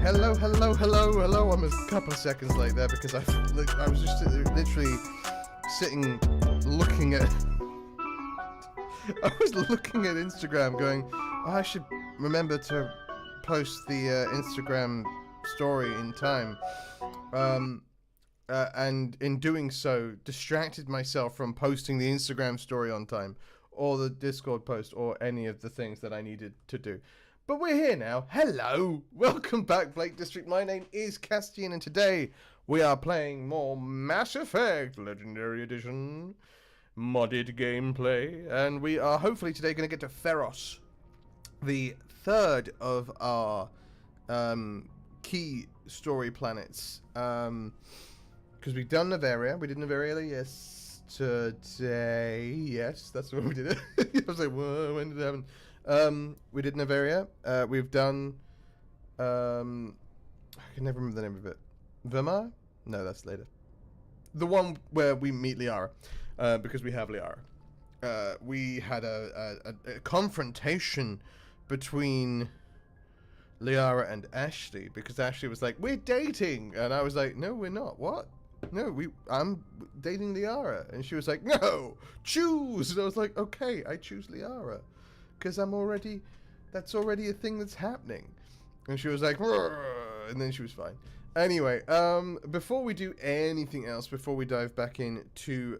Hello, hello, hello, hello. I'm a couple of seconds late there because I was just literally sitting looking at I was looking at Instagram going, oh, I should remember to post the Instagram story in time. And in doing so, distracted myself from posting the Instagram story on time, or the Discord post, or any of the things that I needed to do. But we're here now. Hello! Welcome back, Blake District. My name is Kastian, and today we are playing more Mass Effect Legendary Edition modded gameplay. And we are hopefully today going to get to Feros, the third of our key story planets. Because we've done Navaria. We did Navaria yesterday. Yes, that's when we did it. I was like, whoa, when did it happen? We did Navaria. We've done... I can never remember the name of it. Verma? No, that's later. The one where we meet Liara. Because we have Liara. We had a confrontation between Liara and Ashley. Because Ashley was like, we're dating! And I was like, no, we're not. What? No, I'm dating Liara. And she was like, no! Choose! And I was like, okay, I choose Liara. Because that's already a thing that's happening. And she was like, "Rrr," and then she was fine. Anyway, before we do anything else, before we dive back into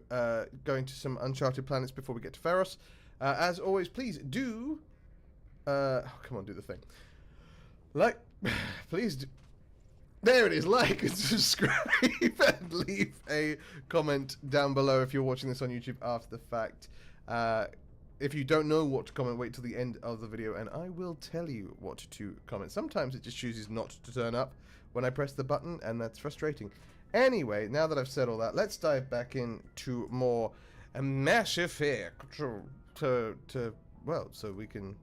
going to some uncharted planets before we get to Feros, as always, please do, oh, come on, do the thing. Like, please do. There it is, like and subscribe and leave a comment down below if you're watching this on YouTube after the fact. If you don't know what to comment, wait till the end of the video and I will tell you what to comment. Sometimes it just chooses not to turn up when I press the button, and that's frustrating. Anyway, now that I've said all that, let's dive back into more Mass Effect well, so we can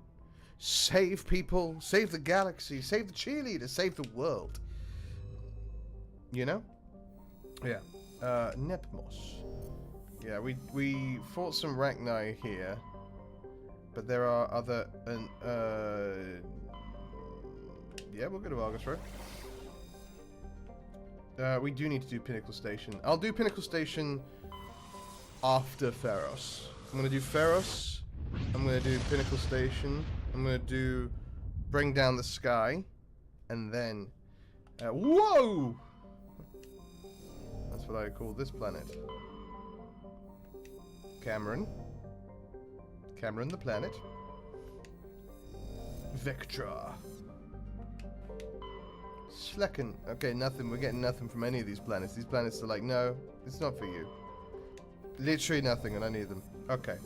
save people, save the galaxy, save the cheerleader, save the world. You know? Yeah. Nepmos. Yeah, we fought some Rachni here. But there are other, yeah, we'll go to Argus Road. We do need to do Pinnacle Station. I'll do Pinnacle Station after Feros. I'm going to do Feros. I'm going to do Pinnacle Station. I'm going to do Bring Down the Sky. And then, whoa! That's what I call this planet. Cameron the planet. Vectra. Slecken. Okay, nothing. We're getting nothing from any of these planets. These planets are like, no, it's not for you. Literally nothing, and I need them. Okay.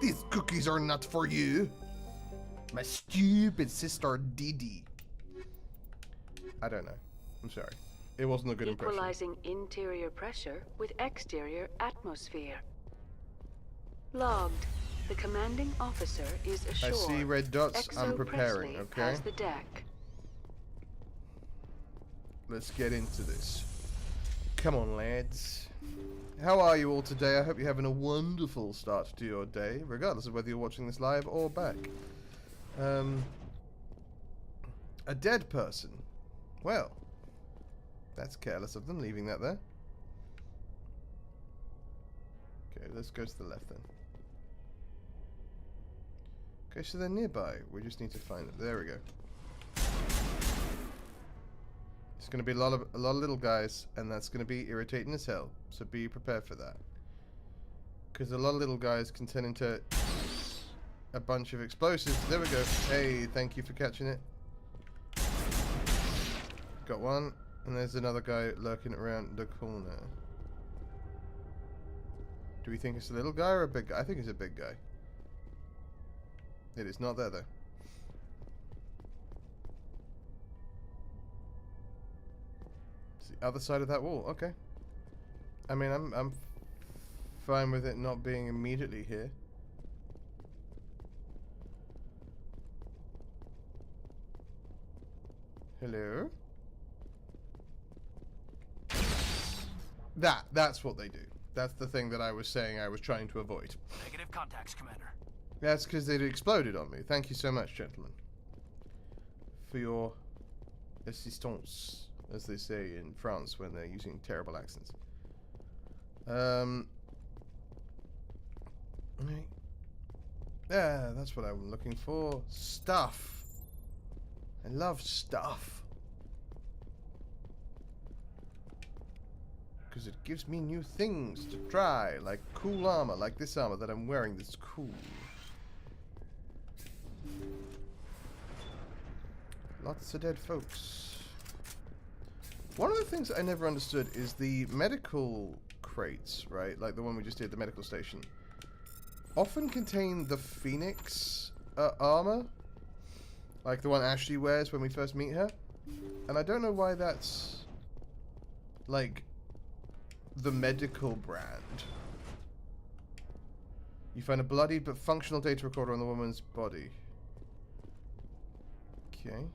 These cookies are not for you. My stupid sister Didi. I don't know. I'm sorry. It wasn't a good impression. Equalizing interior pressure with exterior atmosphere. Logged. The commanding officer is ashore. I see red dots. I'm preparing, okay? Has the deck. Let's get into this. Come on, lads. How are you all today? I hope you're having a wonderful start to your day, regardless of whether you're watching this live or back. A dead person. Well, that's careless of them, leaving that there. Okay, let's go to the left then. Okay, so they're nearby. We just need to find them. There we go. It's going to be a lot of little guys, and that's going to be irritating as hell. So be prepared for that. Because a lot of little guys can turn into a bunch of explosives. There we go. Hey, thank you for catching it. Got one, and there's another guy lurking around the corner. Do we think it's a little guy or a big guy? I think it's a big guy. It is not there though. It's the other side of that wall. Okay. I mean, I'm fine with it not being immediately here. Hello? That's what they do. That's the thing that I was saying I was trying to avoid. Negative contacts, Commander. That's because they'd exploded on me. Thank you so much, gentlemen, for your assistance, as they say in France when they're using terrible accents. Right. Yeah, that's what I'm looking for. Stuff. I love stuff. Because it gives me new things to try, like cool armor, like this armor that I'm wearing that's cool. Lots of dead folks. One of the things I never understood is the medical crates, right? Like the one we just did, the medical station. Often contain the Phoenix armor. Like the one Ashley wears when we first meet her. And I don't know why that's... like... the medical brand. You find a bloody but functional data recorder on the woman's body. Okay.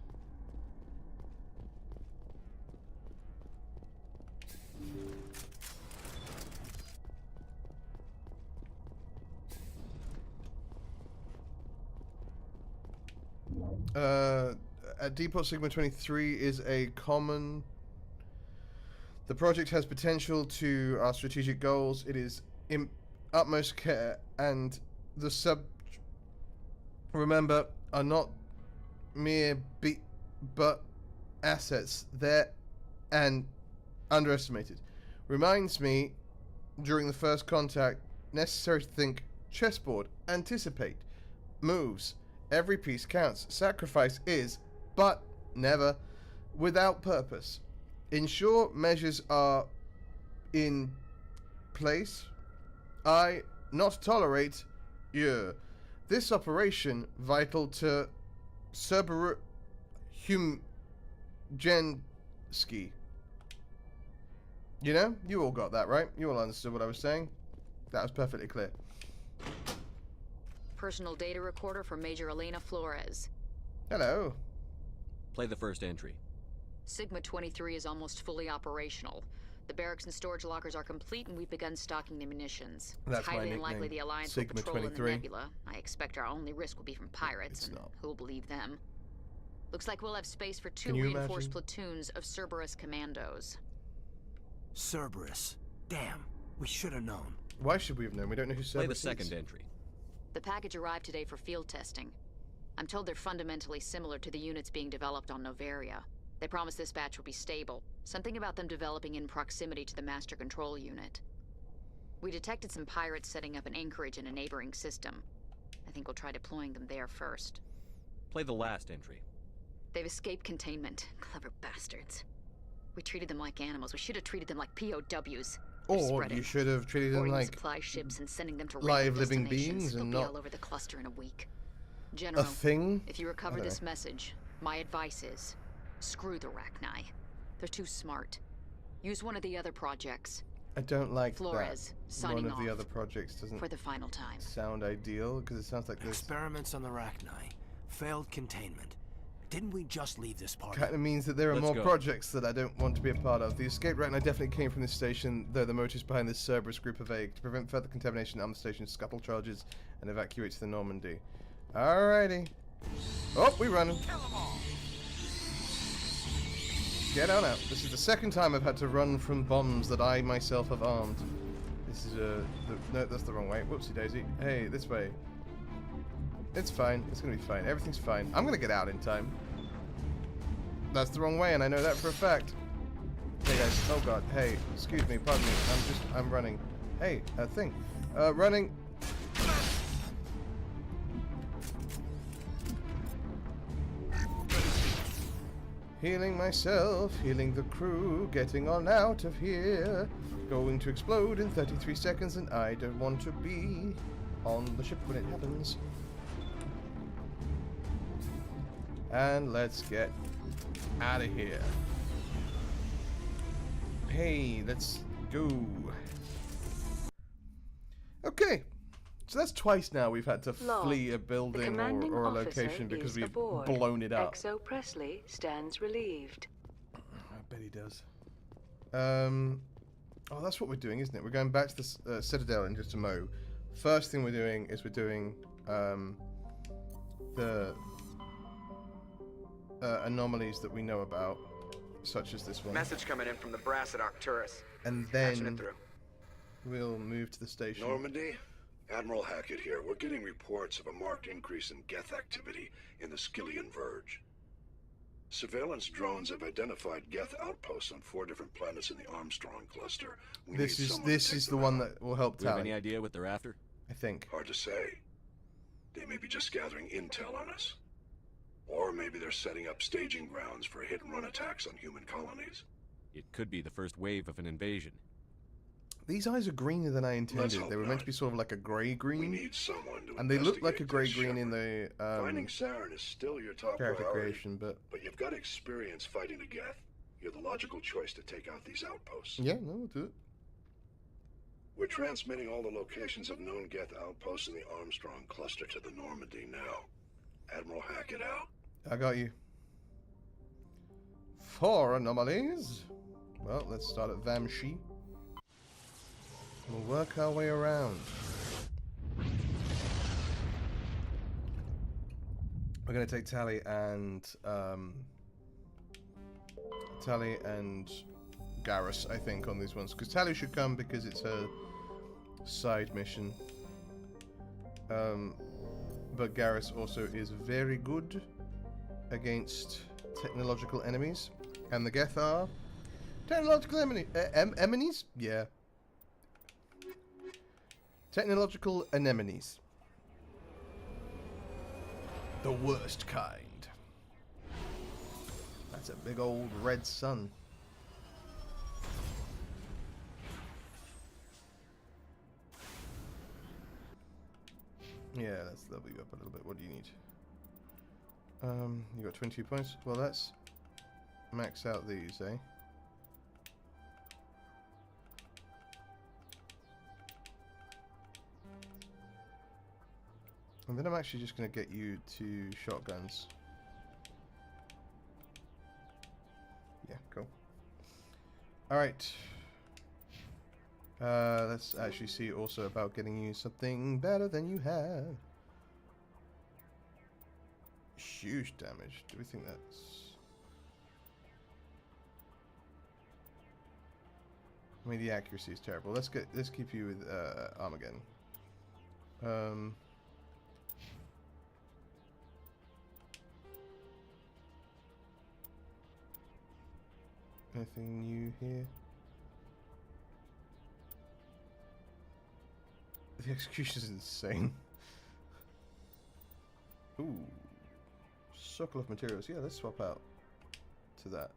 At Depot Sigma 23 is a common... The project has potential to our strategic goals. It is in utmost care, and the remember, are not mere but assets. They're and underestimated. Reminds me, during the first contact, necessary to think chessboard, anticipate, moves. Every piece counts. Sacrifice is, but never, without purpose. Ensure measures are in place. I not tolerate this operation vital to Cerberus Humgenski. You know? You all got that, right? You all understood what I was saying? That was perfectly clear. Personal data recorder for Major Elena Flores. Hello. Play the first entry. Sigma 23 is almost fully operational. The barracks and storage lockers are complete, and we've begun stocking the munitions. That's it's highly my unlikely nickname. the Alliance Sigma will patrol 23. in the nebula. I expect our only risk will be from pirates, It's and not. who'll believe them? Looks like we'll have space for 2 Can you reinforced imagine? platoons of Cerberus commandos. Cerberus. Damn, we should have known. Why should we have known? We don't know who Play the Cerberus second is. entry. The package arrived today for field testing. I'm told they're fundamentally similar to the units being developed on Noveria. They promise this batch will be stable. Something about them developing in proximity to the master control unit. We detected some pirates setting up an anchorage in a neighboring system. I think we'll try deploying them there first. Play the last entry. They've escaped containment. Clever bastards. We treated them like animals. We should have treated them like POWs. They're Or spreading. you should have treated them Boarding like supply ships and sending them to live random living destinations. beings They'll and be not all over the cluster in a week. a General, thing. if you recover I don't this know. message, my advice is, screw the Rachni. They're too smart. Use one of the other projects. I don't like Flores, that. signing One of the off other projects doesn't for the final time. sound ideal because it sounds like this Experiments on the Rachni. Failed containment. Didn't we just leave this party? kind of means that there are Let's more go. projects that I don't want to be a part of. The escape route definitely came from this station, though the motives behind this Cerberus group are vague. To prevent further contamination, arm the station, scuttle charges, and evacuate to the Normandy. Alrighty. Oh, we're running. Get on out. This is the second time I've had to run from bombs that I myself have armed. This is no, that's the wrong way. Whoopsie daisy. Hey, this way. It's fine. It's gonna be fine. Everything's fine. I'm gonna get out in time. That's the wrong way, and I know that for a fact. Hey guys. Oh god. Hey, excuse me. Pardon me. I'm running. Hey, a thing. Running. Healing myself, healing the crew, getting on out of here. Going to explode in 33 seconds, and I don't want to be on the ship when it happens. And let's get out of here. Hey, let's go. Okay. So that's twice now we've had to Log. flee a The building commanding or a officer location because is we've aboard. blown it up. XO Presley stands relieved. I bet he does. Oh, that's what we're doing, isn't it? We're going back to the Citadel in just a mo. First thing we're doing is we're doing the anomalies that we know about, such as this one. Message coming in from the brass at Arcturus. And Patching then it through. we'll move to the station. Normandy? Admiral Hackett here. We're getting reports of a marked increase in Geth activity in the Skillian Verge. Surveillance drones have identified Geth outposts on 4 different planets in the Armstrong cluster. This is the one that will help Do you have Tally. any idea what they're after? I think. Hard to say. They may be just gathering intel on us. Or maybe they're setting up staging grounds for hit-and-run attacks on human colonies. It could be the first wave of an invasion. These eyes are greener than I intended. hope They were meant to not. be sort of like a grey We green, need someone to and they look like a investigate grey this, green in Shepard. the Finding Saren is still your top character priority. creation, but But you've got experience fighting the Geth. You're the logical choice to take out these outposts. yeah, no, we'll do it. We're transmitting all the locations of known Geth outposts in the Armstrong cluster to the Normandy now. Admiral Hackett out. I got you. 4 anomalies. Well, let's start at Vamshi. We'll work our way around. We're going to take Tally and Garrus, I think, on these ones, because Tally should come because it's her side mission. But Garrus also is very good against technological enemies, and the Geth are technological enemies. Yeah. Technological anemones. The worst kind. That's a big old red sun. Yeah, let's level you up a little bit. What do you need? You got 22 points. Well, let's max out these, eh? And then I'm actually just going to get you 2 shotguns. Yeah, cool. Alright. Let's actually see also about getting you something better than you have. Huge damage. Do we think that's... I mean, the accuracy is terrible. Let's keep you with Armageddon. Anything new here? The execution is insane. Ooh. Circle of materials. Yeah, let's swap out to that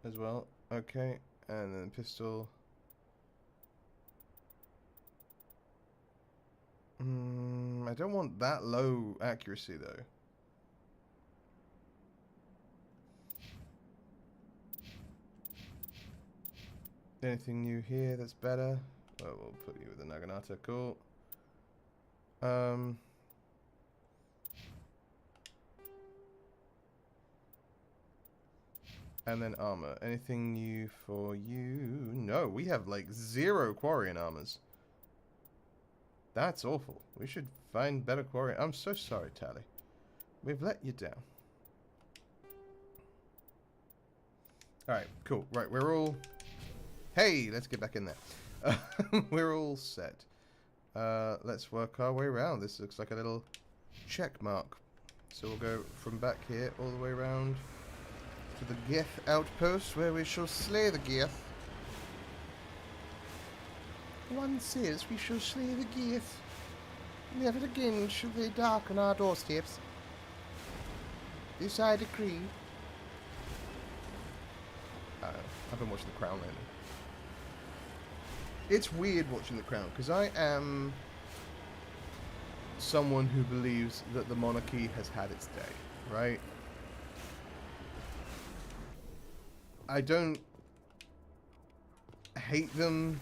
as well. Okay, and then pistol. I don't want that low accuracy though. Anything new here that's better? Well, we'll put you with the Naginata. Cool. And then armor. Anything new for you? No, we have like 0 Quarian armors. That's awful. We should find better Quarian. I'm so sorry, Tally. We've let you down. Alright, cool. Right, we're all... Hey, let's get back in there. We're all set. Let's work our way around. This looks like a little check mark. So we'll go from back here all the way around to the Geth outpost where we shall slay the Geth. One says we shall slay the Geth. Never again shall they darken our doorsteps. This I decree. I've been watching The Crown lately. It's weird watching The Crown because I am someone who believes that the monarchy has had its day, right? I don't hate them.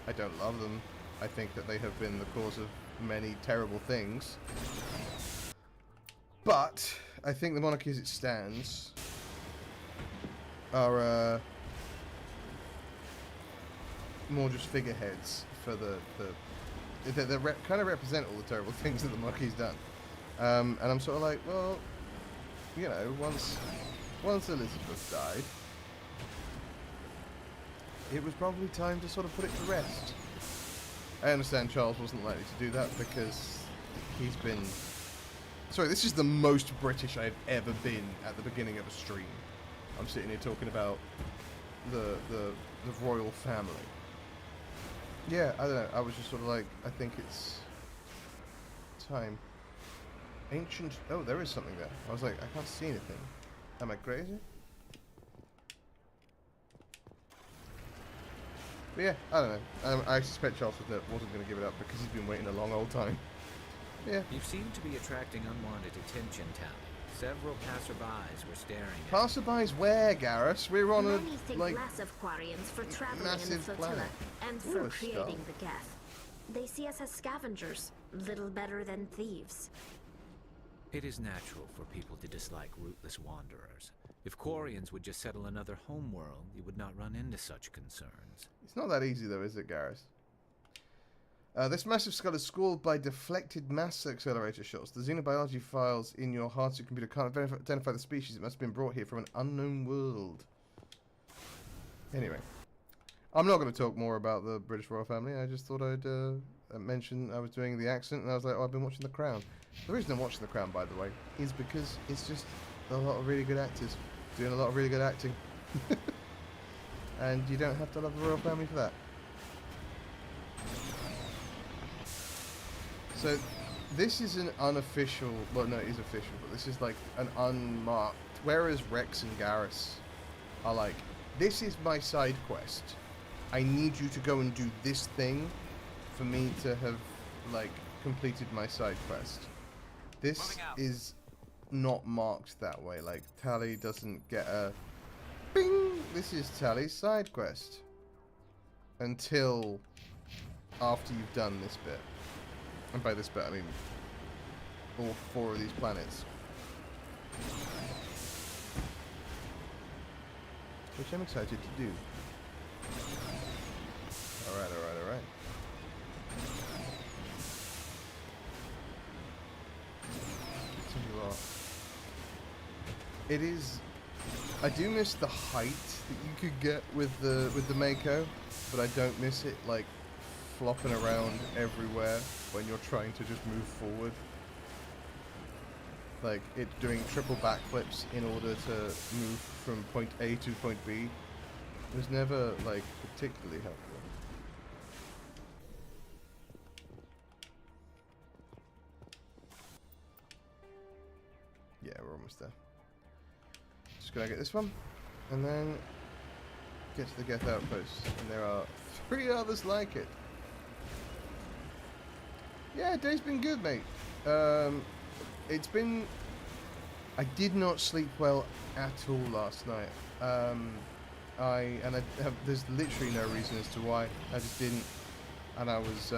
I don't love them. I think that they have been the cause of many terrible things. But I think the monarchy as it stands are more just figureheads for kind of represent all the terrible things that the monarchy's done. And I'm sort of like, well, you know, once Elizabeth died, it was probably time to sort of put it to rest. I understand Charles wasn't likely to do that because he's been... Sorry, this is the most British I've ever been at the beginning of a stream. I'm sitting here talking about the royal family. Yeah, I don't know. I was just sort of like, I think it's time. Ancient... Oh, there is something there. I was like, I can't see anything. Am I crazy? But yeah, I don't know. I suspect Charles wasn't going to give it up because he's been waiting a long old time. Yeah. You seem to be attracting unwanted attention, Tally. Several passerbys were staring at Passerbys where, Garrus? We're on Many a, think like, less of Quarians for traveling in the massive flotilla planet. and Ooh, for a creating star. the Geth. They see us as scavengers, little better than thieves. It is natural for people to dislike rootless wanderers. If Quarians would just settle another homeworld, you would not run into such concerns. It's not that easy, though, is it, Garrus? This massive skull is schooled by deflected mass accelerator shots. The xenobiology files in your hardware computer can't identify the species. It must have been brought here from an unknown world. Anyway, I'm not going to talk more about the British royal family. I just thought I'd mention I was doing the accent, and I was like, oh, I've been watching The Crown. The reason I'm watching The Crown, by the way, is because it's just a lot of really good actors doing a lot of really good acting. And you don't have to love the royal family for that. So, this is an unofficial... Well, no, it is official, but this is like an unmarked... Whereas Rex and Garrus are like, this is my side quest. I need you to go and do this thing for me to have, like, completed my side quest. This is not marked that way. Like, Tally doesn't get a... Bing! This is Tally's side quest. Until after you've done this bit. And by this bit, I mean all 4 of these planets. Which I'm excited to do. Alright, alright, alright. Tell you what. It is... I do miss the height that you could get with the Mako, but I don't miss it, like, flopping around everywhere when you're trying to just move forward. Like, it doing triple backflips in order to move from point A to point B was never, like, particularly helpful. Yeah, we're almost there. Just gonna get this one, and then get to the Geth outpost, and there are 3 others like it. Yeah, day's been good, mate. It's been... I did not sleep well at all last night. There's literally no reason as to why. I just didn't. And I was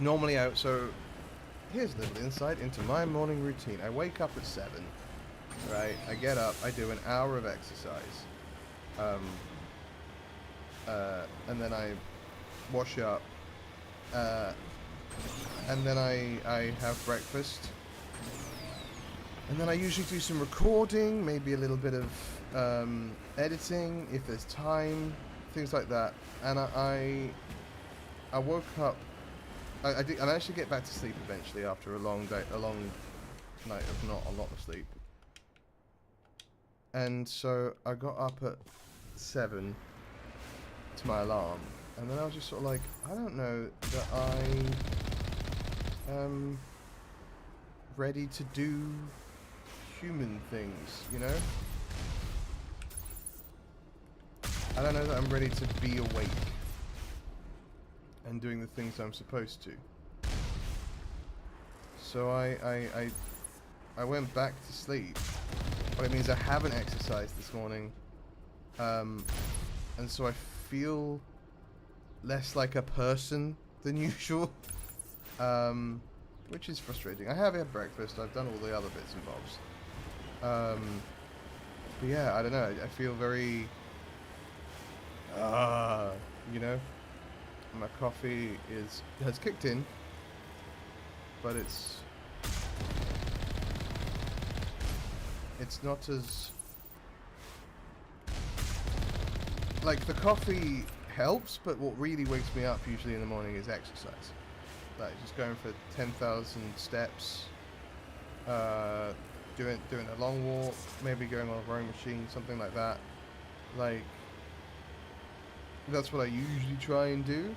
normally out, so here's a little insight into my morning routine. I wake up at 7, right? I get up, I do an hour of exercise. And then I wash up. And then I have breakfast. And then I usually do some recording, maybe a little bit of editing if there's time, things like that. And I woke up. I managed to get back to sleep eventually after a long day, a long night of not a lot of sleep. And so I got up at 7 to my alarm, and then I was just sort of like, I don't know that I am ready to do human things, you know? I don't know that I'm ready to be awake and doing the things I'm supposed to. So I went back to sleep. But it means I haven't exercised this morning. And so I feel less like a person than usual. Which is frustrating. I have had breakfast, I've done all the other bits and bobs. But yeah, I don't know, I feel very... you know? My coffee has kicked in, but it's it's not as... Like, the coffee helps, but what really wakes me up usually in the morning is exercise. Like, just going for 10,000 steps, doing a long walk, maybe going on a rowing machine, something like that. Like, that's what I usually try and do.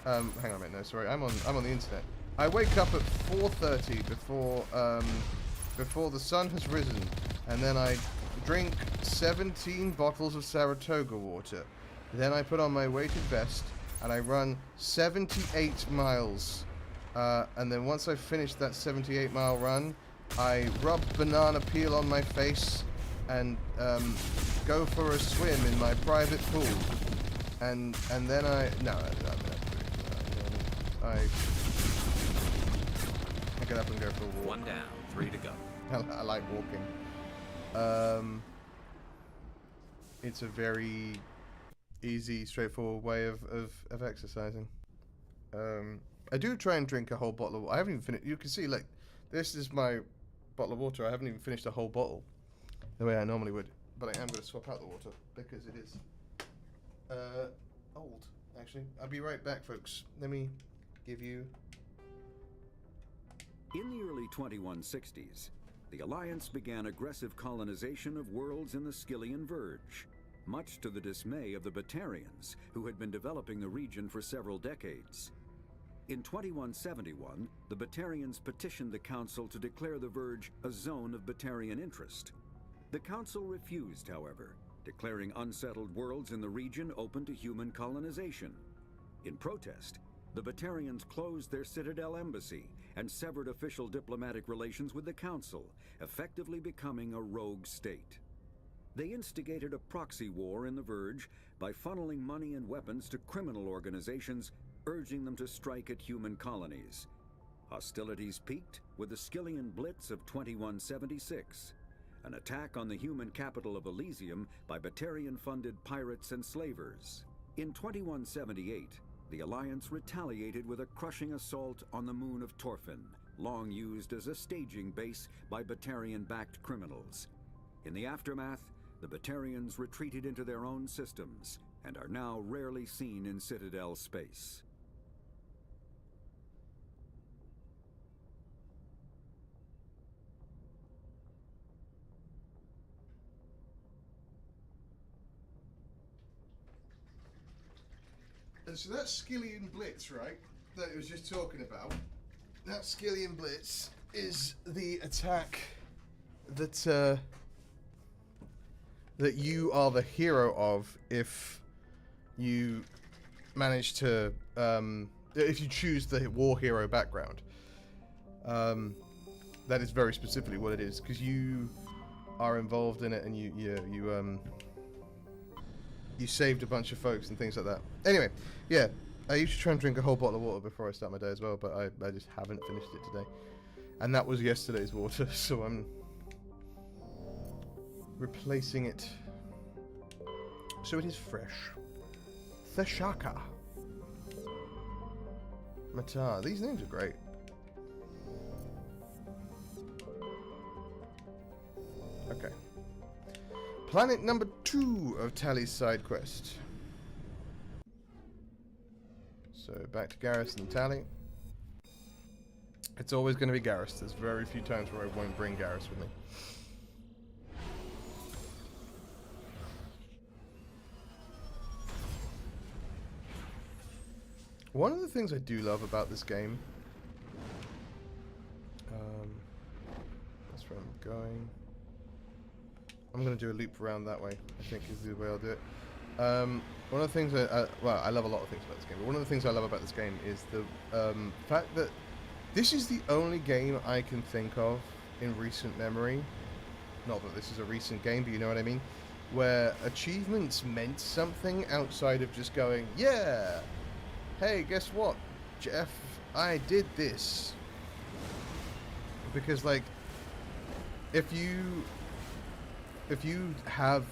Hang on a minute, no, sorry, I'm on the internet. I wake up at 4:30 before the sun has risen, and then I drink 17 bottles of Saratoga water. Then I put on my weighted vest and I run 78 miles. And then once I've finished that 78-mile run, I rub banana peel on my face and go for a swim in my private pool. And then I get up and go for a walk. 1 down, 3 to go. I like walking. It's a very easy, straightforward way of exercising. I do try and drink a whole bottle of water. I haven't even finished. You can see, like, this is my bottle of water. I haven't even finished a whole bottle the way I normally would. But I am going to swap out the water because it is old, actually. I'll be right back, folks. Let me give you... In the early 2160s, the Alliance began aggressive colonization of worlds in the Skillian Verge, much to the dismay of the Batarians, who had been developing the region for several decades. In 2171, the Batarians petitioned the Council to declare the Verge a zone of Batarian interest. The Council refused, however, declaring unsettled worlds in the region open to human colonization. In protest, the Batarians closed their Citadel embassy and severed official diplomatic relations with the Council, effectively becoming a rogue state. They instigated a proxy war in the Verge by funneling money and weapons to criminal organizations, urging them to strike at human colonies. Hostilities peaked with the Skillian Blitz of 2176, an attack on the human capital of Elysium by Batarian-funded pirates and slavers. In 2178, the Alliance retaliated with a crushing assault on the moon of Torfin, long used as a staging base by Batarian-backed criminals. In the aftermath, the Batarians retreated into their own systems and are now rarely seen in Citadel space. And so that Skillian Blitz, right, that it was just talking about, that Skillian Blitz is the attack that that you are the hero of if you manage to, if you choose the war hero background. That is very specifically what it is, because you are involved in it and you saved a bunch of folks and things like that. Anyway, yeah, I usually try and drink a whole bottle of water before I start my day as well, but I just haven't finished it today. And that was yesterday's water, so I'm replacing it so it is fresh. Theshaka. Matar. These names are great. Okay. Planet number 2 of Tally's side quest. So back to Garrus and Tally. It's always going to be Garrus. There's very few times where I won't bring Garrus with me. One of the things I do love about this game, that's where I'm going. I'm going to do a loop around that way, I think is the way I'll do it. One of the things, well, I love a lot of things about this game, but one of the things I love about this game is the fact that this is the only game I can think of in recent memory, not that this is a recent game, but you know what I mean, where achievements meant something outside of just going, yeah, hey, guess what, Jeff, I did this. Because, like, if you have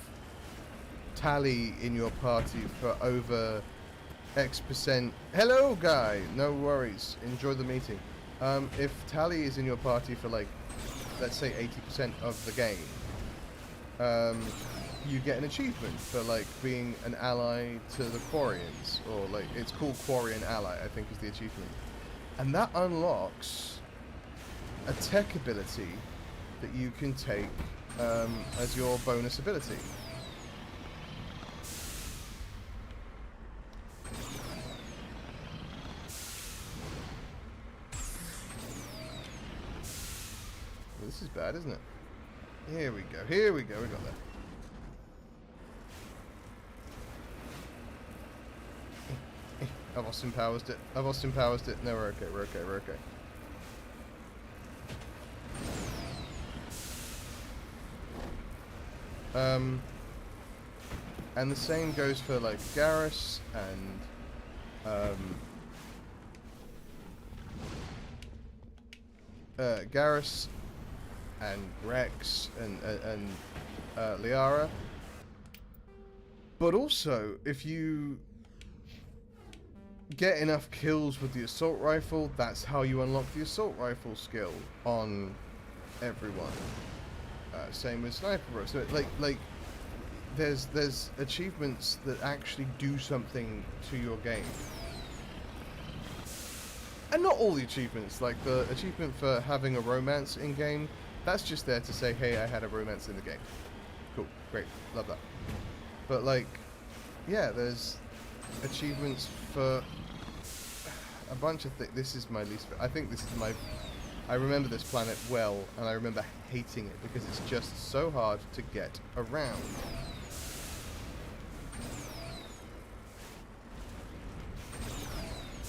Tally in your party for over X%, hello guy, no worries, enjoy the meeting. If Tally is in your party for like let's say 80% of the game, you get an achievement for like being an ally to the Quarians, or like it's called Quarian Ally, I think is the achievement, and that unlocks a tech ability that you can take as your bonus ability. This is bad, isn't it? Here we go, we got that. I've Austin Powers it. No, we're okay, we're okay. And the same goes for like Garrus and Garrus and Rex and Liara. But also, if you get enough kills with the assault rifle, that's how you unlock the assault rifle skill on everyone. Same with sniper bro. So like there's achievements that actually do something to your game. And not all the achievements, like the achievement for having a romance in game, that's just there to say, hey, I had a romance in the game. Cool, great, love that. But like, yeah, there's achievements for a bunch of things. This is my least, I think this is my, I remember this planet well, and I remember hating it because it's just so hard to get around. I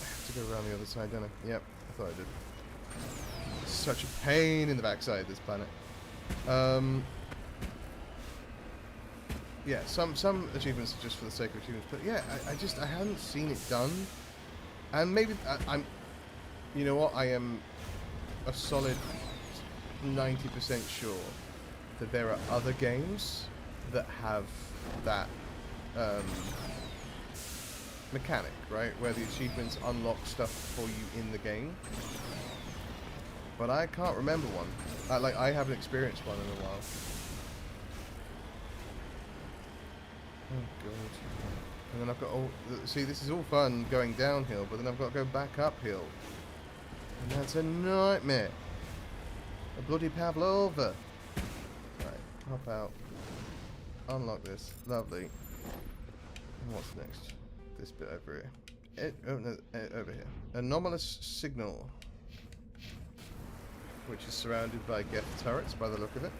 have to go around the other side, don't I? Yep, I thought I did. Such a pain in the backside, this planet. Yeah, some achievements are just for the sake of achievements, but yeah, I hadn't seen it done, and maybe I'm, you know what, I am a solid 90% sure that there are other games that have that mechanic, right, where the achievements unlock stuff for you in the game. But I can't remember one. I haven't experienced one in a while. Oh god. And then I've got all... See, this is all fun going downhill, but then I've got to go back uphill. And that's a nightmare. A bloody Pavlova. Right, hop out. Unlock this. Lovely. And what's next? This bit over here. Over here. Anomalous signal. Which is surrounded by Geth turrets by the look of it.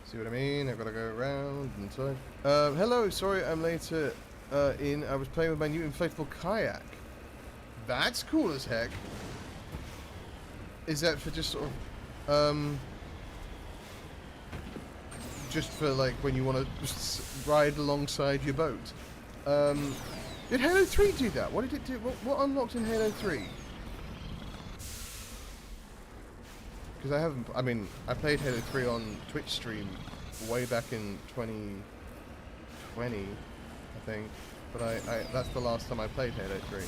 See what I mean? I've got to go around inside. Hello, sorry I'm later in. I was playing with my new inflatable kayak. That's cool as heck. Is that for just sort of, just for like when you want to just ride alongside your boat? Did Halo 3 do that? What did it do? What unlocked in Halo 3? Because I haven't... I mean, I played Halo 3 on Twitch stream way back in 2020, I think. But that's the last time I played Halo 3.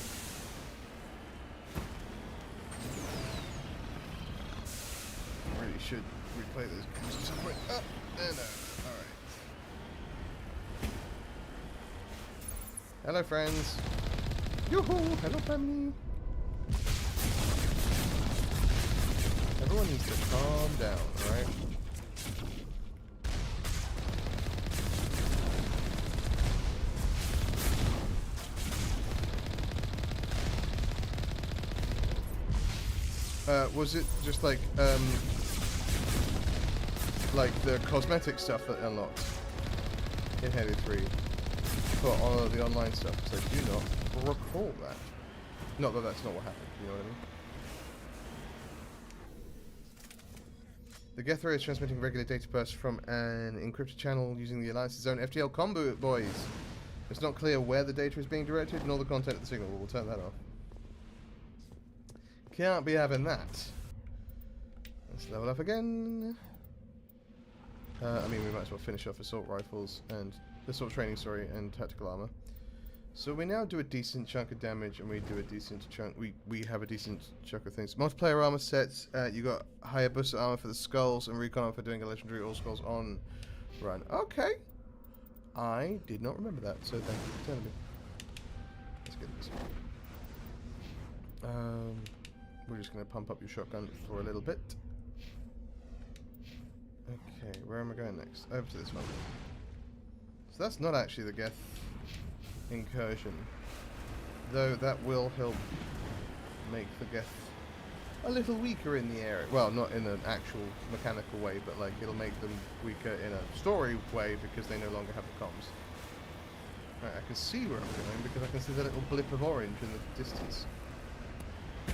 I really should replay those games at some point. Oh, no. Alright. Hello, friends. Yoo-hoo! Hello, family. Everyone needs to calm down, alright? Was it just like the cosmetic stuff that unlocked in Halo 3 for all of the online stuff? So I do not recall that. Not that that's not what happened, you know what I mean? The Geth Ray is transmitting regular data bursts from an encrypted channel using the Alliance's own FTL combo, boys. It's not clear where the data is being directed, nor the content of the signal. We'll turn that off. Can't be having that. Let's level up again. I mean, we might as well finish off assault rifles and assault training, sorry, and tactical armor. So we now do a decent chunk of damage, and we do a decent chunk. We have a decent chunk of things. Multiplayer armor sets. You got Hayabusa armor for the skulls, and recon armor for doing a legendary all skulls on run. Okay. I did not remember that, so thank you for telling me. Let's get this. We're just gonna pump up your shotgun for a little bit. Okay, where am I going next? Over to this one. So that's not actually the Geth incursion, though that will help make the Geth a little weaker in the area. Well, not in an actual mechanical way, but like it'll make them weaker in a story way because they no longer have the comms. Right, I can see where I'm going because I can see the little blip of orange in the distance.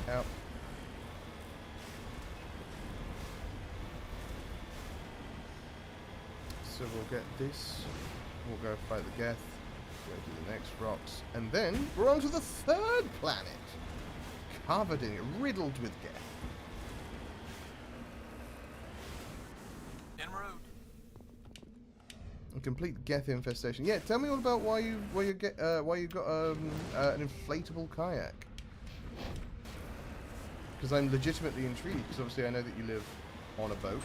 Out. So we'll get this. We'll go fight the Geth. Go to the next rocks, and then we're on to the third planet, covered in, riddled with Geth. En route. A complete Geth infestation. Yeah, tell me all about why you got an inflatable kayak. Because I'm legitimately intrigued. Because obviously I know that you live on a boat.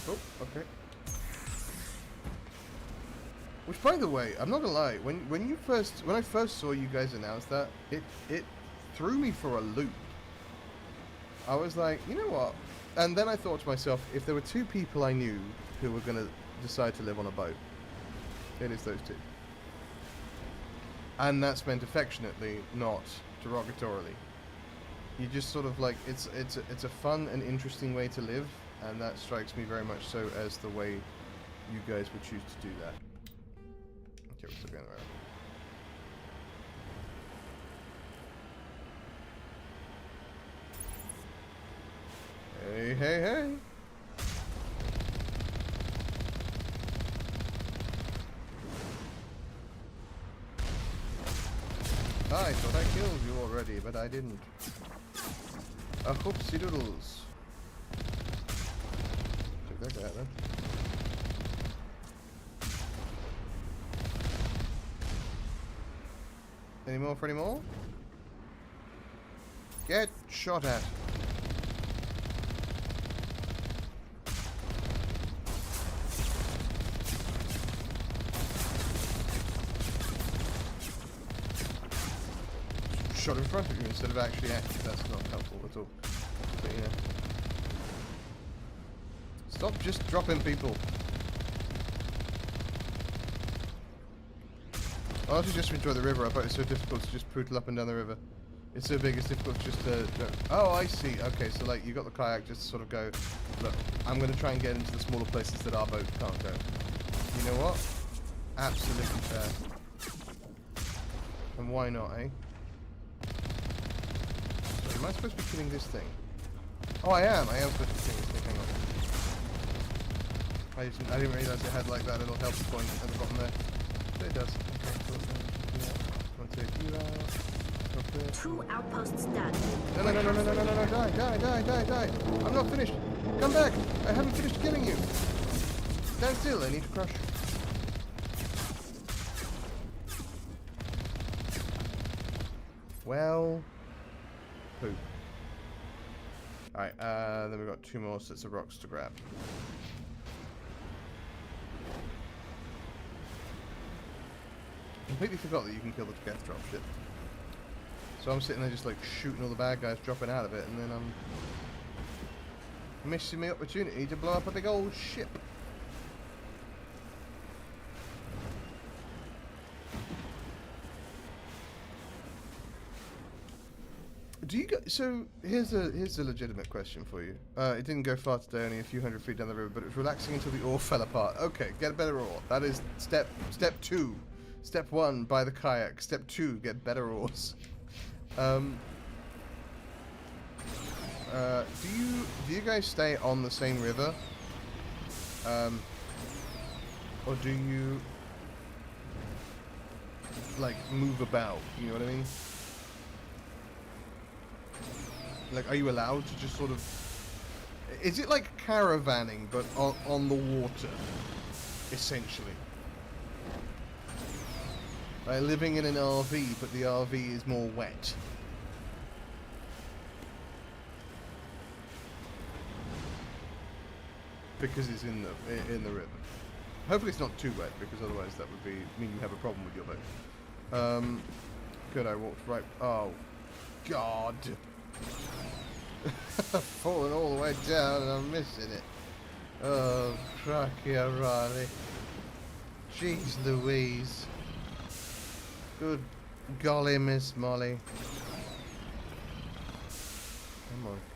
Oh, okay. Which, by the way, I'm not gonna lie. When I first saw you guys announce that, it threw me for a loop. I was like, you know what? And then I thought to myself, if there were two people I knew who were gonna decide to live on a boat, it is those two. And that's meant affectionately, not derogatorily. You just sort of like it's a fun and interesting way to live. And that strikes me very much so as the way you guys would choose to do that. Okay, we're still going around. Hey, hey, hey! I thought I killed you already, but I didn't. A hoopsie doodles. That guy then. Any more for any more? Get shot at. Shot in front of you instead of actually active. That's not helpful at all. But yeah. Stop just dropping people. I also just enjoy the river. I bet it's so difficult to just poodle up and down the river. It's so big, it's difficult just to... Oh, I see. Okay, so like you got the kayak, just sort of go, look, I'm going to try and get into the smaller places that our boat can't go. You know what? Absolutely fair. And why not, eh? So am I supposed to be killing this thing? Oh, I am supposed to be killing this thing. Hang on. I didn't realise it had like that little health point at the bottom there. But it does. Okay, cool. I'll take you out. 2 outposts done. No, die. I'm not finished. Come back. I haven't finished killing you. Stand still, I need to crush. Well, poop. Alright, then we've got 2 more sets of rocks to grab. Completely forgot that you can kill the Geth dropship. So I'm sitting there just like shooting all the bad guys dropping out of it, and then I'm missing the opportunity to blow up a big old ship. Do you go, so here's a legitimate question for you. It didn't go far today, only a few hundred feet down the river, but it was relaxing until the ore fell apart. Okay, get a better ore. That is step 2. Step 1, buy the kayak. Step 2, get better oars. Do you guys stay on the same river? Or do you like move about? You know what I mean? Like, are you allowed to just sort of... Is it like caravanning, but on the water? essentially. Like living in an RV, but the RV is more wet. Because it's in the river. Hopefully it's not too wet, because otherwise that would mean you have a problem with your boat. Good, I walked right... Oh, God. I've fallen all the way down and I'm missing it. Oh, cracky O'Reilly. Jeez Louise. Good golly, Miss Molly.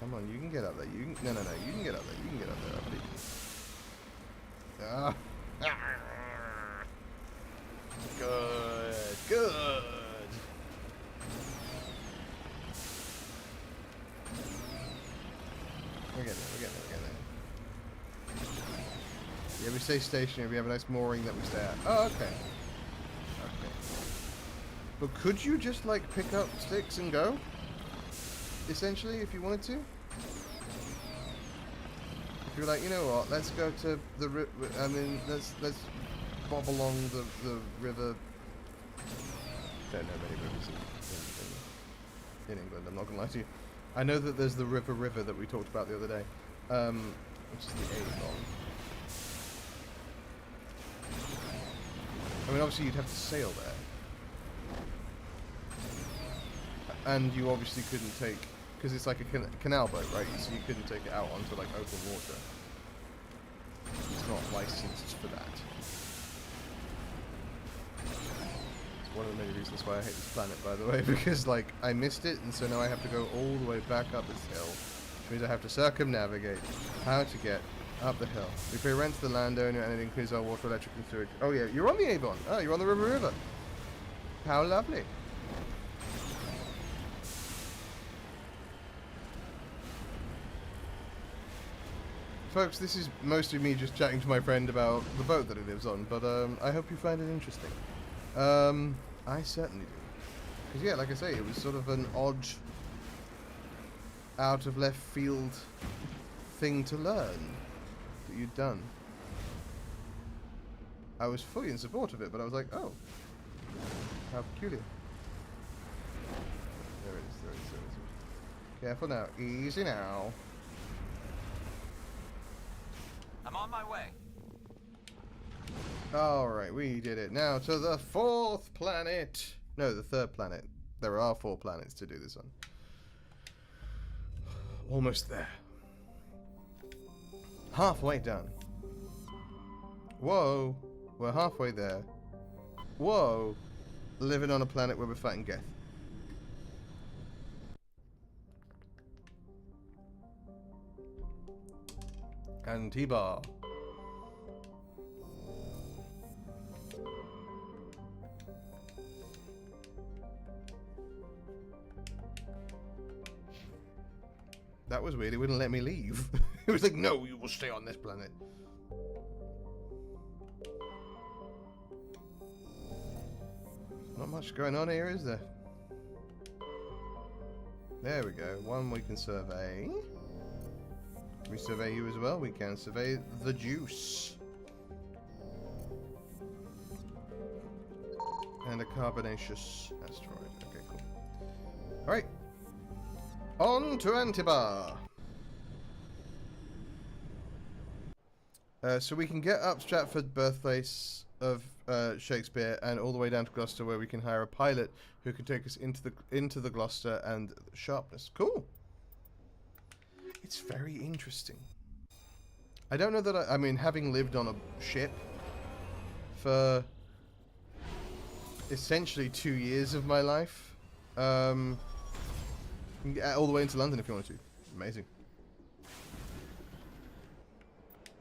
Come on, you can get up there. You can, no, you can get up there. You can get up there, I believe. Good. We're getting there. Yeah, we stay stationary. We have a nice mooring that we stay at. Oh, okay. But could you just, like, pick up sticks and go? Essentially, if you wanted to? If you're like, you know what, let's go to the let's bob along the river. Don't know many rivers in England, I'm not gonna lie to you. I know that there's the river that we talked about the other day, which is the Avon. I mean, obviously you'd have to sail there. And you obviously couldn't take, because it's like a canal boat, right? So you couldn't take it out onto like open water. It's not licensed for that. It's one of the many reasons why I hate this planet, by the way, because like I missed it, and so now I have to go all the way back up this hill, which means I have to circumnavigate how to get up the hill. We pay rent to the landowner, and it includes our water, electric, and sewage. Oh yeah, you're on the Avon. Oh, you're on the river. How lovely. Folks, this is mostly me just chatting to my friend about the boat that he lives on, but I hope you find it interesting. I certainly do. Because yeah, like I say, it was sort of an odd, out of left field thing to learn that you'd done. I was fully in support of it, but I was like, oh, how peculiar. There it is. Careful now, easy now. I'm on my way. Alright, we did it. Now to the 4th planet. No, the 3rd planet. There are 4 planets to do this on. Almost there. Halfway done. Whoa. We're halfway there. Whoa. Living on a planet where we're fighting Geth. And T-Bar. That was weird. It wouldn't let me leave. It was like, no, you will stay on this planet. Not much going on here, is there? There we go. One we can survey. Can we survey you as well? We can survey the juice. And a carbonaceous asteroid. Okay, cool. Alright. On to Antibar. So we can get up Stratford, birthplace of Shakespeare, and all the way down to Gloucester, where we can hire a pilot who can take us into the Gloucester and Sharpness. Cool. It's very interesting. I don't know that I mean, having lived on a ship for essentially 2 years of my life, you can get all the way into London if you want to. Amazing.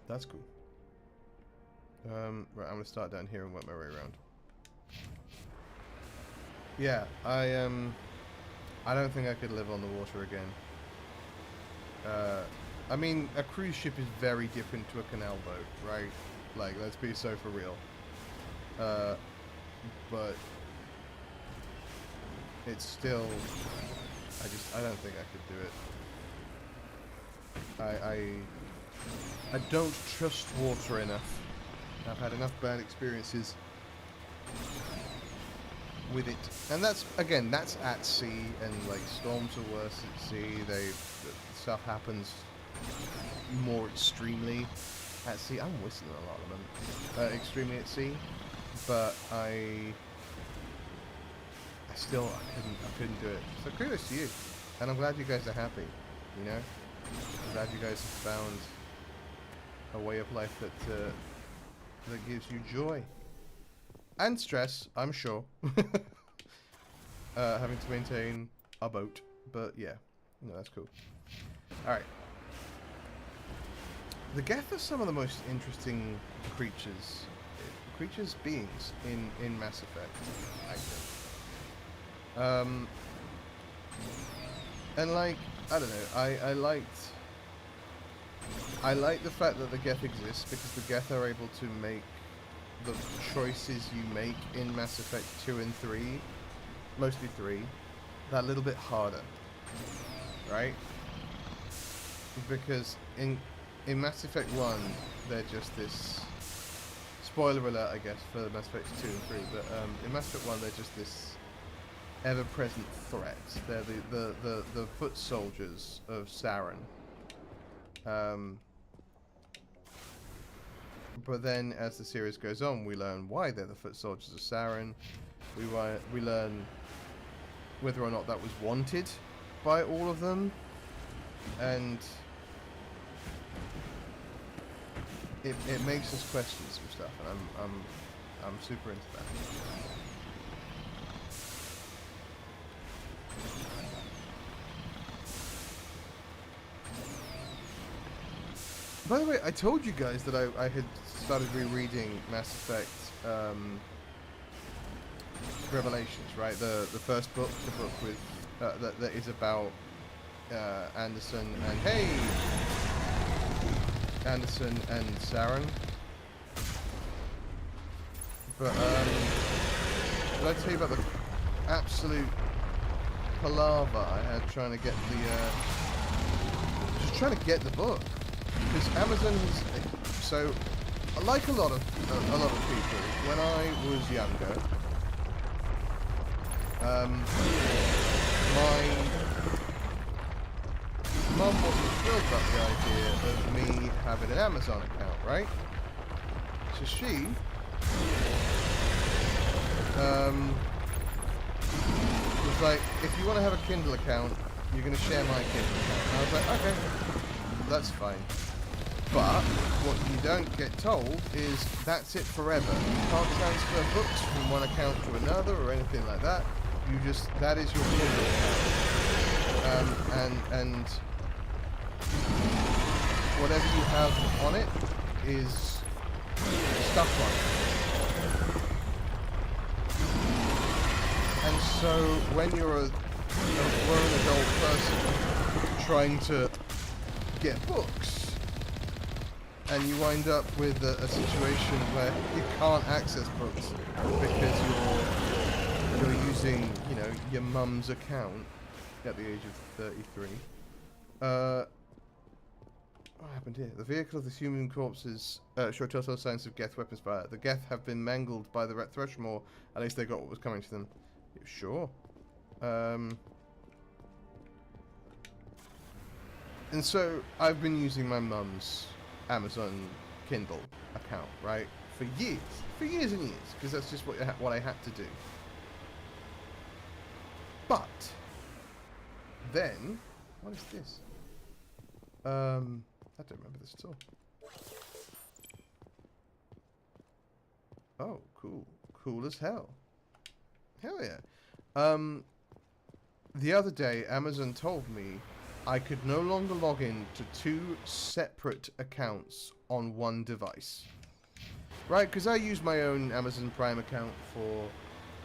That's cool. Right, I'm gonna start down here and work my way around. Yeah, I don't think I could live on the water again. I mean, a cruise ship is very different to a canal boat, right? Like, let's be so for real. But it's still, I don't think I could do it. I don't trust water enough I've had enough bad experiences with it, and that's again, that's at sea, and like storms are worse at sea. Stuff happens more extremely at sea. I'm whistling a lot of them. Extremely at sea, but I couldn't do it. So kudos to you, and I'm glad you guys are happy. You know, I'm glad you guys have found a way of life that gives you joy and stress, I'm sure. Having to maintain a boat, but yeah, no, that's cool. All right. The Geth are some of the most interesting beings in Mass Effect, actually. And like, I don't know, I like the fact that the Geth exist, because the Geth are able to make the choices you make in Mass Effect 2 and 3, mostly 3, that little bit harder, right? Because in Mass Effect 1, they're just this, spoiler alert I guess for Mass Effect 2 and 3, but in Mass Effect 1 they're just this ever-present threat. They're the foot soldiers of Saren. But then as the series goes on, we learn why they're the foot soldiers of Saren. We learn whether or not that was wanted by all of them, and it makes us question some stuff, and I'm super into that. By the way, I told you guys that I had started rereading Mass Effect Revelations, right? The first book, the book with that is about Anderson and Anderson and Saren. But did I tell you about the absolute palaver I had trying to get the book? Because Amazon has, so like a lot of people, when I was younger, my mum wasn't thrilled about the idea of me having an Amazon account, right? So she was like, if you want to have a Kindle account, you're going to share my Kindle account. And I was like, okay, that's fine. But what you don't get told is that's it forever. You can't transfer books from one account to another or anything like that. You just, that is your Kindle account. And whatever you have on it is stuff on it. And so when you're a grown adult person trying to get books, and you wind up with a situation where you can't access books because you're using, you know, your mum's account at the age of 33. What happened here? The vehicle of the human corpses show telltale signs of Geth weapons fire. The Geth have been mangled by the Ret Threshmore. At least they got what was coming to them. Yeah, sure. And so I've been using my mum's Amazon Kindle account, right, for years and years, because that's just what I had to do. But then, what is this? I don't remember this at all. Oh, cool as hell. Hell yeah. The other day, Amazon told me I could no longer log in to 2 separate accounts on one device. Right, because I use my own Amazon Prime account for...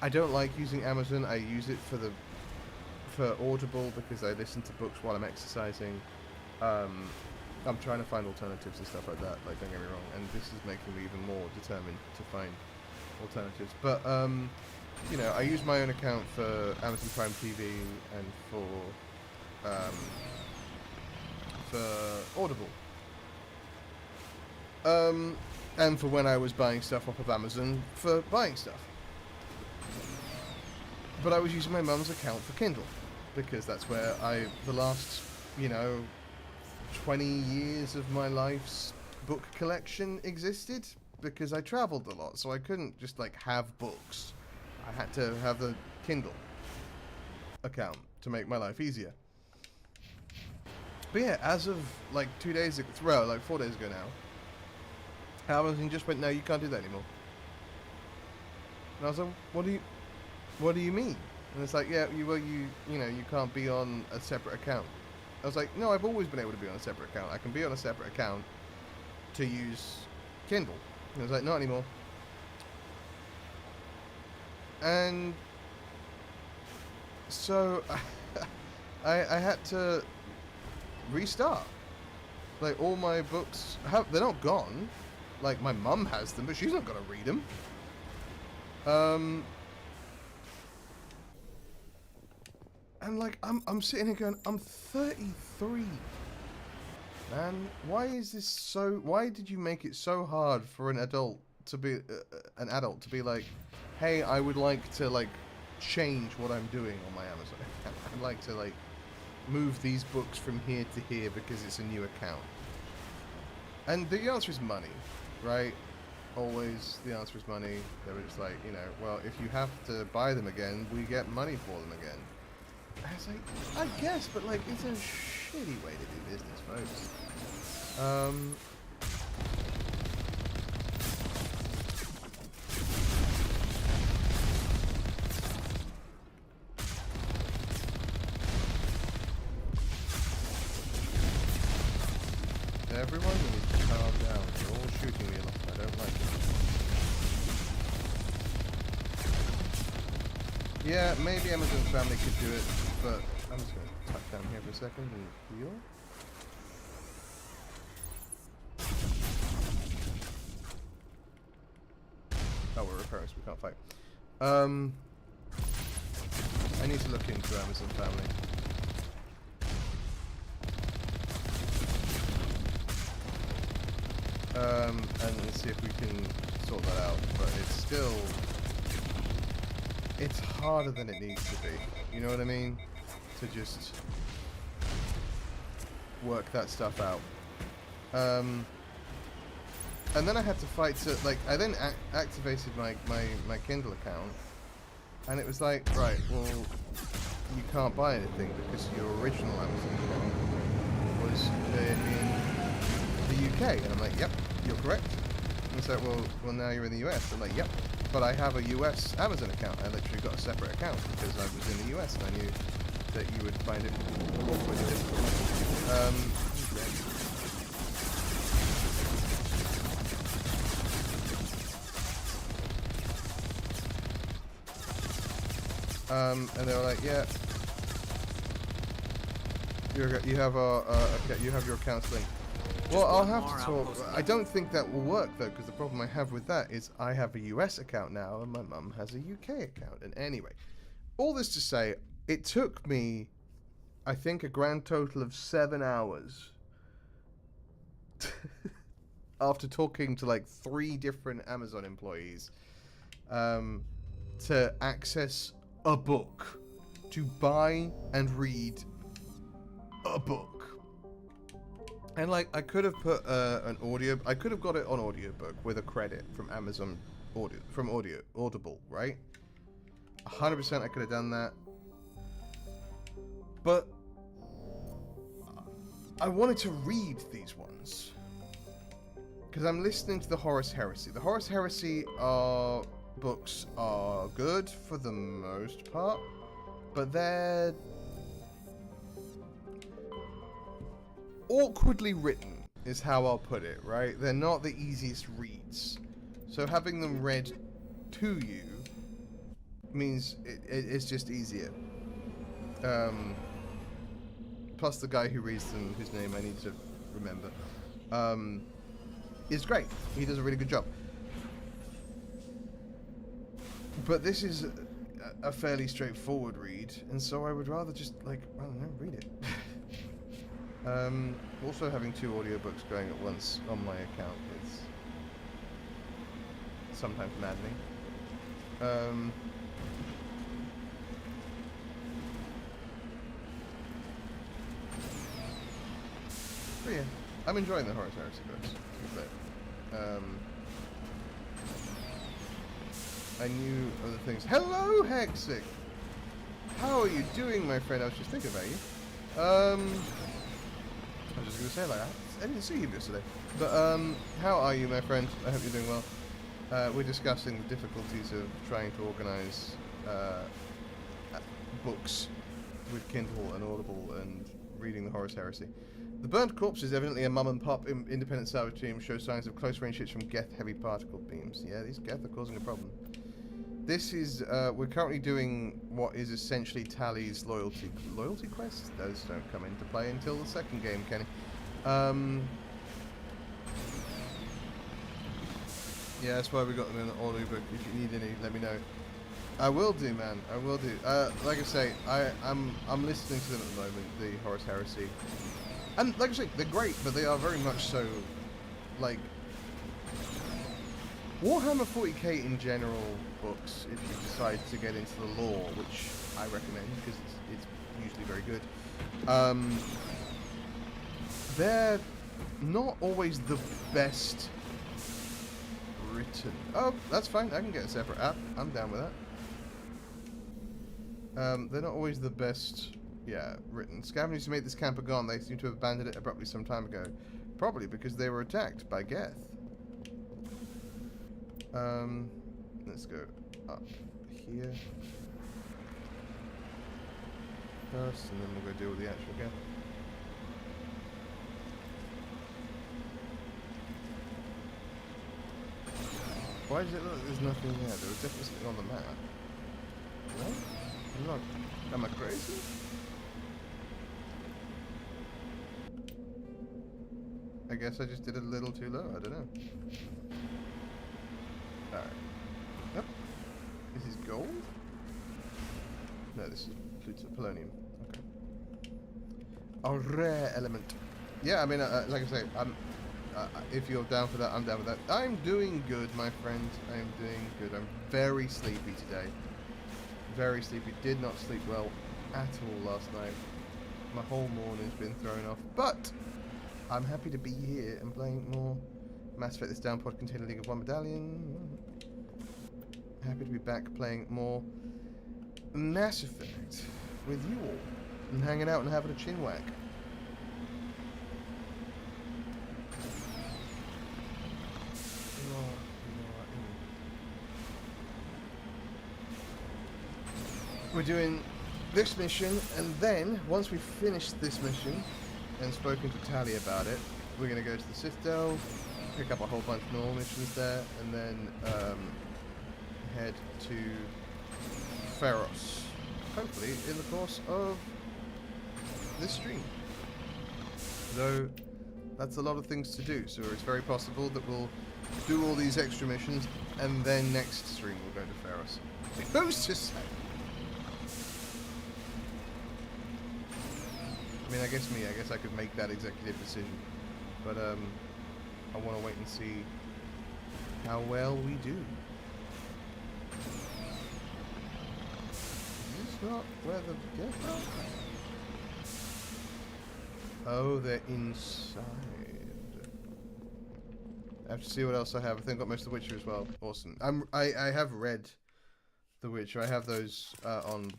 I don't like using Amazon, I use it for Audible because I listen to books while I'm exercising. I'm trying to find alternatives and stuff like that, like, don't get me wrong, and this is making me even more determined to find alternatives. But, you know, I use my own account for Amazon Prime TV and for Audible. and for when I was buying stuff off of Amazon for buying stuff. But I was using my mum's account for Kindle, because that's where the last, 20 years of my life's book collection existed, because I traveled a lot, so I couldn't just, have books. I had to have the Kindle account to make my life easier. But yeah, as of, 2 days ago, well, 4 days ago now, Amazon just went, no, you can't do that anymore. And I was like, what do you mean? And it's like, yeah, you can't be on a separate account. I was like, no, I've always been able to be on a separate account. I can be on a separate account to use Kindle. And I was like, not anymore. And so I had to restart. All my books they're not gone. My mum has them, but she's not gonna read them. And I'm sitting here going, I'm 33. Man, why did you make it so hard for an adult to be like, hey, I would like to change what I'm doing on my Amazon account. I'd like to move these books from here to here because it's a new account. And the answer is money, right? Always the answer is money. They were just like, well, if you have to buy them again, we get money for them again. I was like, I guess, but it's a shitty way to do business, folks. Everyone needs to calm down. They're all shooting me a lot. I don't like it. Yeah, maybe Amazon family could do it, but I'm just going to tuck down here for a second and heal. Oh, we're repairing, so we can't fight. I need to look into Amazon family. And see if we can sort that out, but it's harder than it needs to be, you know what I mean? To just work that stuff out. And then I had to fight to, I then activated my Kindle account, and it was like, right, well, you can't buy anything because your original Amazon account was in the UK, and I'm like, yep, you're correct. And it's like, well, now you're in the US. I'm like, yep, but I have a US Amazon account. I literally got a separate account because I was in the US and I knew that you would find it awkward and difficult. And they were like, yeah, you have your accounts linked. Well, I'll have to talk. I don't think that will work though, because the problem I have with that is I have a US account now and my mum has a UK account. And anyway, all this to say, it took me, I think, a grand total of 7 hours after talking to 3 different Amazon employees to access a book, to buy and read a book. And I could have put I could have got it on audiobook with a credit from Amazon Audible, right? 100% I could have done that. But I wanted to read these ones because I'm listening to the Horus Heresy. The Horus Heresy books are good for the most part, but they're awkwardly written is how I'll put it, right? They're not the easiest reads. So having them read to you means it's just easier. Plus the guy who reads them, whose name I need to remember, is great. He does a really good job. But this is a fairly straightforward read, and so I would rather just, I don't know, read it. Also having 2 audiobooks going at once on my account is sometimes maddening. But yeah, I'm enjoying the Horus Heresy books, to be fair. I knew other things. Hello, Hexic! How are you doing, my friend? I was just thinking about you. I was just going to say like that. I didn't see you yesterday. But, how are you, my friend? I hope you're doing well. We're discussing the difficulties of trying to organise books with Kindle and Audible and reading the Horus Heresy. The Burnt Corpse is evidently a mum-and-pop independent salvage team, shows signs of close-range hits from Geth-heavy particle beams. Yeah, these Geth are causing a problem. This is, we're currently doing what is essentially Tally's loyalty quest. Those don't come into play until the second game, Kenny. Yeah, that's why we got them in the audiobook. If you need any, let me know. I will do, man. I will do. Like I say, I'm listening to them at the moment, the Horus Heresy. And like I say, they're great, but they are very much so, like, Warhammer 40k in general books, if you decide to get into the lore, which I recommend because it's usually very good. They're not always the best written. Oh, that's fine. I can get a separate app. I'm down with that. They're not always the best, yeah, written. Scavengers who made this camp are gone. They seem to have abandoned it abruptly some time ago. Probably because they were attacked by Geth. Let's go up here first, and then we'll go deal with the actual Geth. Why does it look like there's nothing there? There was definitely something on the map. What? I'm not... Am I crazy? I guess I just did it a little too low. I don't know. Alright. Yep. This is gold? No, this is polonium. Okay. A rare element. Yeah, I mean, like I say, if you're down for that, I'm down with that. I'm doing good, my friend. I am doing good. I'm very sleepy today. Very sleepy. Did not sleep well at all last night. My whole morning's been thrown off. But I'm happy to be here and playing more Mass Effect. This downpod container League of One medallion. Happy to be back playing more Mass Effect with you all and hanging out and having a chin whack. We're doing this mission, and then once we've finished this mission and spoken to Tally about it, we're going to go to the Citadel, pick up a whole bunch of normal missions there, and then head to Pharos, hopefully in the course of this stream. Though that's a lot of things to do, so it's very possible that we'll do all these extra missions, and then next stream we'll go to Pharos. Who's to say? I mean, I guess I could make that executive decision, but I want to wait and see how well we do. Is this not where the Geth are? Oh, they're inside. I have to see what else I have. I think I got most of The Witcher as well. Awesome. I have read The Witcher. I have those on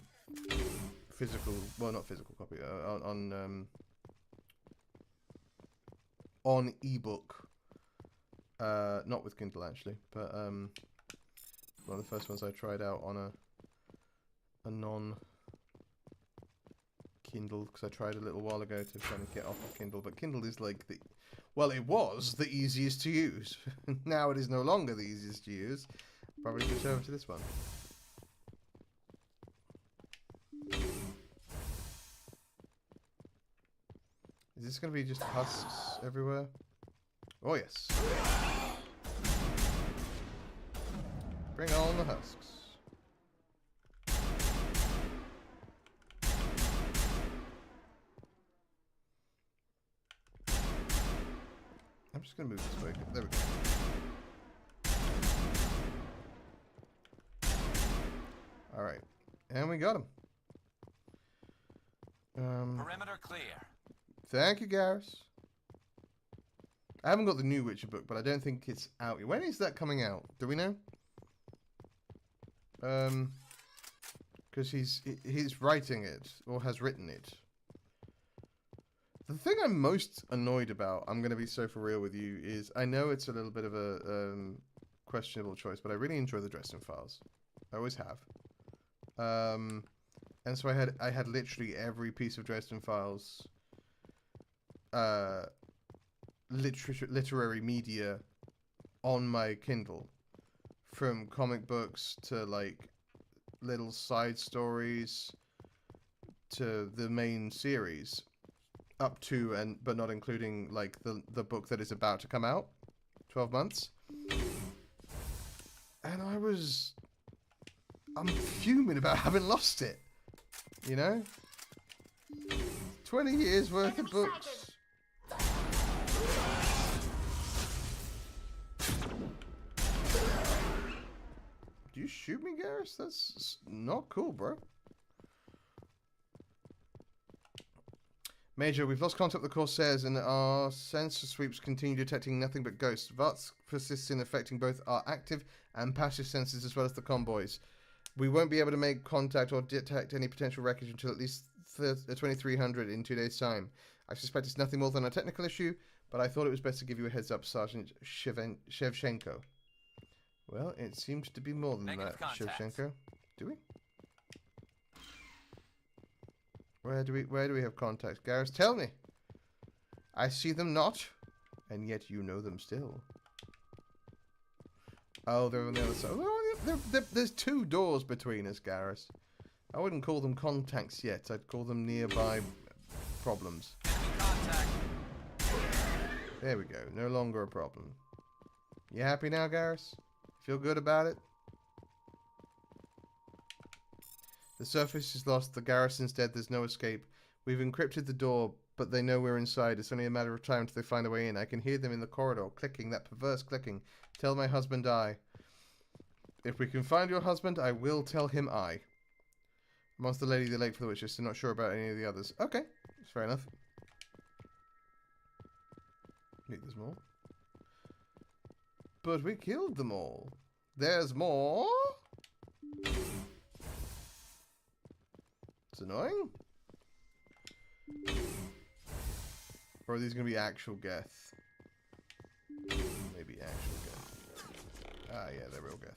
physical, well, not physical copy, on ebook, not with Kindle actually, but one of the first ones I tried out on a non Kindle, because I tried a little while ago to try and get off of Kindle, but Kindle is like the, well, it was the easiest to use. Now it is no longer the easiest to use. Probably switch over to this one. Is this going to be just husks everywhere? Oh yes. Bring on the husks. I'm just going to move this way. There we go. Alright. And we got him. Perimeter clear. Thank you, Garrus. I haven't got the new Witcher book, but I don't think it's out yet. When is that coming out? Do we know? Because he's writing it, or has written it. The thing I'm most annoyed about, I'm going to be so for real with you, is I know it's a little bit of a questionable choice, but I really enjoy the Dresden Files. I always have. And so I had literally every piece of Dresden Files literary media on my Kindle, from comic books to like little side stories to the main series, up to and but not including like the book that is about to come out, 12 months. And I'm fuming about having lost it, you know? 20 years worth of books. Do you shoot me, Garrus? That's not cool, bro. Major, we've lost contact with the Corsairs and our sensor sweeps continue detecting nothing but ghosts. VATS persists in affecting both our active and passive sensors as well as the convoys. We won't be able to make contact or detect any potential wreckage until at least 2300 in 2 days' time. I suspect it's nothing more than a technical issue, but I thought it was best to give you a heads up, Sergeant Shevchenko. Well, it seems to be more than that, Shevchenko. Do we? Where do we have contacts? Garrus, tell me. I see them not, and yet you know them still. Oh, they're on the other side. Oh, there's 2 doors between us, Garrus. I wouldn't call them contacts yet. I'd call them nearby problems. There we go. No longer a problem. You happy now, Garrus? Feel good about it? The surface is lost. The garrison's dead. There's no escape. We've encrypted the door, but they know we're inside. It's only a matter of time until they find a way in. I can hear them in the corridor, clicking, that perverse clicking. Tell my husband I. If we can find your husband, I will tell him I. Amongst the lady, the lake for the witches, so not sure about any of the others. Okay, that's fair enough. Wait, there's more. But we killed them all. There's more. It's annoying. Or are these going to be actual Geth? Maybe actual Geth. Ah, yeah, they're real Geth.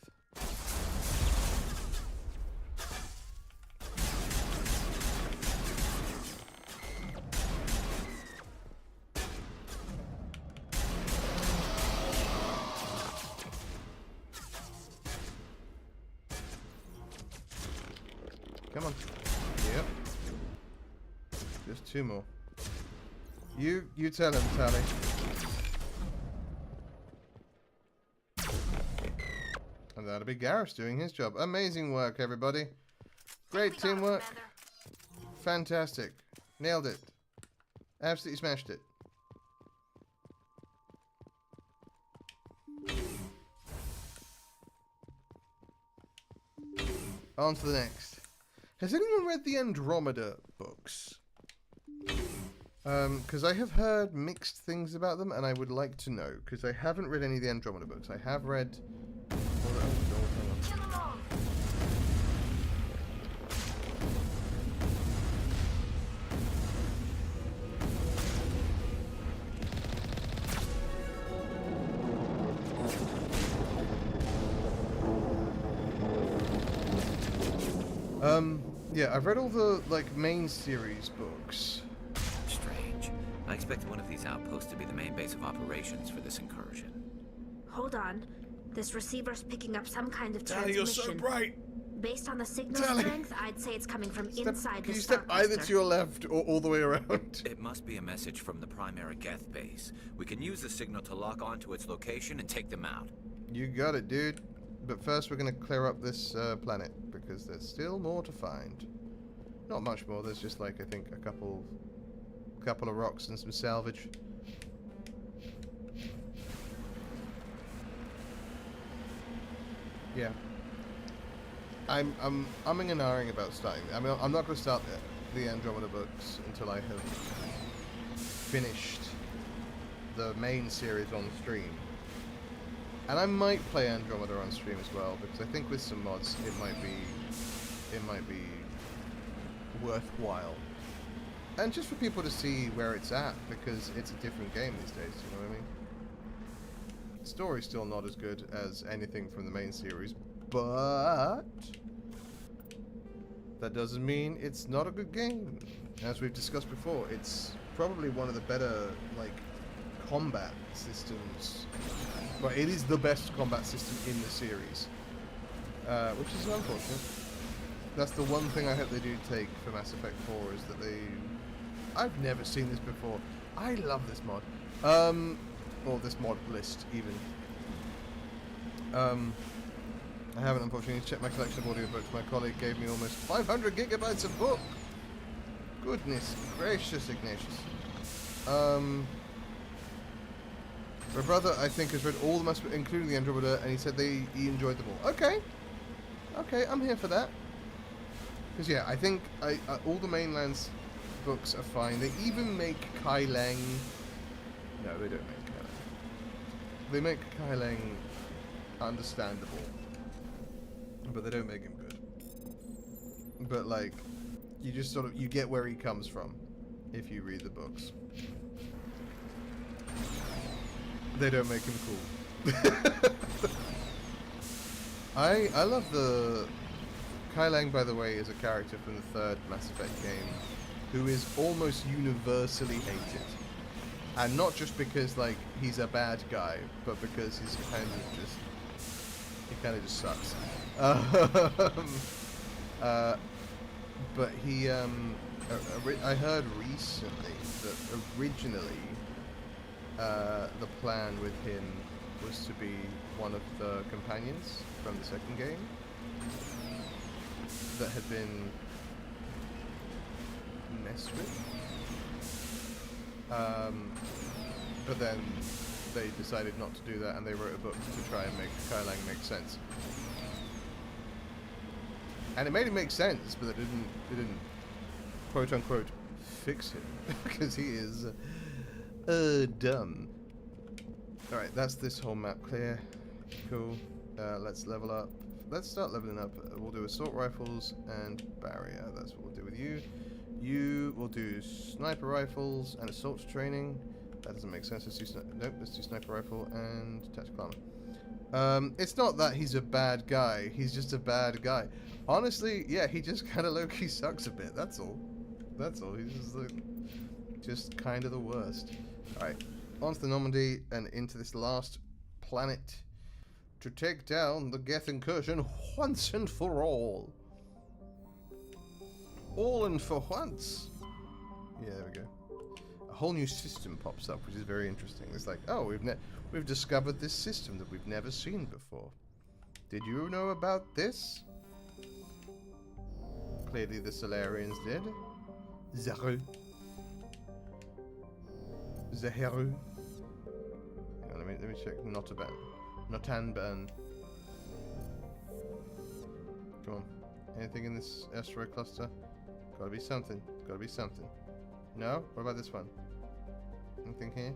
Come on. Yep. Just 2 more. You tell him, Tally. And that'll be Garrus doing his job. Amazing work, everybody. Great teamwork. Fantastic. Nailed it. Absolutely smashed it. On to the next. Has anyone read the Andromeda books? Because I have heard mixed things about them, and I would like to know, because I haven't read any of the Andromeda books. I have read... yeah, I've read all the, like, main series books. Strange. I expected one of these outposts to be the main base of operations for this incursion. Hold on. This receiver's picking up some kind of Tally, transmission. you're so bright! Based on the signal Tally. strength, I'd say it's coming from inside Can the you step Star either Cluster. to your left or all the way around? It must be a message from the primary Geth base. We can use the signal to lock onto its location and take them out. You got it, dude. But first we're going to clear up this planet, because there's still more to find. Not much more, there's just like, I think, a couple of rocks and some salvage. Yeah. I'm umming and ahhing about starting. I mean, I'm not going to start the Andromeda books until I have finished the main series on stream. And I might play Andromeda on stream as well, because I think with some mods it might be worthwhile. And just for people to see where it's at, because it's a different game these days, you know what I mean? The story's still not as good as anything from the main series, but that doesn't mean it's not a good game. As we've discussed before, it's probably one of the better, like, combat systems. Well, it is the best combat system in the series, which is unfortunate. That's the one thing I hope they do take for Mass Effect 4 is that they... I've never seen this before. I love this mod. Or this mod list, even. I haven't, unfortunately, checked my collection of audiobooks. My colleague gave me almost 500 gigabytes of book. Goodness gracious, Ignatius. My brother, I think, has read all the Mass, including the Andromeda, and he said he enjoyed them all. Okay. Okay, I'm here for that. Because, yeah, I think all the Mainland's books are fine. They even make Kai Leng... No, they don't make Kai Leng. They make Kai Leng understandable. But they don't make him good. But, like, you just sort of... You get where he comes from if you read the books. They don't make him cool. I love the... Kai Leng, by the way, is a character from the third Mass Effect game who is almost universally hated. And not just because, like, he's a bad guy, but because he's kind of just... He kind of just sucks. But he, I heard recently that originally the plan with him was to be one of the companions from the second game that had been messed with. But then they decided not to do that, and they wrote a book to try and make Kai Leng make sense. And it made him make sense, but it didn't quote unquote fix him because he is dumb. All right, that's this whole map clear. Cool. Let's level up. Let's start leveling up. We'll do assault rifles and barrier. That's what we'll do with you. You will do sniper rifles and assault training. That doesn't make sense. Let's do nope. Let's do sniper rifle and tactical armor. It's not that he's a bad guy. He's just a bad guy. Honestly, yeah, he just kind of low-key sucks a bit. That's all. That's all. He's just like, just kind of the worst. All right, on to the Normandy and into this last planet to take down the Geth incursion once and for all. All and for once. Yeah, there we go. A whole new system pops up, which is very interesting. It's like, oh, we've discovered this system that we've never seen before. Did you know about this? Clearly the Solarians did. Zaru. Zaheru. Hang on, let me check. Notaban. Notanban. Come on. Anything in this asteroid cluster? Gotta be something. Gotta be something. No? What about this one? Anything here?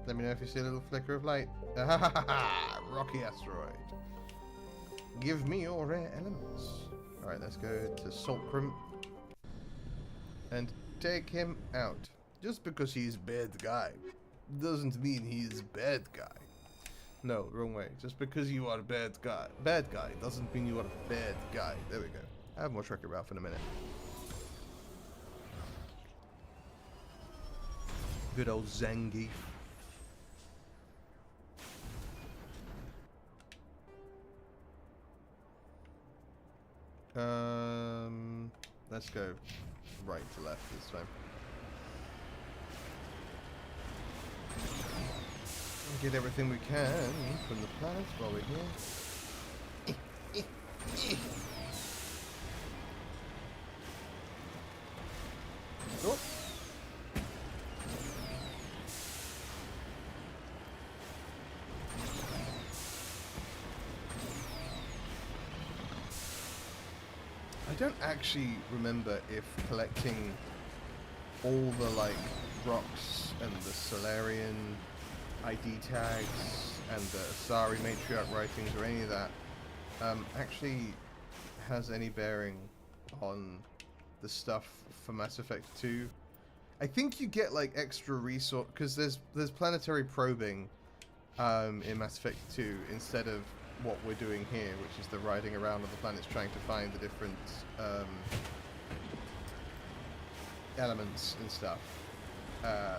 Let me know if you see a little flicker of light. Rocky asteroid. Give me your rare elements. Alright, let's go to Saltcrum and take him out. Just because he's bad guy doesn't mean he's bad guy. No, wrong way. Just because you are a bad guy doesn't mean you are a bad guy. There we go. I have more Trekker Ralph in a minute. Good old Zangief. Let's go right to left this time. Get everything we can from the planet while we're here. Oh. don't actually remember if collecting all the like rocks and the Solarian ID tags and the Asari matriarch writings or any of that actually has any bearing on the stuff for Mass Effect 2. I think you get like extra resource because there's planetary probing in Mass Effect 2 instead of what we're doing here, which is the riding around on the planets trying to find the different elements and stuff.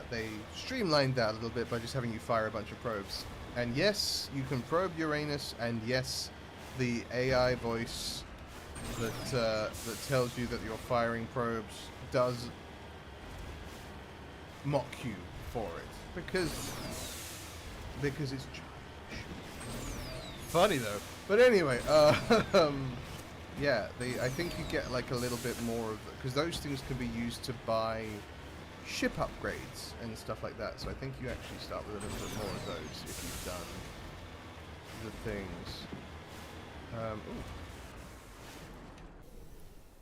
They streamlined that a little bit by just having you fire a bunch of probes. And yes, you can probe Uranus, and yes, the AI voice that tells you that you're firing probes does mock you for it because it's funny though. But anyway, yeah, I think you get like a little bit more of because those things can be used to buy ship upgrades and stuff like that. So I think you actually start with a little bit more of those if you've done the things. Ooh.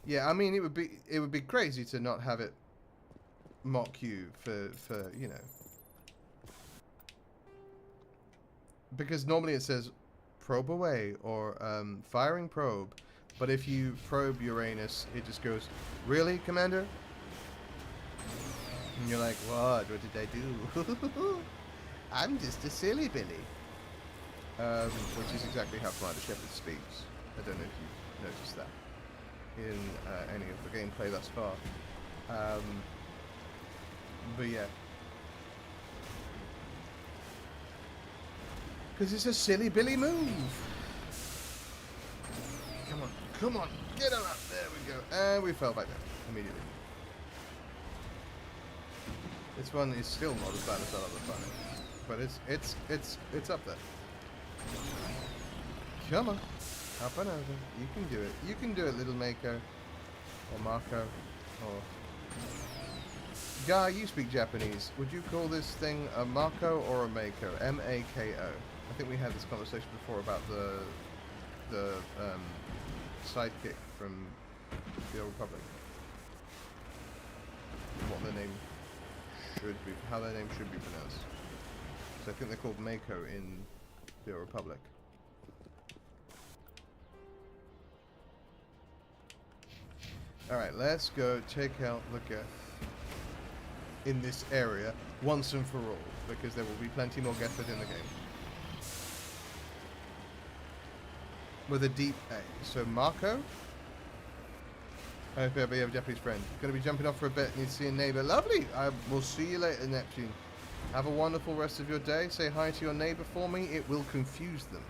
Yeah, I mean it would be crazy to not have it mock you for you know, because normally it says probe away or firing probe, but if you probe Uranus it just goes, really, Commander? And you're like, what did I do? I'm just a silly Billy. Which is exactly how Commander Shepard speaks. I don't know if you've noticed that in any of the gameplay thus far. But yeah. Because it's a silly Billy move. Come on, get on up. There we go. And we fell back down immediately. This one is still not as bad as that other planet, but it's up there. Come on, up and over. You can do it. You can do it, little Mako, or Marco, or Guy. You speak Japanese. Would you call this thing a Marco or a Mako? M-A-K-O. I think we had this conversation before about the sidekick from the Old Republic. What their name should be, how their name should be pronounced. So I think they're called Mako in the Old Republic. Alright, let's go take out the Geth in this area once and for all, because there will be plenty more Geth within the game. With a deep A. So Marco? I hope you have a Japanese friend. Gonna be jumping off for a bit, need to see a neighbor. Lovely! I will see you later, Neptune. Have a wonderful rest of your day. Say hi to your neighbor for me. It will confuse them.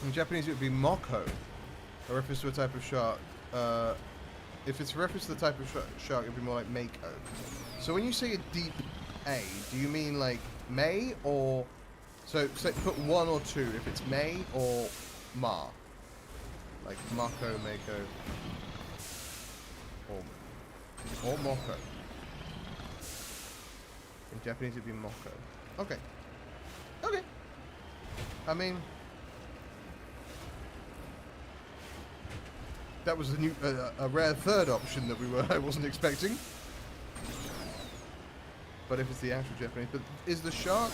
In Japanese it would be Moko. A reference to a type of shark. If it's a reference to the type of shark, it would be more like Mako. So when you say a deep A, do you mean like May or... So put 1 or 2 if it's May or Ma. Like Mako, Mako. Or Moko. In Japanese it'd be Moko. Okay. Okay. I mean... That was a rare third option that I wasn't expecting. But if it's the actual Japanese... But is the shark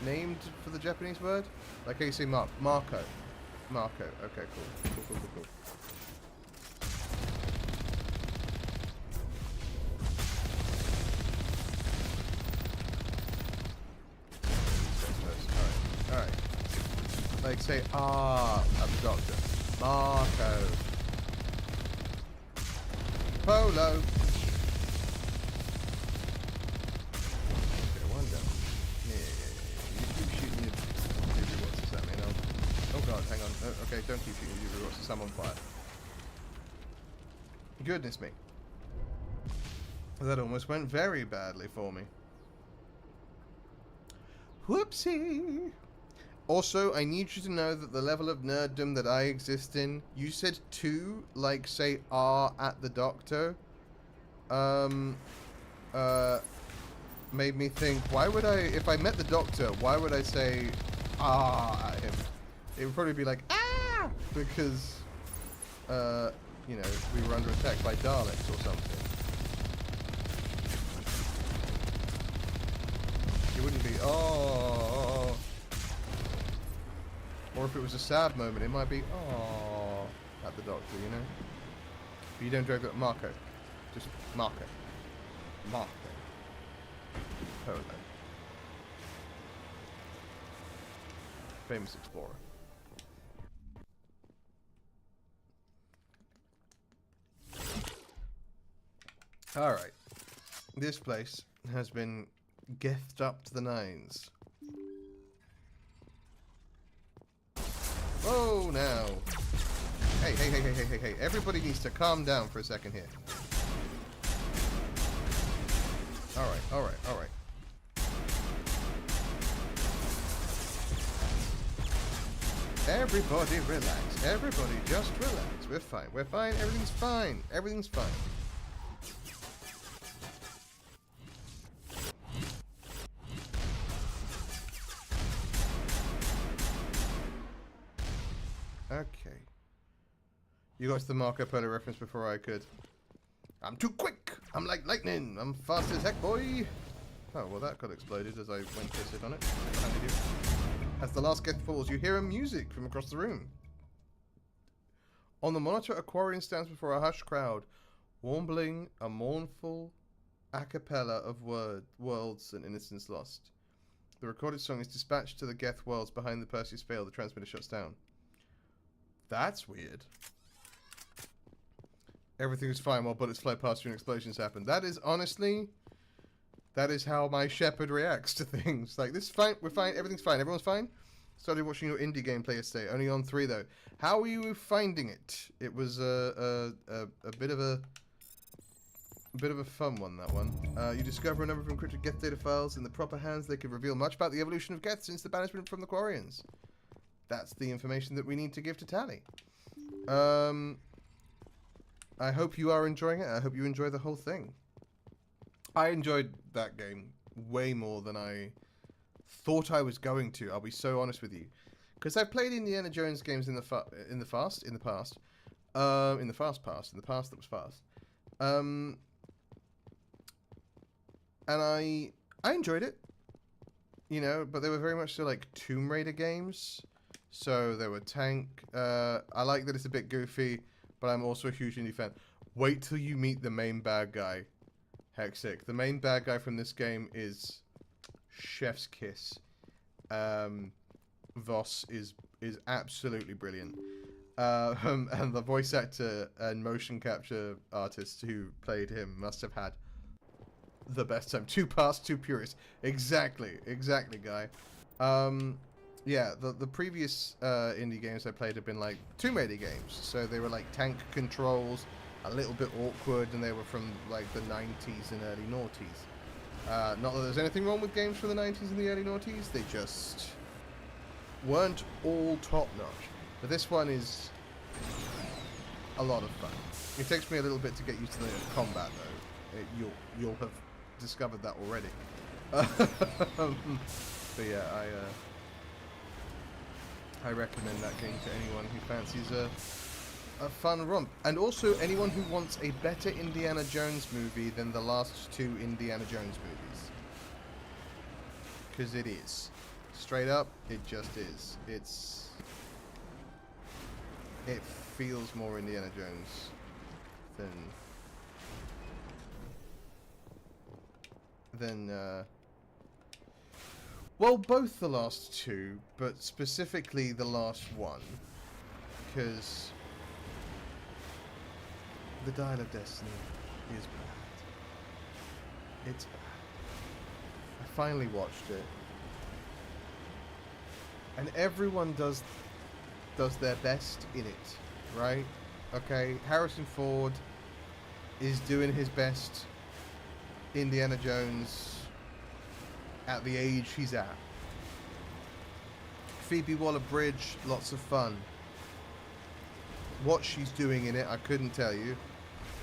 named for the Japanese word? Like how you say Marco. Marco. Okay, cool. Alright. Like say, abductor. Marco. Polo. Hang on. Okay, don't keep shooting UV rockets. Some on fire. Goodness me. That almost went very badly for me. Whoopsie. Also, I need you to know that the level of nerddom that I exist in, you said 2, like say R at the doctor, made me think, why would I, if I met the doctor, why would I say R at him? It would probably be like, ah! because, you know, we were under attack by Daleks or something. It wouldn't be, oh. Or if it was a sad moment, it might be, oh, at the doctor, you know? But you don't drag that Marco. Just Marco. Marco. Polo. Famous explorer. Alright. This place has been gethed up to the nines. Whoa, now. Hey, hey, hey, hey, hey, hey, hey. Everybody needs to calm down for a second here. Alright, alright, alright. Everybody relax. Everybody just relax. We're fine. We're fine. Everything's fine. Everything's fine. Okay. You got to the Marco Polo reference before I could. I'm too quick! I'm like lightning! I'm fast as heck, boy! Oh, well that got exploded as I went to sit on it. As the last geth falls, you hear a music from across the room. On the monitor, a Quarian stands before a hushed crowd, warbling a mournful a cappella of worlds and innocence lost. The recorded song is dispatched to the geth worlds behind the Perseus Veil. The transmitter shuts down. That's weird. Everything is fine while bullets fly past you and explosions happen. That is honestly... That is how my shepherd reacts to things. Like, this is fine, we're fine, everything's fine, everyone's fine? Started watching your indie gameplay yesterday, only on 3 though. How are you finding it? It was a bit of a fun one, that one. You discover a number of encrypted geth data files. In the proper hands, they could reveal much about the evolution of geth since the banishment from the Quarians. That's the information that we need to give to Tally. I hope you are enjoying it. I hope you enjoy the whole thing. I enjoyed that game way more than I thought I was going to. I'll be so honest with you, because I've played Indiana Jones games in the past that was fast, and I enjoyed it, you know, but they were very much so like Tomb Raider games. So there were tank. I like that it's a bit goofy, but I'm also a huge indie fan. Wait till you meet the main bad guy. Hexic. The main bad guy from this game is chef's kiss. Voss is absolutely brilliant. And the voice actor and motion capture artist who played him must have had the best time. Too past, too purist. Exactly, guy. Yeah, the previous indie games I played have been like Tomb Raider games. So they were like tank controls, a little bit awkward, and they were from like the 90s and early noughties. Not that there's anything wrong with games from the 90s and the early noughties, they just weren't all top-notch. But this one is a lot of fun. It takes me a little bit to get used to the combat, though. You'll have discovered that already. But yeah, I recommend that game to anyone who fancies a fun romp. And also anyone who wants a better Indiana Jones movie than the last 2 Indiana Jones movies. Because it is. Straight up, it just is. It feels more Indiana Jones than well, both the last 2, but specifically the last one, because the Dial of Destiny is bad. It's bad. I finally watched it, and everyone does their best in it, right? Okay, Harrison Ford is doing his best Indiana Jones at the age he's at. Phoebe Waller-Bridge, lots of fun. What she's doing in it, I couldn't tell you.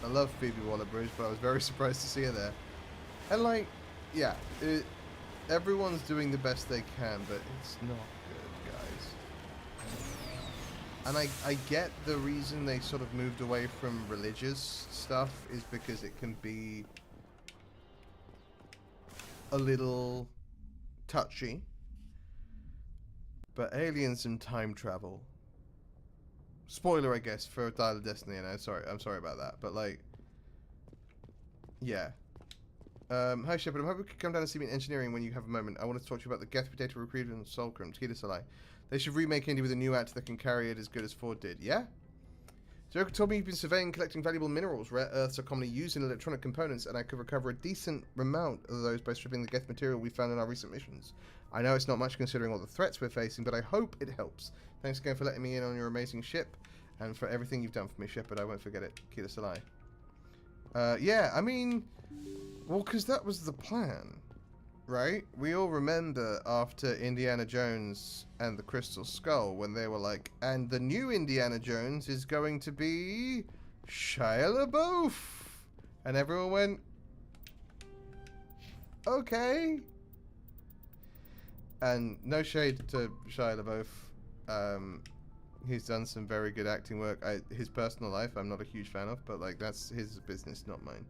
I love Phoebe Waller-Bridge, but I was very surprised to see her there. And like, yeah, everyone's doing the best they can, but it's not good, guys. And I get the reason they sort of moved away from religious stuff is because it can be a little touchy. But aliens and time travel. Spoiler, I guess, for Dial of Destiny, and I'm sorry about that. But like, yeah. Hi Shepard, I'm hoping you could come down and see me in engineering when you have a moment. I wanted to talk to you about the Geth Potato Recruiter and Solcrum, Tita Salai. They should remake Indy with a new act that can carry it as good as Ford did. Yeah? Joker told me you've been surveying collecting valuable minerals. Rare earths are commonly used in electronic components, and I could recover a decent amount of those by stripping the Geth material we found in our recent missions. I know it's not much considering all the threats we're facing, but I hope it helps. Thanks again for letting me in on your amazing ship, and for everything you've done for me, Shepard. I won't forget it. Kita Salai. Yeah, I mean, well, because that was the plan. Right? We all remember after Indiana Jones and the Crystal Skull when they were like, and the new Indiana Jones is going to be Shia LaBeouf. And everyone went, okay. And no shade to Shia LaBeouf. He's done some very good acting work. His personal life, I'm not a huge fan of, but like that's his business, not mine.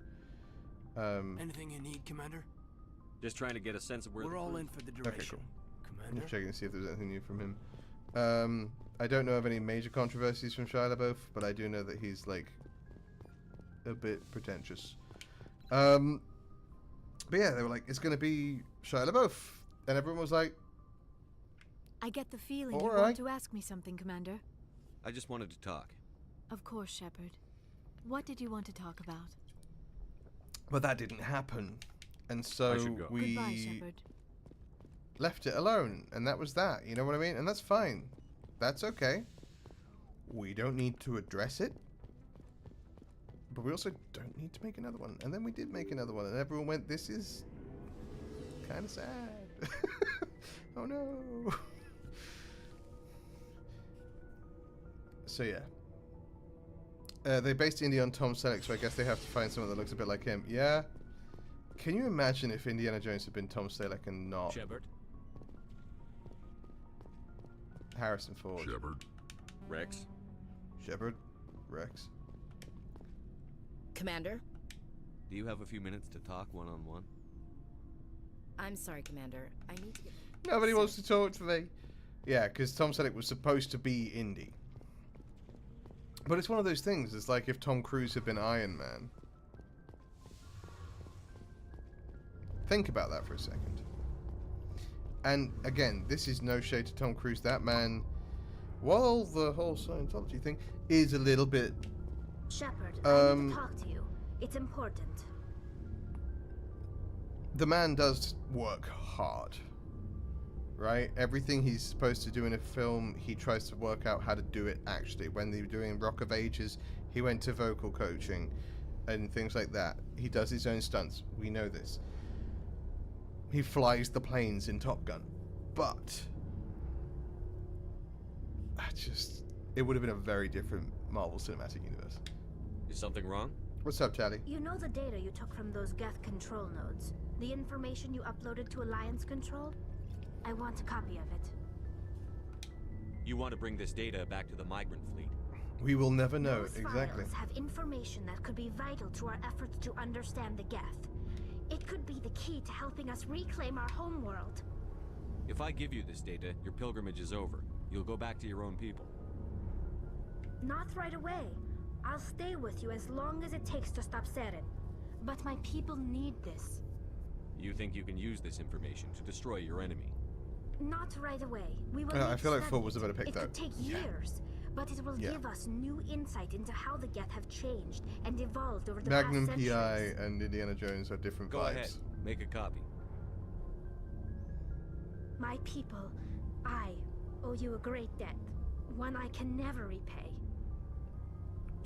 Anything you need, Commander? Just trying to get a sense of where we're all in for the duration. Okay, cool. Commander? I'm just checking to see if there's anything new from him. I don't know of any major controversies from Shia LaBeouf, but I do know that he's like a bit pretentious. But yeah, they were like, it's gonna be Shia LaBeouf, and everyone was like, I get the feeling all you right. want to ask me something, Commander. I just wanted to talk. Of course, Shepard. What did you want to talk about? But that didn't happen. And so we Goodbye, Shepard. left it alone, and that was that. You know what I mean? And that's fine. That's okay. We don't need to address it, but we also don't need to make another one. And then we did make another one, and everyone went, "This is kind of sad." Oh no. So yeah. They based Indy on Tom Selleck, so I guess they have to find someone that looks a bit like him. Yeah. Can you imagine if Indiana Jones had been Tom Selleck and not Shepard? Harrison Ford? Shepard. Rex? Shepard? Rex? Commander? Do you have a few minutes to talk one-on-one? I'm sorry, Commander. I need to get... Nobody wants to talk to me. Yeah, because Tom Selleck was supposed to be Indy. But it's one of those things. It's like if Tom Cruise had been Iron Man. Think about that for a second. And again, this is no shade to Tom Cruise. That man, while the whole Scientology thing is a little bit... Shepard, I need to talk to you. It's important. The man does work hard. Right? Everything he's supposed to do in a film, he tries to work out how to do it actually. When they were doing Rock of Ages, he went to vocal coaching and things like that. He does his own stunts. We know this. He flies the planes in Top Gun. But it would have been a very different Marvel Cinematic Universe. Is something wrong? What's up, Charlie? You know the data you took from those Geth control nodes? The information you uploaded to Alliance Control? I want a copy of it. You want to bring this data back to the migrant fleet? We will never know. Those Exactly. files have information that could be vital to our efforts to understand the Geth. It could be the key to helping us reclaim our homeworld. If I give you this data, your pilgrimage is over. You'll go back to your own people. Not right away. I'll stay with you as long as it takes to stop Seren. But my people need this. You think you can use this information to destroy your enemy? Not right away. We will I feel like Ford was a better pick, It though. could take years, but it will give us new insight into how the Geth have changed and evolved over the Magnum past PI centuries. and Indiana Jones are different Go vibes. ahead. Make a copy. My people, I owe you a great debt, one I can never repay.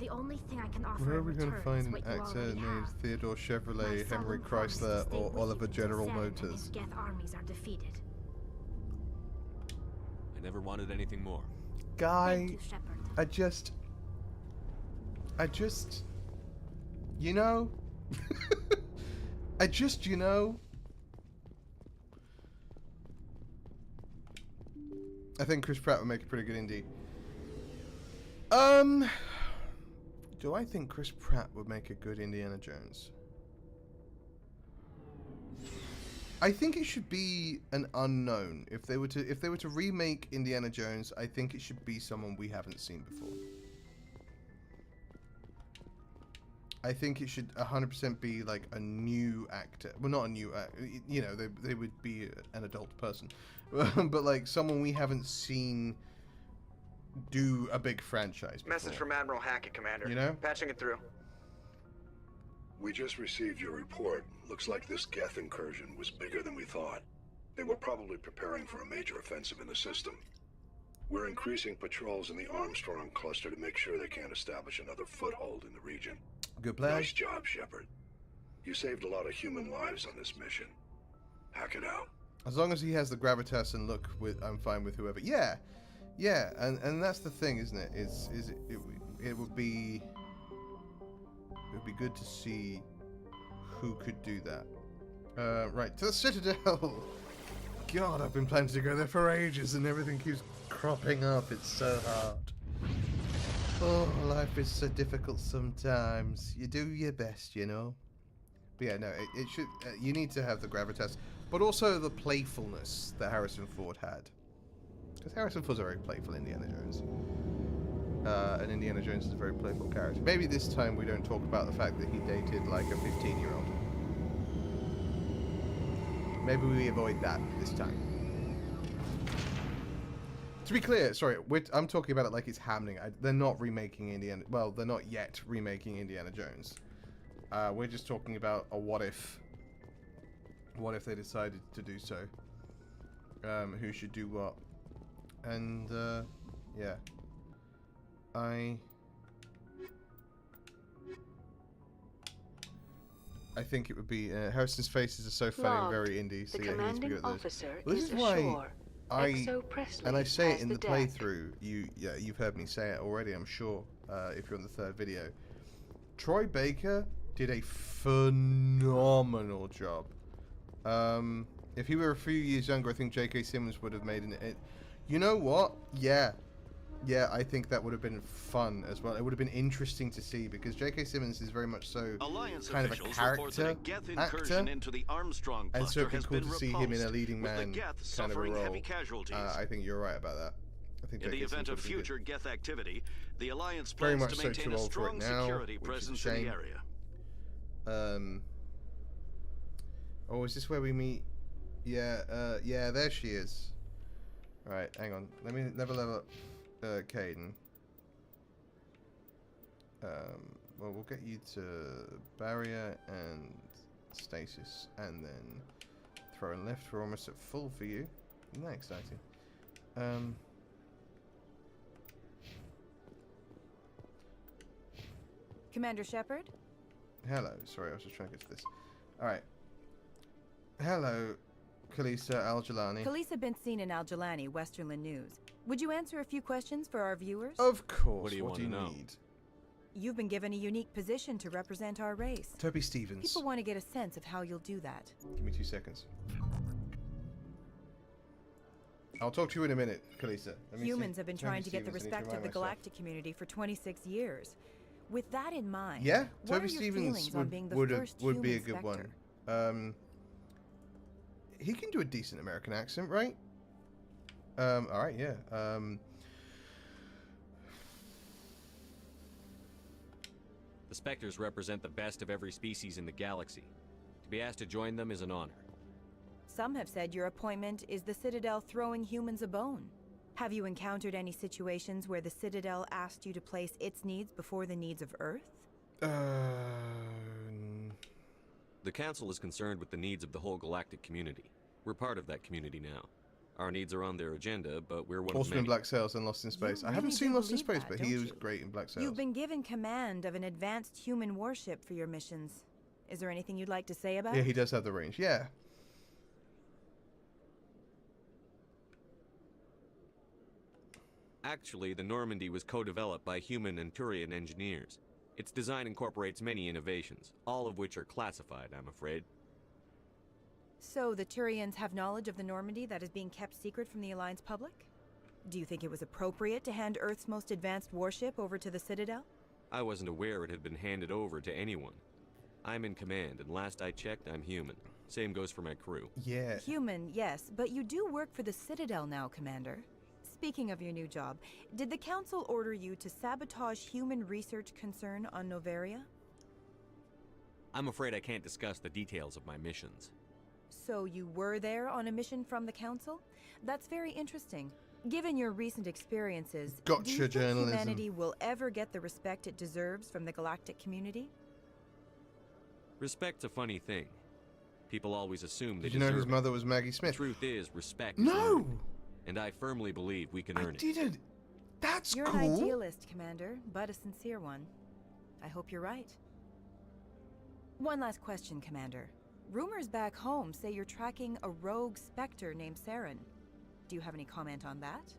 The only thing I can offer Where are in we going to return is find an what you actor already named have. Theodore My Chevrolet, solemn Henry promise to Chrysler, stay or with you Oliver until General Seren and Motors? his Geth armies are defeated. I never wanted anything more. Guy, Thank you, Shepard. I just, you know, you know, I think Chris Pratt would make a pretty good Indy. Do I think Chris Pratt would make a good Indiana Jones? I think it should be an unknown. If they were to remake Indiana Jones, I think it should be someone we haven't seen before. I think it should 100% be like a new actor. Well, not a new actor. You know, they would be an adult person, but like someone we haven't seen do a big franchise before. Message from Admiral Hackett, Commander. You know? Patching it through. We just received your report. Looks like this Geth incursion was bigger than we thought. They were probably preparing for a major offensive in the system. We're increasing patrols in the Armstrong cluster to make sure they can't establish another foothold in the region. Good plan. Nice job, Shepard. You saved a lot of human lives on this mission. Hack it out. As long as he has the gravitas and look, I'm fine with whoever. Yeah, yeah, and that's the thing, isn't it? It would be good to see who could do that. Right, to the Citadel. God, I've been planning to go there for ages, and everything keeps cropping up. It's so hard. Oh, life is so difficult sometimes. You do your best, you know. But yeah, no, it should. You need to have the gravitas, but also the playfulness that Harrison Ford had. Because Harrison Ford's a very playful Indiana Jones. And Indiana Jones is a very playful character. Maybe this time we don't talk about the fact that he dated like a 15-year-old. Maybe we avoid that this time. To be clear, sorry, I'm talking about it like it's happening. They're not remaking Indiana... Well, they're not yet remaking Indiana Jones. We're just talking about a what if. What if they decided to do so? Who should do what? And, yeah. I think it would be... Harrison's faces are so funny and very indie. So the yeah, commanding well, officer this is is why ashore. and I say it in the playthrough. You've heard me say it already, I'm sure. If you're on the third video, Troy Baker did a phenomenal job. If he were a few years younger, I think J.K. Simmons would have made it. You know what? Yeah, I think that would have been fun as well. It would have been interesting to see because J.K. Simmons is very much so kind of a character actor, into the Armstrong and so it'd be has cool been to see him in a repulsed, leading with the man Geth kind of a suffering role. heavy casualties. I think you're right about that. I think In the J.K. event Simmons of would be good. future Geth activity, the Alliance Very plans much to so maintain too a old for it strong now, security which is a presence in the shame. area. Oh, is this where we meet? Yeah, yeah, there she is. Alright, hang on. Let me level up Caden. Well, we'll get you to barrier and stasis, and then throw and left. We're almost at full for you. Isn't that exciting? Commander Shepard? Hello. Sorry, I was just trying to get to this. Alright. Hello, Kalisa Al-Jalani. Kalisa Benzine and Al-Jalani, Westerland News. Would you answer a few questions for our viewers? Of course. What do you want to know? Need? You've been given a unique position to represent our race. Toby Stevens. People want to get a sense of how you'll do that. Give me 2 seconds. I'll talk to you in a minute, Kalisa. Humans have been trying to get the respect of the galactic community for 26 years. With that in mind, yeah, what Toby are your Stevens feelings on being the would first be a human good Spectre? one. He can do a decent American accent, right? All right, yeah. The Spectres represent the best of every species in the galaxy. To be asked to join them is an honor. Some have said your appointment is the Citadel throwing humans a bone. Have you encountered any situations where the Citadel asked you to place its needs before the needs of Earth? The Council is concerned with the needs of the whole galactic community. We're part of that community now. Our needs are on their agenda, but we're one of Horseman many. Black Sails and Lost in Space. I haven't seen Lost in Space, but he was great in Black Sails. You've been given command of an advanced human warship for your missions. Is there anything you'd like to say about it? Yeah, he does have the range. Yeah. Actually, the Normandy was co-developed by human and Turian engineers. Its design incorporates many innovations, all of which are classified, I'm afraid. So the Turians have knowledge of the Normandy that is being kept secret from the Alliance public? Do you think it was appropriate to hand Earth's most advanced warship over to the Citadel? I wasn't aware it had been handed over to anyone. I'm in command, and last I checked, I'm human. Same goes for my crew. Yeah. Human, yes, but you do work for the Citadel now, Commander. Speaking of your new job, did the Council order you to sabotage human research concern on Noveria? I'm afraid I can't discuss the details of my missions. So you were there on a mission from the Council? That's very interesting. Given your recent experiences, Gotcha, do you think journalism. humanity will ever get the respect it deserves from the galactic community? Respect's a funny thing. People always assume they Did you know his deserve it. mother was Maggie Smith? The truth is, respect is No! earned, and I firmly believe we can earn it. Didn't. That's You're cool. an idealist, Commander, but a sincere one. I hope you're right. One last question, Commander. Rumors back home say you're tracking a rogue Spectre named Saren. Do you have any comment on that?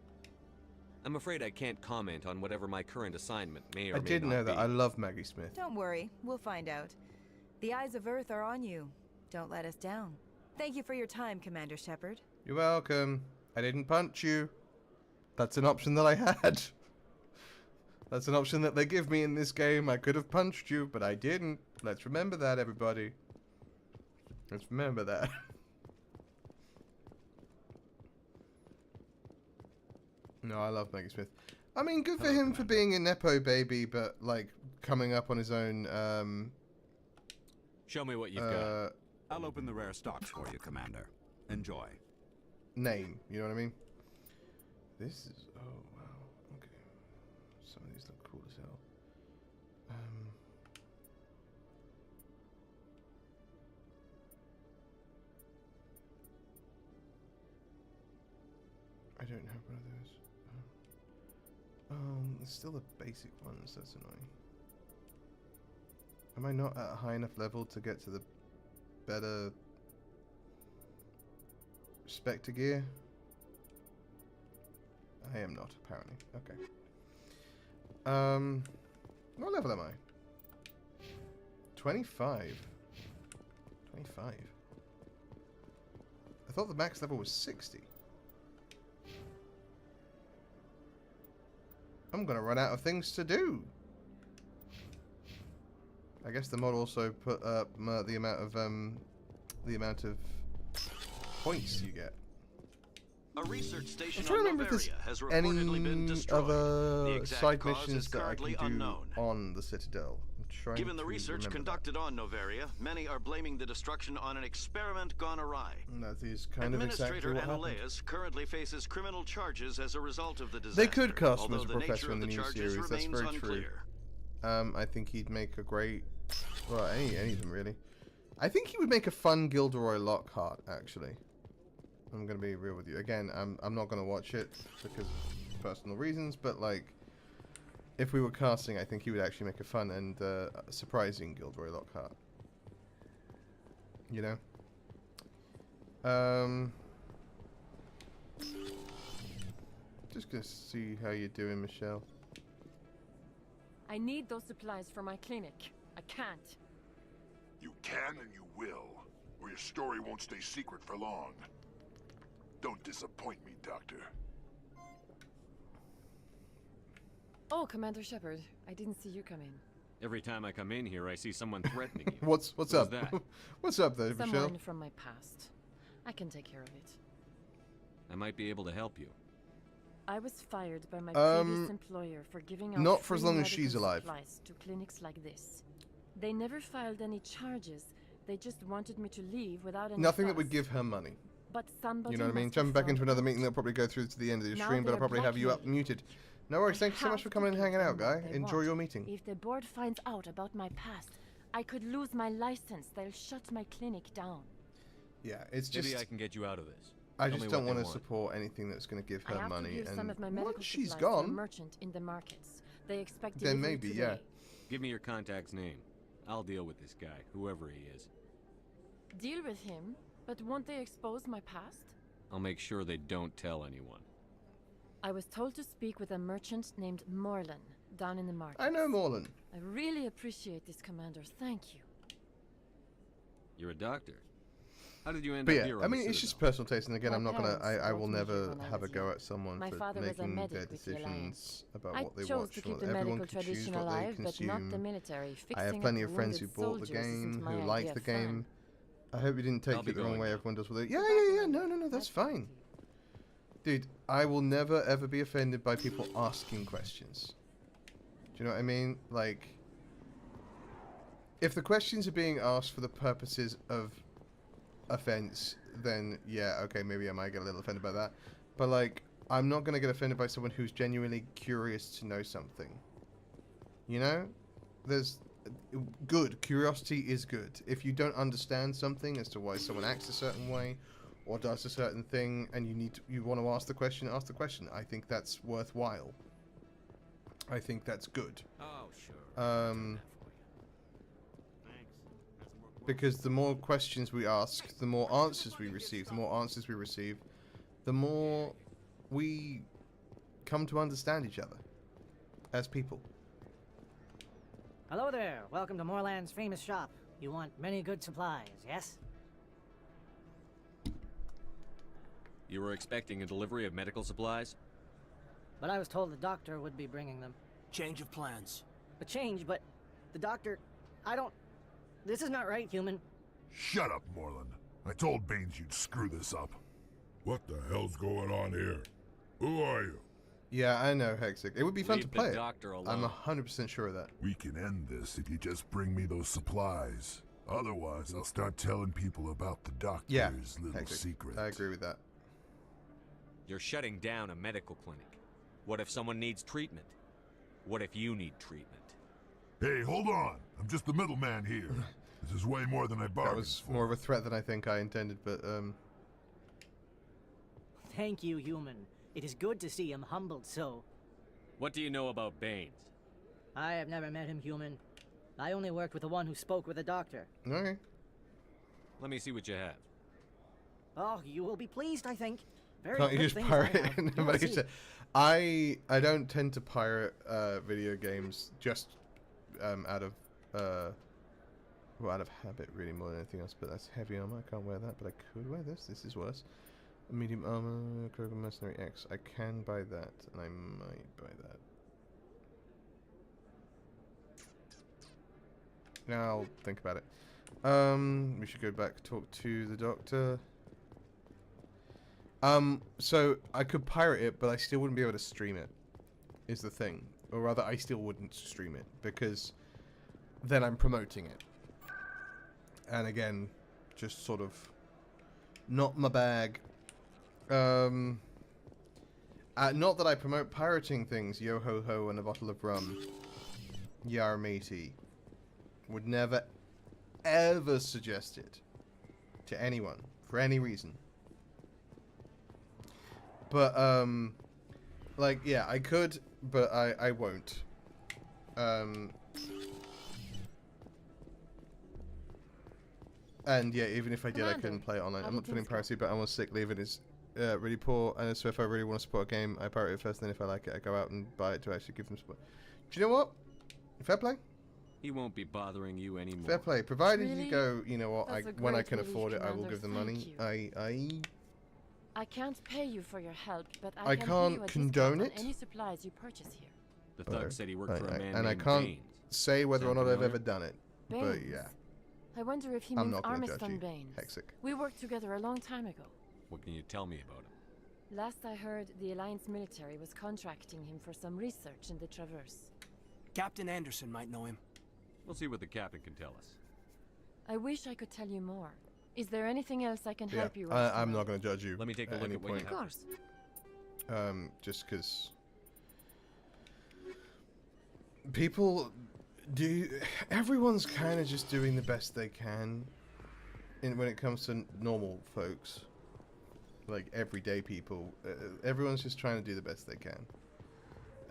I'm afraid I can't comment on whatever my current assignment may or I may did not know that. be. I love Maggie Smith. Don't worry, we'll find out. The eyes of Earth are on you. Don't let us down. Thank you for your time, Commander Shepard. You're welcome. I didn't punch you. That's an option that I had. That's an option that they give me in this game. I could have punched you, but I didn't. Let's remember that, everybody. Let's remember that. No, I love Maggie Smith. I mean, good for him for being a Nepo baby, but, like, coming up on his own, Show me what you've got. I'll open the rare stocks for you, Commander. Enjoy. Name, you know what I mean? This is... Oh, wow. Okay. Some of these look cool as hell. I don't have one of those. It's still the basic ones, that's annoying. Am I not at a high enough level to get to the better Spectre gear? I am not, apparently. Okay. What level am I? 25. 25. I thought the max level was 60. I'm gonna run out of things to do. I guess the mod also put up the amount of points you get. A research station I'm trying on to remember if there's Noveria has reportedly been any destroyed. The other exact side cause missions is that I currently can do unknown. on the Citadel. I'm trying Given the to research remember conducted on Noveria, many are blaming the destruction on an experiment gone awry. that. That is kind of exactly Administrator what happened. Analeas currently faces criminal charges as a result of the disaster. They could cast him as a although the professor nature in of the new charges series. That's remains very unclear. true. I think he'd make a great... Well, any of them, really. I think he would make a fun Gilderoy Lockhart, actually. I'm going to be real with you. Again, I'm not going to watch it because of personal reasons, but, like, if we were casting, I think he would actually make a fun and surprising Gilderoy Lockhart. You know? Just going to see how you're doing, Michelle. I need those supplies for my clinic. I can't. You can and you will, or your story won't stay secret for long. Don't disappoint me, Doctor. Oh, Commander Shepard, I didn't see you come in. Every time I come in here, I see someone threatening you. What's Who's up? that? What's up there, Michelle? Someone from my past. I can take care of it. I might be able to help you. I was fired by my previous employer for giving out not for as free long as medical she's alive. supplies to clinics like this. They never filed any charges. They just wanted me to leave without any Nothing that fuss. would give her money. But somebody You know what I mean? must Jumping back have into thought another about meeting, that'll probably go through to the end of the Now stream, but I'll they're probably have you up blackmailing muted. No worries, thank you so much for coming and hanging out, guy. They Enjoy want. your meeting. If the board finds out about my past, I could lose my license. They'll shut my clinic down. Yeah, it's just... Maybe I can get you out of this. I Tell just me don't what want they to want. support anything that's going to give I her have money. to give And some of my medical once she's supplies to a gone, merchant in the markets. They expect then delivery maybe, today. yeah. Give me your contact's name. I'll deal with this guy, whoever he is. Deal with him, but won't they expose my past? I'll make sure they don't tell anyone. I was told to speak with a merchant named Morlan down in the market. I know Morlan. I really appreciate this, Commander. Thank you. You're a doctor. How did you end But up yeah, here I on mean, the it's just Citadel? personal taste, and again, My I'm not gonna. parents I will brought me here never when I have a was go young. at someone My for father was a making medic their with the Alliance. decisions about I what they chose watch to and keep what the everyone medical can choose tradition what they alive, but not the consume. military. I have Fixing plenty up of friends who wounded bought the soldiers isn't game, my who idea like of the fun. game. I hope you didn't I'll take be it the wrong going way. now. Everyone does what they. Yeah. No, that's fine. Dude, I will never ever be offended by people asking questions. Do you know what I mean? Like, if the questions are being asked for the purposes of offense, then yeah, okay, maybe I might get a little offended by that. But like, I'm not gonna get offended by someone who's genuinely curious to know something. You know, there's good. Curiosity is good. If you don't understand something as to why someone acts a certain way or does a certain thing, and you want to ask the question, ask the question. I think that's worthwhile. I think that's good. Oh, sure. Because the more questions we ask, the more answers we receive. The more answers we receive, the more we come to understand each other as people. Hello there. Welcome to Moorland's famous shop. You want many good supplies, yes? You were expecting a delivery of medical supplies? But I was told the doctor would be bringing them. Change of plans. A change, but the doctor... I don't... This is not right, human. Shut up, Moorland. I told Baines you'd screw this up. What the hell's going on here? Who are you? Yeah, I know, Hexic. It would be fun Leave to play the it. doctor alone. I'm 100% sure of that. We can end this if you just bring me those supplies. Otherwise, I'll start telling people about the doctor's little Hexic. secret. I agree with that. You're shutting down a medical clinic. What if someone needs treatment? What if you need treatment? Hey, hold on. I'm just the middleman here. This is way more than I bargained That was for. more of a threat than I think I intended, but Thank you, human. It is good to see him humbled so. What do you know about Baines? I have never met him, human. I only worked with the one who spoke with the doctor. Okay. Let me see what you have. Oh, you will be pleased, I think. Very can't you good just things pirate I it? have. And You'll nobody see. said- I don't tend to pirate video games just out of habit really more than anything else. But that's heavy armor. I can't wear that, but I could wear this. This is worse. Medium armor, Kroger Mercenary X. I can buy that, and I might buy that. Now I'll think about it. We should go back, talk to the doctor. So I could pirate it, but I still wouldn't be able to stream it, is the thing. Or rather, I still wouldn't stream it, because then I'm promoting it. And again, just sort of not my bag. Not that I promote pirating things, yo ho ho and a bottle of rum. Yar matey. Would never, ever suggest it to anyone, for any reason. But, like, yeah, I could, but I won't. And yeah, even if I did, I couldn't play it online. I'm not feeling piracy, but I'm on sick leave. It is really poor, and so if I really want to support a game, I pirate it first, then if I like it, I go out and buy it to actually give them support. Do you know what? Fair play. He won't be bothering you anymore. Fair play. Provided Really? you go, you know what, That's a when I great can relief, afford it, I will Commander. give the Thank money. you. I can't pay you for your help, but I I can can't pay you a condone discount it. on any supplies you purchase here. The thug said he worked for a man and I named can't Baines. say whether or Sound not I've familiar? ever done it. But Baines? yeah. I wonder if he I'm means not gonna judge Armiston you, Baines. Hexic. We worked together a long time ago. What can you tell me about him? Last I heard, the Alliance military was contracting him for some research in the Traverse. Captain Anderson might know him. We'll see what the captain can tell us. I wish I could tell you more. Is there anything else I can Yeah, help you with? I'm not going to judge you. Let me take a at look any at what you point. Of course. Just because people do, everyone's kind of just doing the best they can when it comes to normal folks, like everyday people. Everyone's just trying to do the best they can,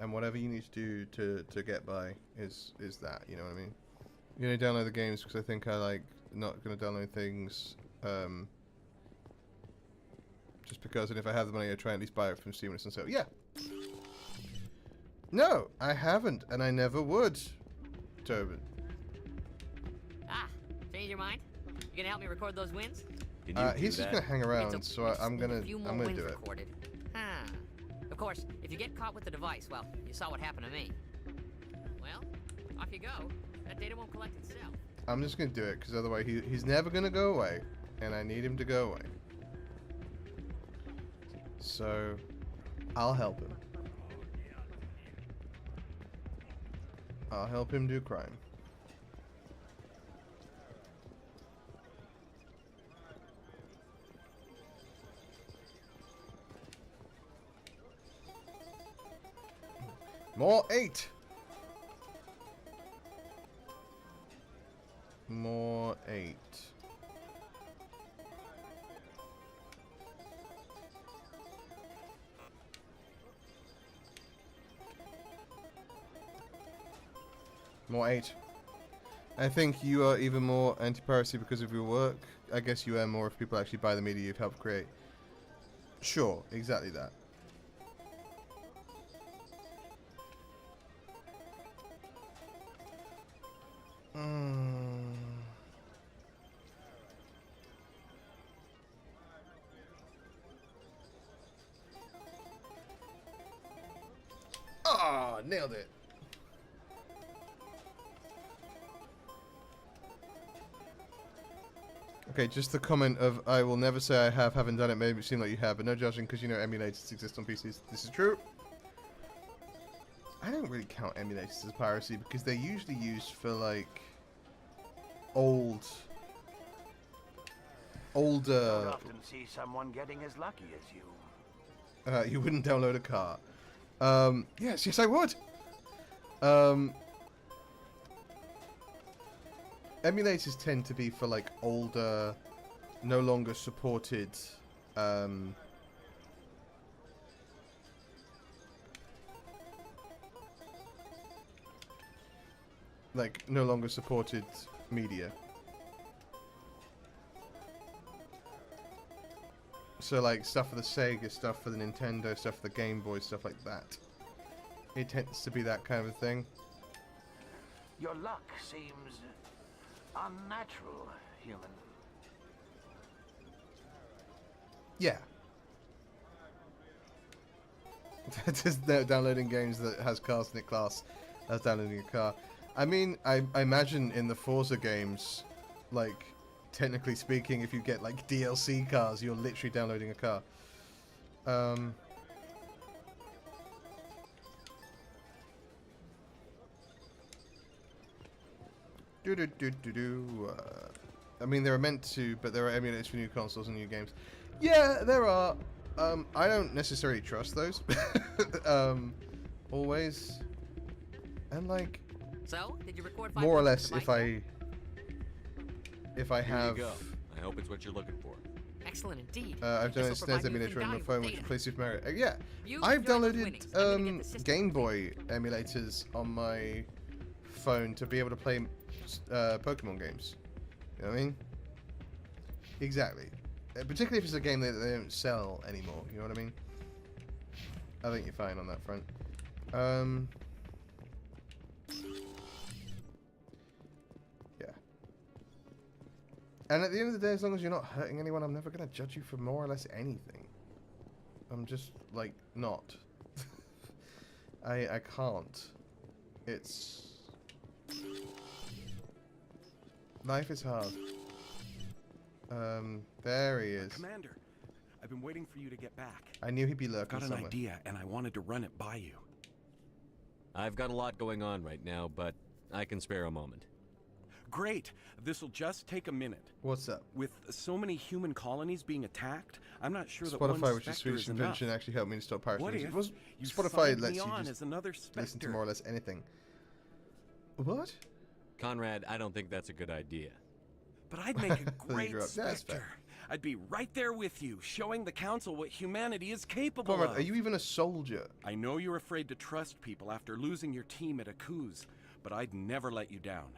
and whatever you need to do to get by is that, you know what I mean? You're gonna download the games because I think I like not gonna download things just because, and if I have the money, I try and at least buy it from Steam when it's on sale. Yeah. No, I haven't, and I never would, Tobin. Ah, change your mind? You gonna help me record those wins? Can you do he's just that? gonna hang around, so I'm gonna few more do wins it. recorded. Huh. Of course, if you get caught with the device, well, you saw what happened to me. Well, off you go. That data won't collect itself. I'm just gonna do it because otherwise he's never gonna go away, and I need him to go away. So I'll help him. I'll help him do crime. More 8. More 8. More 8. I think you are even more anti-piracy because of your work. I guess you earn more if people actually buy the media you've helped create. Sure, exactly that. Ah, nailed it. Okay, just the comment of I will never say I haven't done it, made it seem like you have, but no judging because you know emulators exist on PCs. This is true. I don't really count emulators as piracy because they're usually used for like older. Don't often see someone getting as lucky as you. You wouldn't download a car. Yes, I would. Emulators tend to be for like older, no longer supported, like no longer supported media. So like stuff for the Sega, stuff for the Nintendo, stuff for the Game Boy, stuff like that. It tends to be that kind of a thing. Your luck seems unnatural, human. Yeah. Just downloading games that has cars in it class as downloading a car. I mean, I imagine in the Forza games, like, technically speaking, if you get, like, DLC cars, you're literally downloading a car. I mean, they're meant to, but there are emulators for new consoles and new games. Yeah, there are. I don't necessarily trust those. Always. And like, so, did you record more or less, if I have. Here you go. I hope it's what you're looking for. Excellent indeed. I've done a SNES emulator on my phone, which plays Super Mario. Yeah, I've downloaded Game Boy emulators on my phone to be able to play Pokemon games. You know what I mean? Exactly. Particularly if it's a game that they don't sell anymore. You know what I mean? I think you're fine on that front. Yeah. And at the end of the day, as long as you're not hurting anyone, I'm never going to judge you for more or less anything. I'm just, like, not. I can't. It's... Life is hard. There he is. Commander, I've been waiting for you to get back. I knew he'd be lurking I've got somewhere. an idea, and I wanted to run it by you. I've got a lot going on right now, but I can spare a moment. Great. This'll just take a minute. What's up? With so many human colonies being attacked, I'm not sure that Spotify, one which is Spectre Swedish is invention, enough. actually helped me to stop piracy. What if you Spotify signed lets me you on just as another listen to Spectre? more or less anything. What? Conrad, I don't think that's a good idea. But I'd make a great That's fair. Spectre. I'd be right there with you, showing the Council what humanity is capable Conrad, of. are you even a soldier? I know you're afraid to trust people after losing your team at a coup, but I'd never let you down.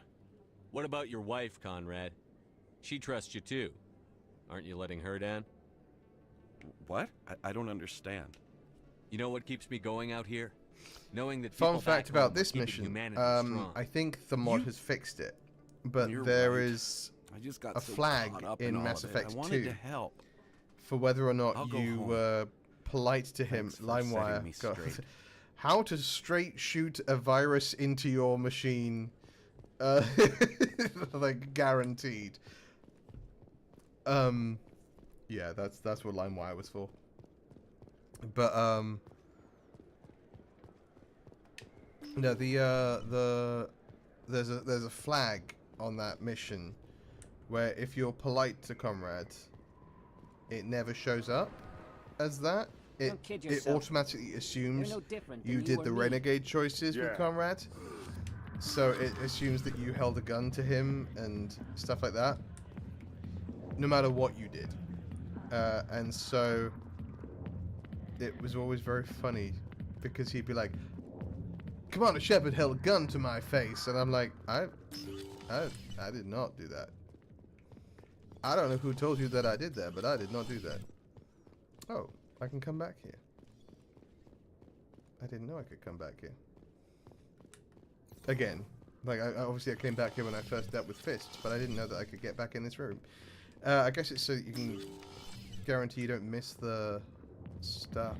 What about your wife, Conrad? She trusts you too. Aren't you letting her down? What? I don't understand. You know what keeps me going out here? Knowing that Fun people fact back home about are this keeping mission, humanity strong. I think the mod has fixed it, but You're there right. is I just got a so flag caught up in all Mass of it. Effect I wanted 2 to help. for whether or not I'll go you home. were polite to him. Thanks for setting LimeWire. me God. straight. How to straight shoot a virus into your machine. Like guaranteed. Yeah, that's what LimeWire was for. But no, there's a flag on that mission where if you're polite to comrades, it never shows up as that. It automatically assumes no different you than did you the or me. renegade choices with comrade. So it assumes that you held a gun to him and stuff like that, no matter what you did. And so it was always very funny because he'd be like, Commander Shepard held a gun to my face, and I'm like, I did not do that. I don't know who told you that I did that, but I did not do that. Oh, I can come back here. I didn't know I could come back here. Again, like, obviously I came back here when I first dealt with fists, but I didn't know that I could get back in this room. I guess it's so that you can guarantee you don't miss the stuff.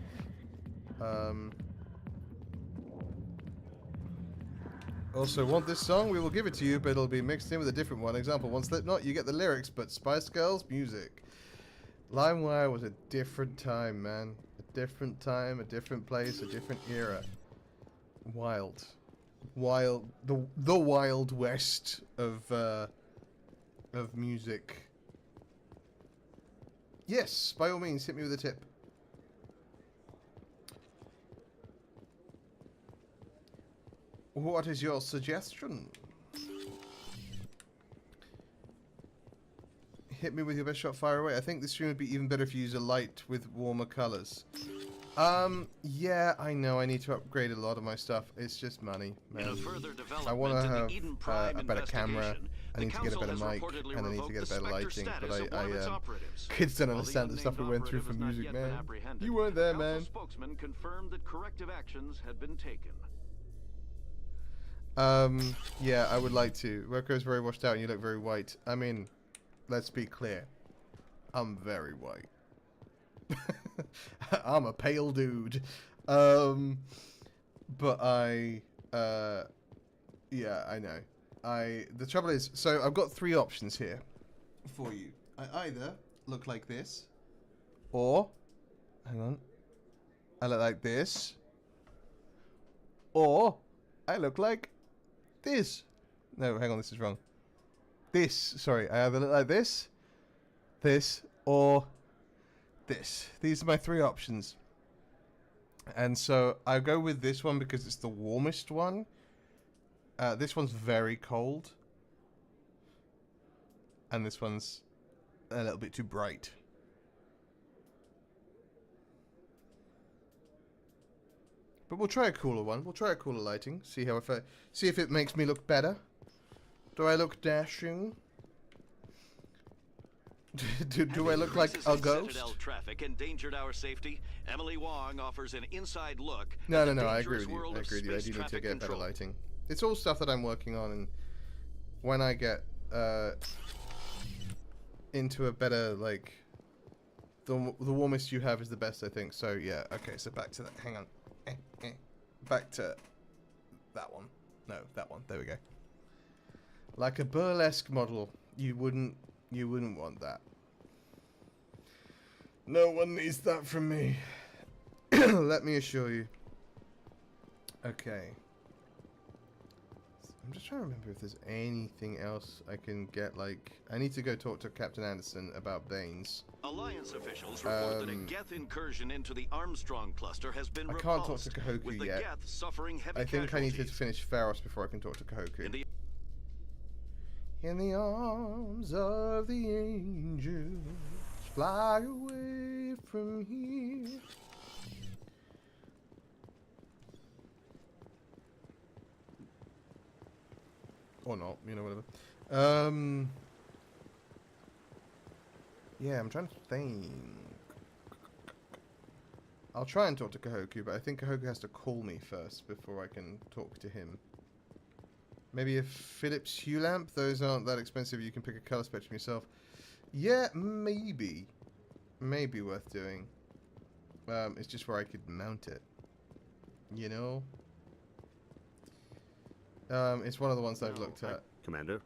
Also, want this song? We will give it to you, but it'll be mixed in with a different one. Example, one Slipknot, you get the lyrics, but Spice Girls, music. LimeWire was a different time, man. A different time, a different place, a different era. Wild. Wild. The Wild West of music. Yes, by all means, hit me with a tip. What is your suggestion? Hit me with your best shot, fire away. I think this stream would be even better if you use a light with warmer colors. Yeah, I know. I need to upgrade a lot of my stuff. It's just money, man. I want to have a better camera. I need to get a better mic, and I need to get a better lighting. But kids don't understand the stuff we went through for music, man. You weren't there, man. Spokesman confirmed that corrective actions had been taken. Yeah, I would like to. Rocco's very washed out and you look very white. I mean, let's be clear. I'm very white. I'm a pale dude. But yeah, I know. The trouble is, so I've got three options here for you. I either look like this, or, hang on, I look like this, or I look like this. No, hang on, this is wrong. This, sorry, I either look like this, or this. These are my three options. And so I go with this one because it's the warmest one. This one's very cold. And this one's a little bit too bright. But we'll try a cooler one. We'll try a cooler lighting. See how see if it makes me look better. Do I look dashing? do I look like a ghost? Citadel traffic endangered our safety. Emily Wong offers an inside look. No, I agree with you. I agree with you. I do need to get better lighting. It's all stuff that I'm working on, and when I get into a better, like, the warmest you have is the best, I think. So yeah, okay. So back to that. Hang on. Back to that one. No, that one. There we go. Like a burlesque model, you wouldn't want that. No one needs that from me. Let me assure you. Okay. I'm just trying to remember if there's anything else I can get, like... I need to go talk to Captain Anderson about Baines. Alliance officials report that a Geth incursion into the Armstrong cluster has been repulsed. I can't talk to Kahoku with the yet. Geth suffering heavy I think I need to casualties. finish Pharos before I can talk to Kahoku. In the arms of the angels, fly away from here. Or not, you know, whatever. Yeah, I'm trying to think. I'll try and talk to Kahoku, but I think Kahoku has to call me first before I can talk to him. Maybe a Philips Hue lamp. Those aren't that expensive. You can pick a color spectrum yourself. Yeah, maybe. Maybe worth doing. It's just where I could mount it. You know? It's one of the ones I've looked at. Commander,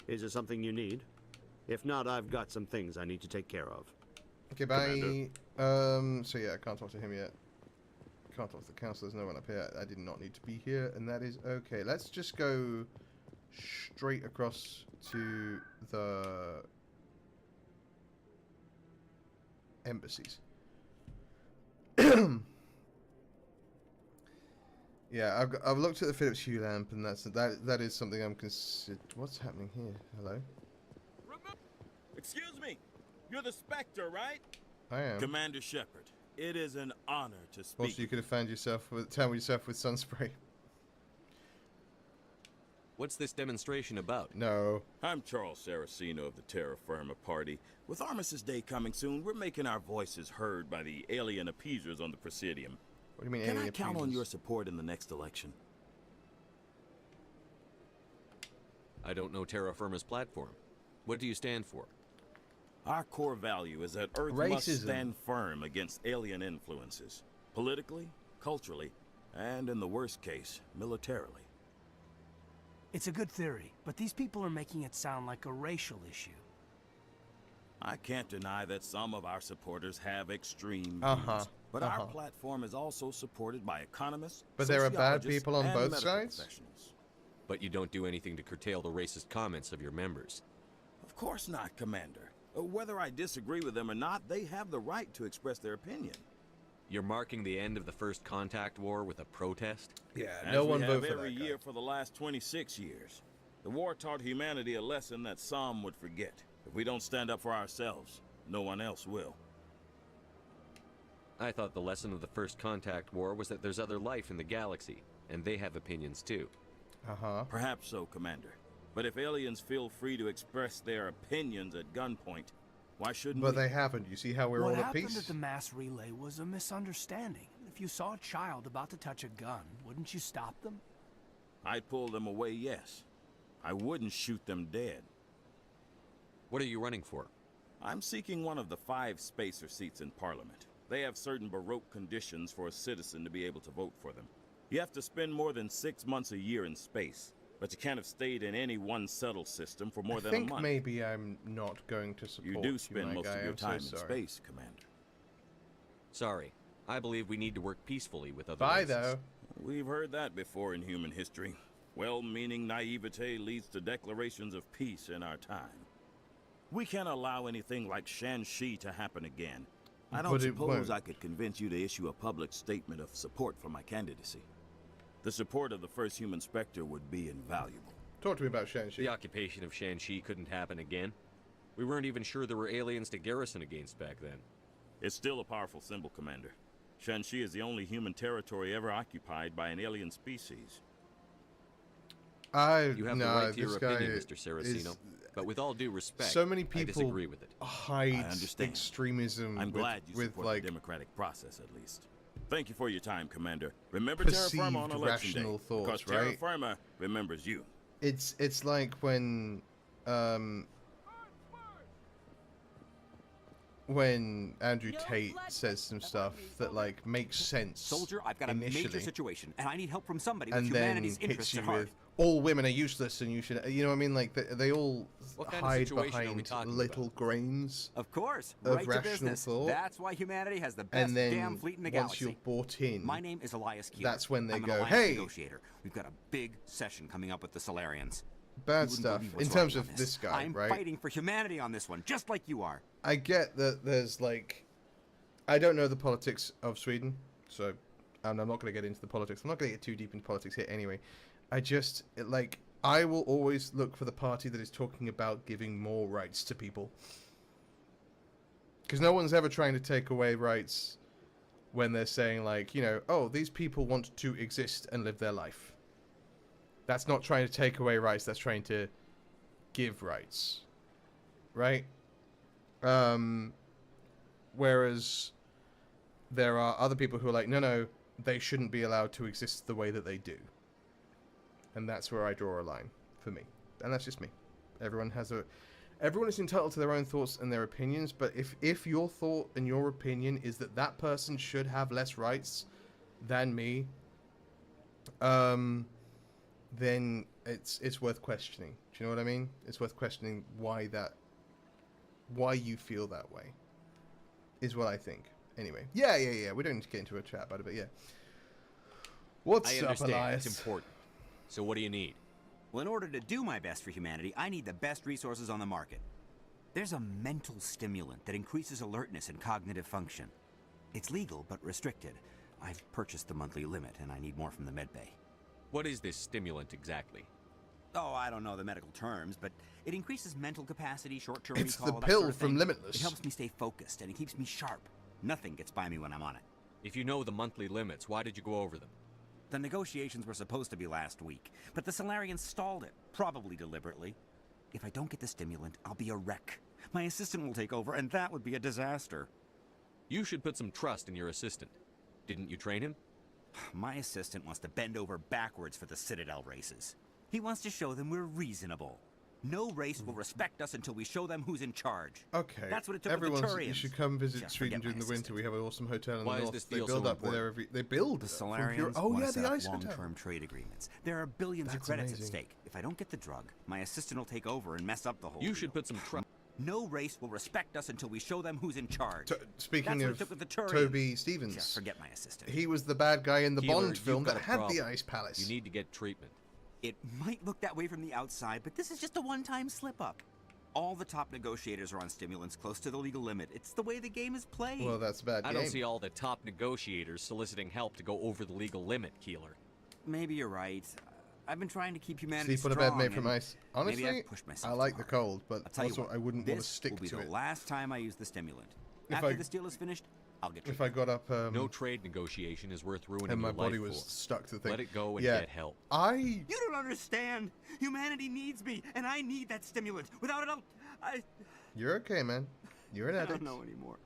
is there something you need? If not, I've got some things I need to take care of. Okay, bye. So yeah, I can't talk to him yet. Can't talk to the council. There's no one up here. I did not need to be here, and that is okay. Let's just go straight across to the embassies. Yeah, I've looked at the Philips Hue lamp, and that is something I'm consider. What's happening here? Hello. Excuse me, you're the Spectre, right? I am. Commander Shepard, it is an honor to speak. Also, you could have found yourself with yourself with sun spray. What's this demonstration about? No. I'm Charles Saraceno of the Terra Firma Party. With Armistice Day coming soon, we're making our voices heard by the alien appeasers on the Presidium. What do you mean, Can alien I count appeasers? on your support in the next election? I don't know Terra Firma's platform. What do you stand for? Our core value is that Earth must stand firm against alien influences. Politically, culturally, and in the worst case, militarily. It's a good theory, but these people are making it sound like a racial issue. I can't deny that some of our supporters have extreme views, but our platform is also supported by economists, But there are bad sociologists, people on and both medical sides? professionals. But you don't do anything to curtail the racist comments of your members. Of course not, Commander. Whether I disagree with them or not, they have the right to express their opinion. You're marking the end of the First Contact War with a protest? Yeah, no one voted for every year for the last 26 years. The war taught humanity a lesson that some would forget. If we don't stand up for ourselves, no one else will. I thought the lesson of the First Contact War was that there's other life in the galaxy, and they have opinions too. Perhaps so, Commander. But if aliens feel free to express their opinions at gunpoint, why shouldn't we? But they haven't. You see how we're all What at happened peace? at the mass relay was a misunderstanding. If you saw a child about to touch a gun, wouldn't you stop them? I'd pull them away, yes. I wouldn't shoot them dead. What are you running for? I'm seeking one of the 5 spacer seats in Parliament. They have certain Baroque conditions for a citizen to be able to vote for them. You have to spend more than 6 months a year in space, but you can't have stayed in any one settle system for more than a month. I think maybe I'm not going to support You do spend most of your I'm so time in sorry. space, Commander. Sorry. I believe we need to work peacefully with other Bye, races. though. We've heard that before in human history. Well-meaning naivete leads to declarations of peace in our time. We can't allow anything like Shanxi to happen again. I don't But it suppose won't. I could convince you to issue a public statement of support for my candidacy. The support of the first human Spectre would be invaluable. Talk to me about Shanxi. The occupation of Shanxi couldn't happen again. We weren't even sure there were aliens to garrison against back then. It's still a powerful symbol, Commander. Shanxi is the only human territory ever occupied by an alien species. You have the right to this your guy opinion, Mr. Saraceno. is- But with all due respect, so many I people disagree with it. hide I understand. extremism I'm glad you with support like the democratic process, at least. Thank you for your time, Commander. Remember Terra Firma on perceived Election Day, rational thoughts, because Terra right? Firma remembers you. It's like when Andrew Tate says some stuff that like makes sense. Soldier, I've got a initially, major situation, and I need help from somebody with and then humanity's hits interests you at heart. with all women are useless and you should, you know what I mean? Like they all What kind of hide situation are we behind talking little grains Of course, of right to rational business. thought. That's why humanity has the best And then damn fleet in the once galaxy. you're bought in, My name is Elias Q. that's when they I'm an go, alliance "Hey!" negotiator. We've got a big session coming up with the Solarians. bad You wouldn't stuff. believe In what's terms riding of on this guy, I'm right? fighting for humanity on this one, just like you are. I get that there's like, I don't know the politics of Sweden, so and I'm not going to get into the politics. I'm not going to get too deep into politics here anyway. I will always look for the party that is talking about giving more rights to people. Because no one's ever trying to take away rights when they're saying like, you know, oh, these people want to exist and live their life. That's not trying to take away rights, that's trying to give rights. Right? Whereas there are other people who are like, no, they shouldn't be allowed to exist the way that they do. And that's where I draw a line for me. And that's just me. Everyone is entitled to their own thoughts and their opinions, but if your thought and your opinion is that that person should have less rights than me, then it's worth questioning. Do you know what I mean? It's worth questioning why you feel that way, is what I think. Anyway, yeah. We don't need to get into a chat about it, but yeah. What's I up, understand. Elias? It's important. So what do you need? Well, in order to do my best for humanity, I need the best resources on the market. There's a mental stimulant that increases alertness and cognitive function. It's legal, but restricted. I've purchased the monthly limit, and I need more from the medbay. What is this stimulant exactly? Oh, I don't know the medical terms, but it increases mental capacity, short-term It's recall, the that pill sort of from thing. Limitless. It helps me stay focused, and it keeps me sharp. Nothing gets by me when I'm on it. If you know the monthly limits, why did you go over them? The negotiations were supposed to be last week, but the Solarians stalled it, probably deliberately. If I don't get the stimulant, I'll be a wreck. My assistant will take over, and that would be a disaster. You should put some trust in your assistant. Didn't you train him? My assistant wants to bend over backwards for the Citadel races. He wants to show them we're reasonable. No race will respect us until we show them who's in charge. Okay. That's what it took Everyone, with the Turians. you should come visit Just Sweden forget during my the winter. We have an awesome hotel in Why the is north. this They deal build so up there important? they build The from Solarians pure. Oh want yeah, to set the up ice hotel. long-term trade agreements. There are billions That's of credits amazing. at stake. If I don't get the drug, my assistant will take over and mess up the whole You deal. should put some trust. No race will respect us until we show them who's in charge. Speaking That's what of it took with the Turians. Toby Stevens, Just forget my assistant. he was the bad guy in the Keeler, Bond film you've got that a had the problem. ice palace. You need to get treatment. It might look that way from the outside, but this is just a one-time slip-up. All the top negotiators are on stimulants close to the legal limit. It's the way the game is played. Well, that's a bad I game. don't see all the top negotiators soliciting help to go over the legal limit, Keeler. Maybe you're right. I've been trying to keep humanity Sleep on a strong. bed made from and ice. Honestly, maybe I've pushed myself I like too the hard. cold, but I'll tell you also what, I wouldn't want to this stick will be to the it. last time I use the stimulant. If After I- this deal is finished, I'll get If I got up No trade negotiation is worth ruining and my your body life was for. stuck to the thing. Let it go and yeah, get help. You don't understand. Humanity needs me, and I need that stimulant. Without it, You're okay, man. You're an I addict. don't know anymore.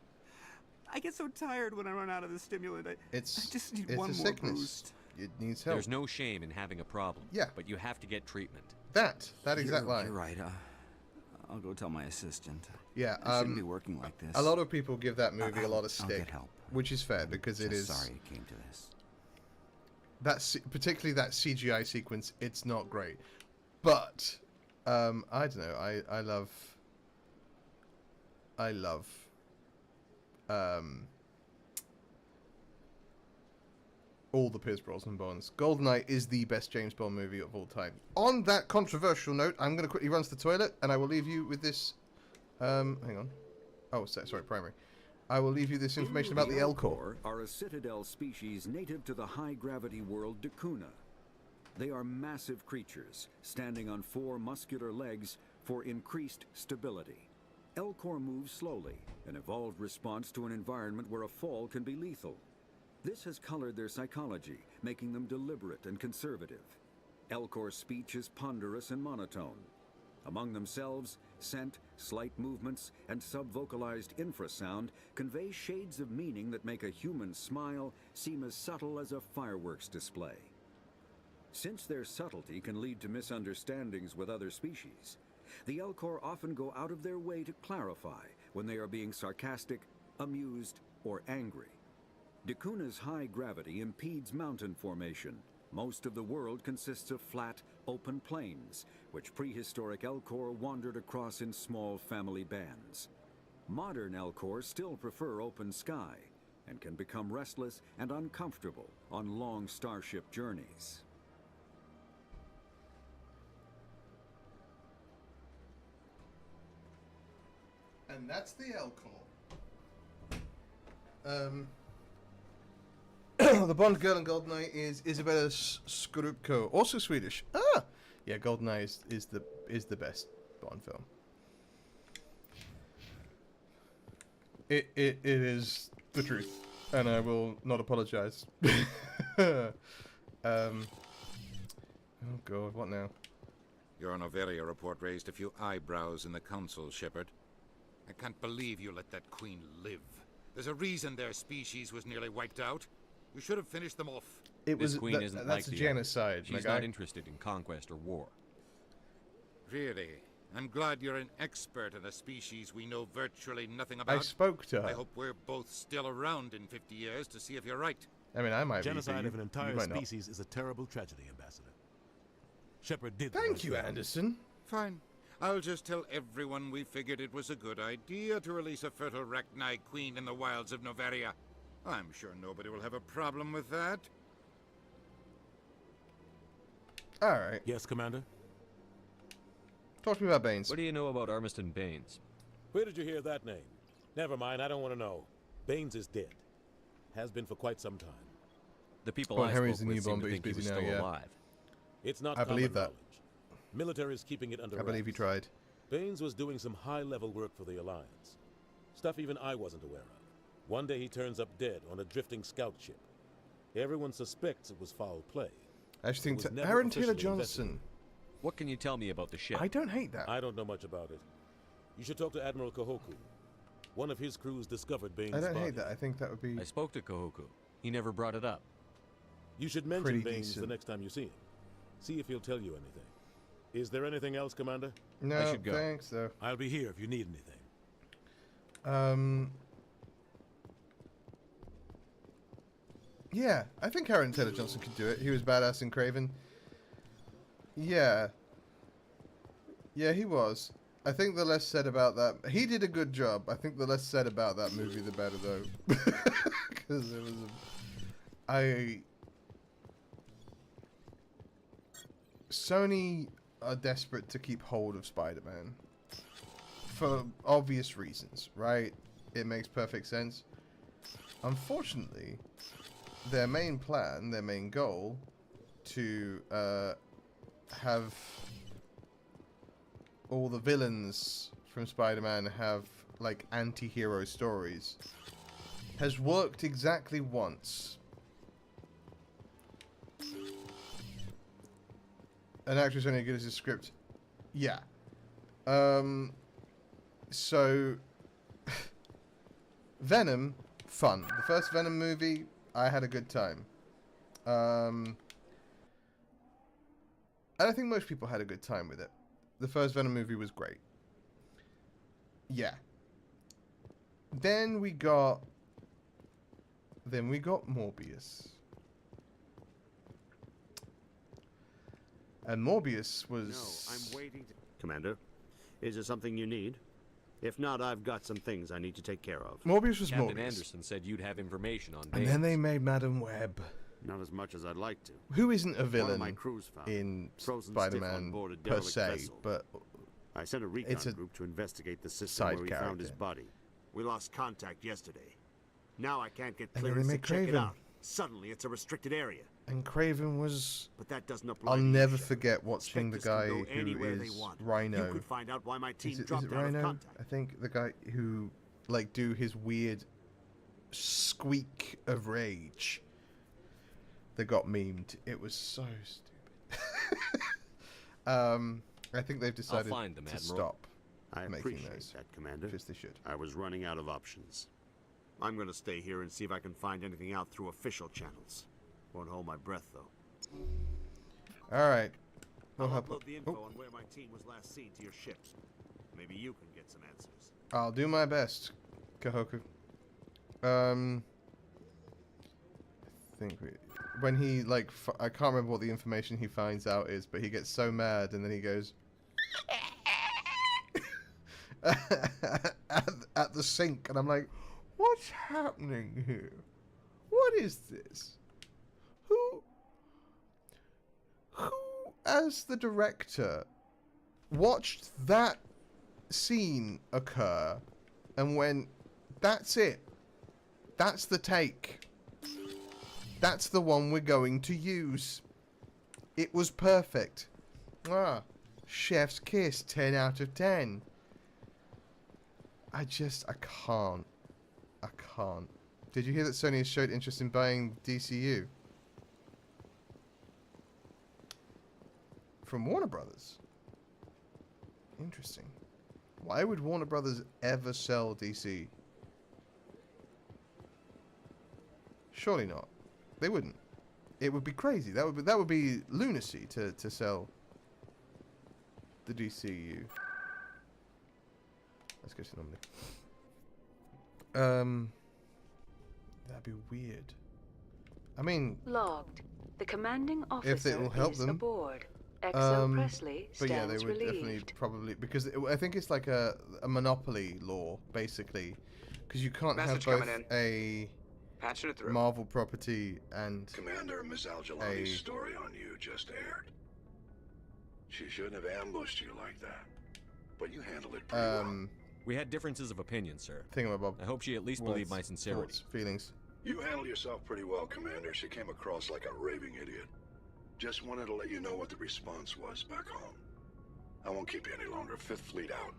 I get so tired when I run out of the stimulant. I just need It's one a more sickness. boost. It needs help. There's no shame in having a problem. Yeah. But you have to get treatment. That exact line. You're right. I'll go tell my assistant. Yeah, I shouldn't be working like this. A lot of people give that movie a lot of I'll get stick, help. which is fair because it Just is. sorry it came to this. Particularly that CGI sequence. It's not great, but I don't know. I love. All the Pierce Brosnan Bonds. GoldenEye is the best James Bond movie of all time. On that controversial note, I'm going to quickly run to the toilet, and I will leave you with this. Hang on. Oh, sorry, primary. I will leave you this information about the Elcor. Are a citadel species native to the high-gravity world Dakuna. They are massive creatures, standing on 4 muscular legs for increased stability. Elcor moves slowly, an evolved response to an environment where a fall can be lethal. This has colored their psychology, making them deliberate and conservative. Elcor's speech is ponderous and monotone. Among themselves, scent, slight movements, and sub-vocalized infrasound convey shades of meaning that make a human smile seem as subtle as a fireworks display. Since their subtlety can lead to misunderstandings with other species, the Elcor often go out of their way to clarify when they are being sarcastic, amused, or angry. Dakuna's high gravity impedes mountain formation. Most of the world consists of flat, open plains, which prehistoric Elcor wandered across in small family bands. Modern Elcor still prefer open sky, and can become restless and uncomfortable on long starship journeys. And that's the Elcor. The Bond girl in GoldenEye is Isabella Skorupko, also Swedish. Ah, yeah, GoldenEye is the best Bond film. It is the truth, and I will not apologize. Oh God, what now? Your Noveria report raised a few eyebrows in the council, Shepard. I can't believe you let that queen live. There's a reason their species was nearly wiped out. You should have finished them off. It This was queen isn't that's like a the others. genocide. She's not interested in conquest or war. Really? I'm glad you're an expert in a species we know virtually nothing about. I spoke to her. I hope we're both still around in 50 years to see if you're right. I mean, I might Genocide be. of an entire species is a terrible tragedy, Ambassador. Shepard did. Thank you, Anderson. Fine. I'll just tell everyone we figured it was a good idea to release a fertile Rachni queen in the wilds of Noveria. I'm sure nobody will have a problem with that. All right. Yes, Commander? Talk to me about Baines. What do you know about Armiston Baines? Where did you hear that name? Never mind, I don't want to know. Baines is dead. Has been for quite some time. The people I Harry's spoke the with newborn, seem to but he's think he was busy now, still yeah. alive. It's not I believe common that. knowledge. Military is keeping it under I believe he tried. Baines was doing some high-level work for the Alliance. Stuff even I wasn't aware of. One day he turns up dead on a drifting scout ship. Everyone suspects it was foul play. I just think It was never Aaron Taylor officially Johnson. What can you tell me about the ship? I don't hate that. I don't know much about it. You should talk to Admiral Kahoku. One of his crews discovered Baines' I don't body. hate that. I think that would be. I spoke to Kahoku. He never brought it up. You should mention Pretty Baines decent. the next time you see him. See if he'll tell you anything. Is there anything else, Commander? No, I should go. thanks though. I'll be here if you need anything. Yeah, I think Aaron Taylor Johnson could do it. He was badass in Craven. Yeah. Yeah, he was. I think the less said about that... He did a good job. I think the less said about that movie, the better, though. Because it was... Sony are desperate to keep hold of Spider-Man. For obvious reasons, right? It makes perfect sense. Unfortunately, their main plan, their main goal, to have all the villains from Spider-Man have like anti-hero stories, has worked exactly once. An actor's only as good as his script. Yeah. So Venom, fun. The first Venom movie, I had a good time. And I think most people had a good time with it. The first Venom movie was great. Yeah. Then we got Morbius. And Morbius was... No, I'm waiting to... Commander, is there something you need? If not, I've got some things I need to take care of. Morbius was Captain Morbius. Anderson said you'd have information on And Baines. then they made Madam Web. Not as much as I'd like to. Who isn't a One of villain my crews found in frozen stiff on Spider-Man board a per derelict se, vessel. but I sent a recon it's a group to investigate the system side where we found his character. body. We lost contact yesterday. Now I can't get And then clearance they to made check it Kraven. out. Suddenly, it's a restricted area. And Craven was... But that doesn't apply I'll to you, never Shepard. forget watching the Spectres guy can go who anywhere they is want. Rhino. You could find out why my team Is it dropped out of Rhino? contact. I think the guy who like do his weird squeak of rage that got memed. It was so stupid. I think they've decided find them, to Admiral. stop I making appreciate those. that, Commander. Because they should. I was running out of options. I'm going to stay here and see if I can find anything out through official channels. Won't hold my breath, though. All right. I'll We'll help. upload the info on where my team was last seen to your ship. Maybe you can get some answers. I'll do my best, Kahoku. I think when he like I can't remember what the information he finds out is, but he gets so mad and then he goes at the sink, and I'm like, what's happening here? What is this? Who as the director watched that scene occur and went, that's it, that's the take, that's the one we're going to use, it was perfect, chef's kiss, 10 out of 10. I can't. Did you hear that Sony has showed interest in buying DCU from Warner Brothers? Interesting. Why would Warner Brothers ever sell DC? Surely not. They wouldn't. it would be crazy. That would be lunacy to sell the DCU. Let's go to normally. That'd be weird. I mean, logged. The commanding if officer it will help is them. aboard. XL Presley But yeah, they stands would definitely relieved. probably because I think it's like a monopoly law basically, because you can't Message have both coming in. a Patching it through. Marvel property and Commander, Ms. Al-Jalani's story on you just aired. She shouldn't have ambushed you like that, but you handled it pretty well. We had differences of opinion, sir. Thingamabob. I hope she at least believed my sincerity. Thoughts, feelings. You handled yourself pretty well, Commander. She came across like a raving idiot. Just wanted to let you know what the response was back home. I won't keep you any longer. Fifth Fleet out.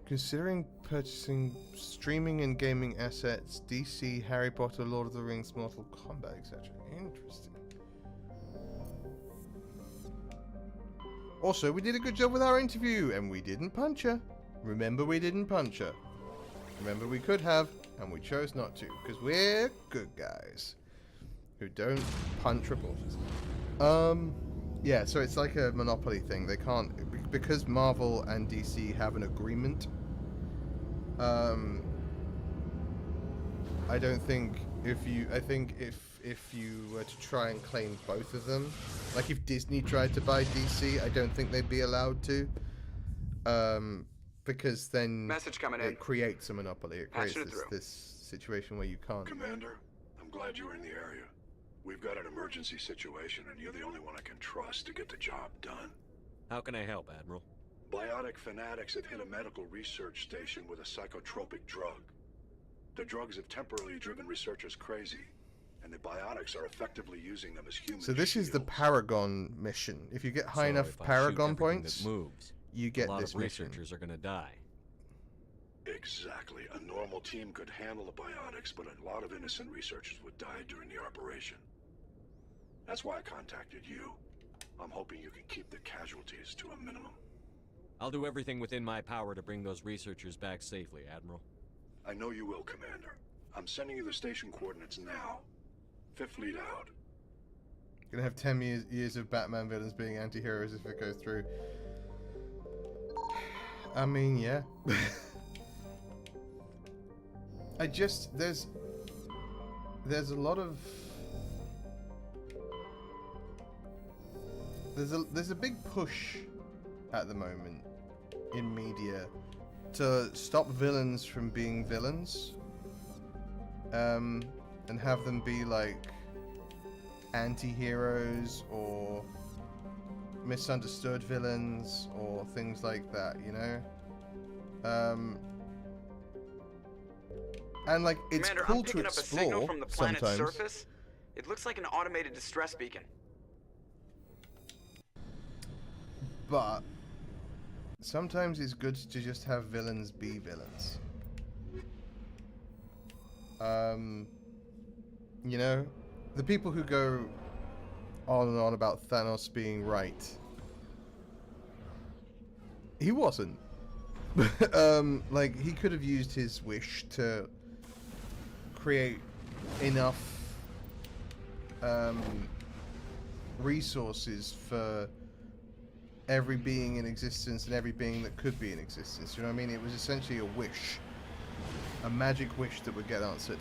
Considering purchasing streaming and gaming assets, DC, Harry Potter, Lord of the Rings, Mortal Kombat, etc. Interesting. Also, we did a good job with our interview, and we didn't punch her. Remember, we didn't punch her. Remember, we could have, and we chose not to, because we're good guys who don't punch reporters. Yeah, so it's like a monopoly thing. They can't, because Marvel and DC have an agreement. I don't think I think if you were to try and claim both of them, like if Disney tried to buy DC, I don't think they'd be allowed to. Because then Message coming in. it creates a monopoly. It creates Patching it through. this situation where you can't. Commander, I'm glad you were in the area. We've got an emergency situation, and you're the only one I can trust to get the job done. How can I help, Admiral? Biotic fanatics have hit a medical research station with a psychotropic drug. The drugs have temporarily driven researchers crazy, and the biotics are effectively using them as human So this is the Paragon mission. If you get high So enough if I shoot Paragon everything points, that moves, you get a lot this of mission. researchers are going to die. Exactly. A normal team could handle the biotics, but a lot of innocent researchers would die during the operation. That's why I contacted you. I'm hoping you can keep the casualties to a minimum. I'll do everything within my power to bring those researchers back safely, Admiral. I know you will, Commander. I'm sending you the station coordinates now. Fifth Fleet out. Gonna have 10 years of Batman villains being anti-heroes if it goes through. I mean, yeah. There's a lot of... There's a big push at the moment in media to stop villains from being villains, and have them be like anti-heroes or misunderstood villains or things like that, you know? And like it's Commander, cool I'm to picking up a signal explore from the planet's sometimes. surface. It looks like an automated distress beacon. But sometimes it's good to just have villains be villains. You know, the people who go on and on about Thanos being right, he wasn't. Like he could have used his wish to create enough resources for every being in existence and every being that could be in existence. You know what I mean? It was essentially a wish, a magic wish that would get answered.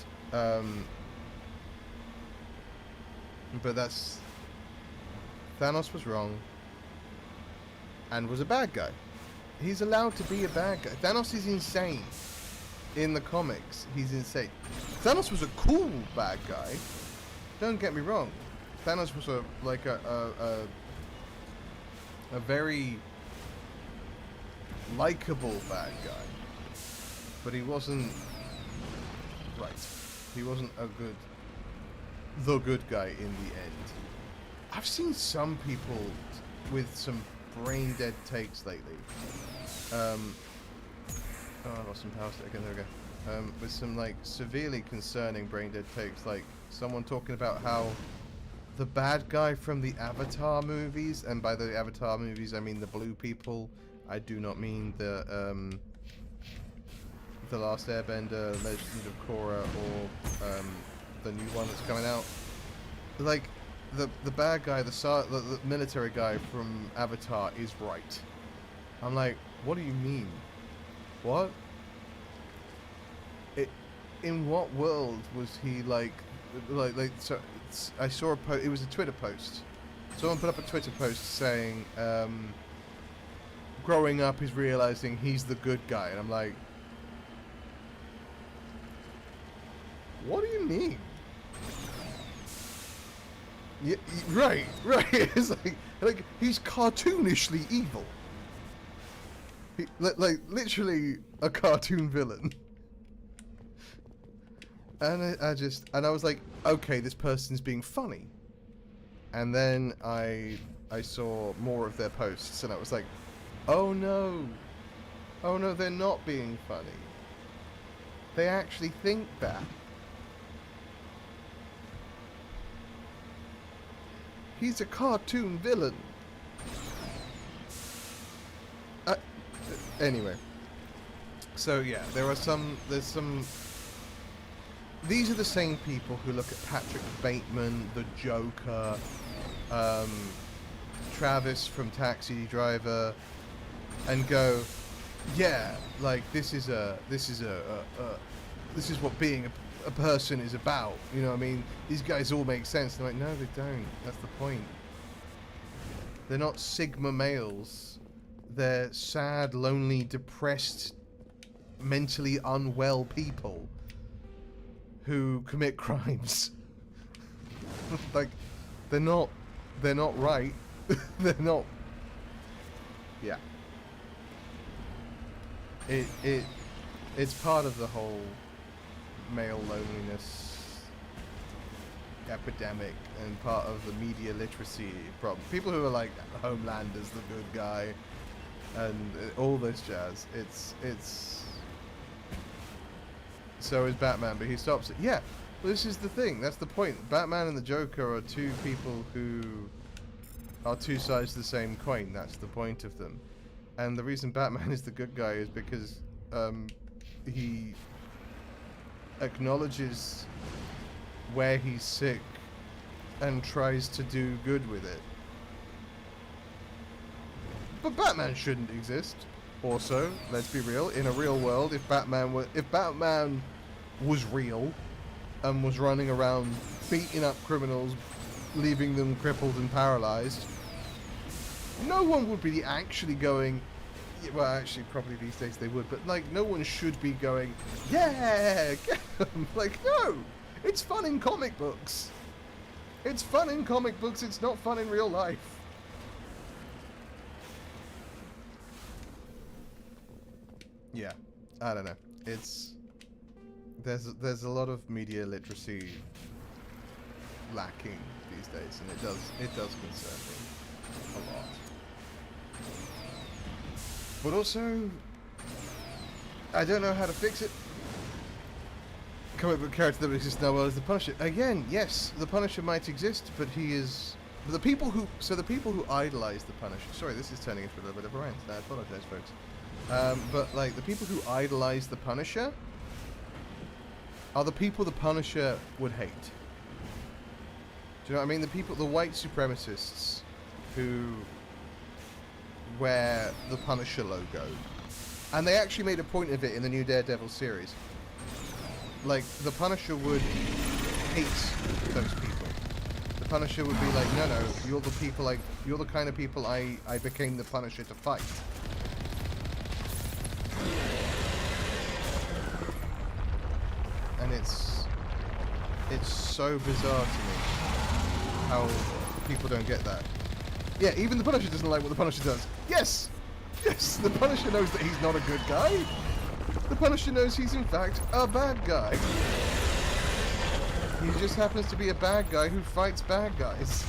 But Thanos was wrong and was a bad guy. He's allowed to be a bad guy. Thanos is insane. In the comics, he's insane. Thanos was a cool bad guy. Don't get me wrong. Thanos was a very likable bad guy, but he wasn't right. He wasn't the good guy in the end. I've seen some people with some brain dead takes lately. Oh, I lost some power again. There we go. With some like severely concerning brain dead takes, like someone talking about how the bad guy from the Avatar movies, and by the Avatar movies I mean the blue people. I do not mean the Last Airbender, Legend of Korra, or the new one that's coming out. Like, the bad guy, the military guy from Avatar is right. I'm like, what do you mean? What? In what world was he like so I saw a post, it was a Twitter post. Someone put up a Twitter post saying, growing up he's realizing he's the good guy, and I'm like, what do you mean? Yeah, right. It's like he's cartoonishly evil. Like literally a cartoon villain. And I was like, okay, this person's being funny. And then I saw more of their posts, and I was like, oh no, they're not being funny. They actually think that. He's a cartoon villain. Anyway. So yeah, there's some... These are the same people who look at Patrick Bateman, the Joker, Travis from Taxi Driver, and go, yeah, like this is what being a person is about. You know what I mean? These guys all make sense. And I'm like, no, they don't. That's the point. They're not Sigma males. They're sad, lonely, depressed, mentally unwell people who commit crimes. Like, they're not right. They're not. Yeah. It's part of the whole male loneliness epidemic, and part of the media literacy problem. People who are like, Homelander's the good guy, and all this jazz. It's so is Batman, but he stops it. Yeah, well, this is the thing. That's the point. Batman and the Joker are two people who are two sides of the same coin. That's the point of them. And the reason Batman is the good guy is because he acknowledges where he's sick and tries to do good with it. But Batman shouldn't exist. Also, let's be real, in a real world, if Batman was real and was running around beating up criminals, leaving them crippled and paralyzed, no one would be actually going, well, actually probably these days they would, but like no one should be going, yeah, get them. Like, no, it's fun in comic books. It's fun in comic books, it's not fun in real life. Yeah, I don't know. It's there's a lot of media literacy lacking these days, and it does concern me a lot. But also, I don't know how to fix it. Comic book character that exists now well is the Punisher. Again, yes, the Punisher might exist, but he is the people who idolize the Punisher. Sorry, this is turning into a little bit of a rant. I apologize, folks. But like the people who idolize the Punisher are the people the Punisher would hate. Do you know what I mean? The white supremacists who wear the Punisher logo, and they actually made a point of it in the new Daredevil series. Like, the Punisher would hate those people. The Punisher would be like, no, you're the people, like, you're the kind of people I became the Punisher to fight. And it's so bizarre to me how people don't get that. Yeah, even the Punisher doesn't like what the Punisher does. Yes! Yes, the Punisher knows that he's not a good guy. The Punisher knows he's in fact a bad guy. He just happens to be a bad guy who fights bad guys.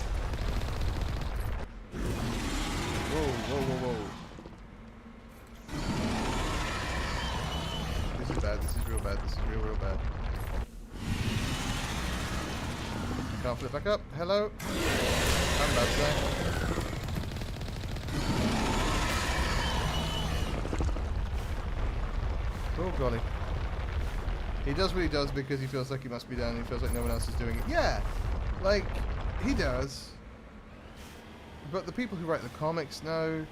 Whoa. This is bad, this is real bad, this is real bad. Can't flip back up. Hello? I'm bad guy. Oh golly. He does what he does because he feels like he must be done. He feels like no one else is doing it. Yeah, like he does. But the people who write the comics know.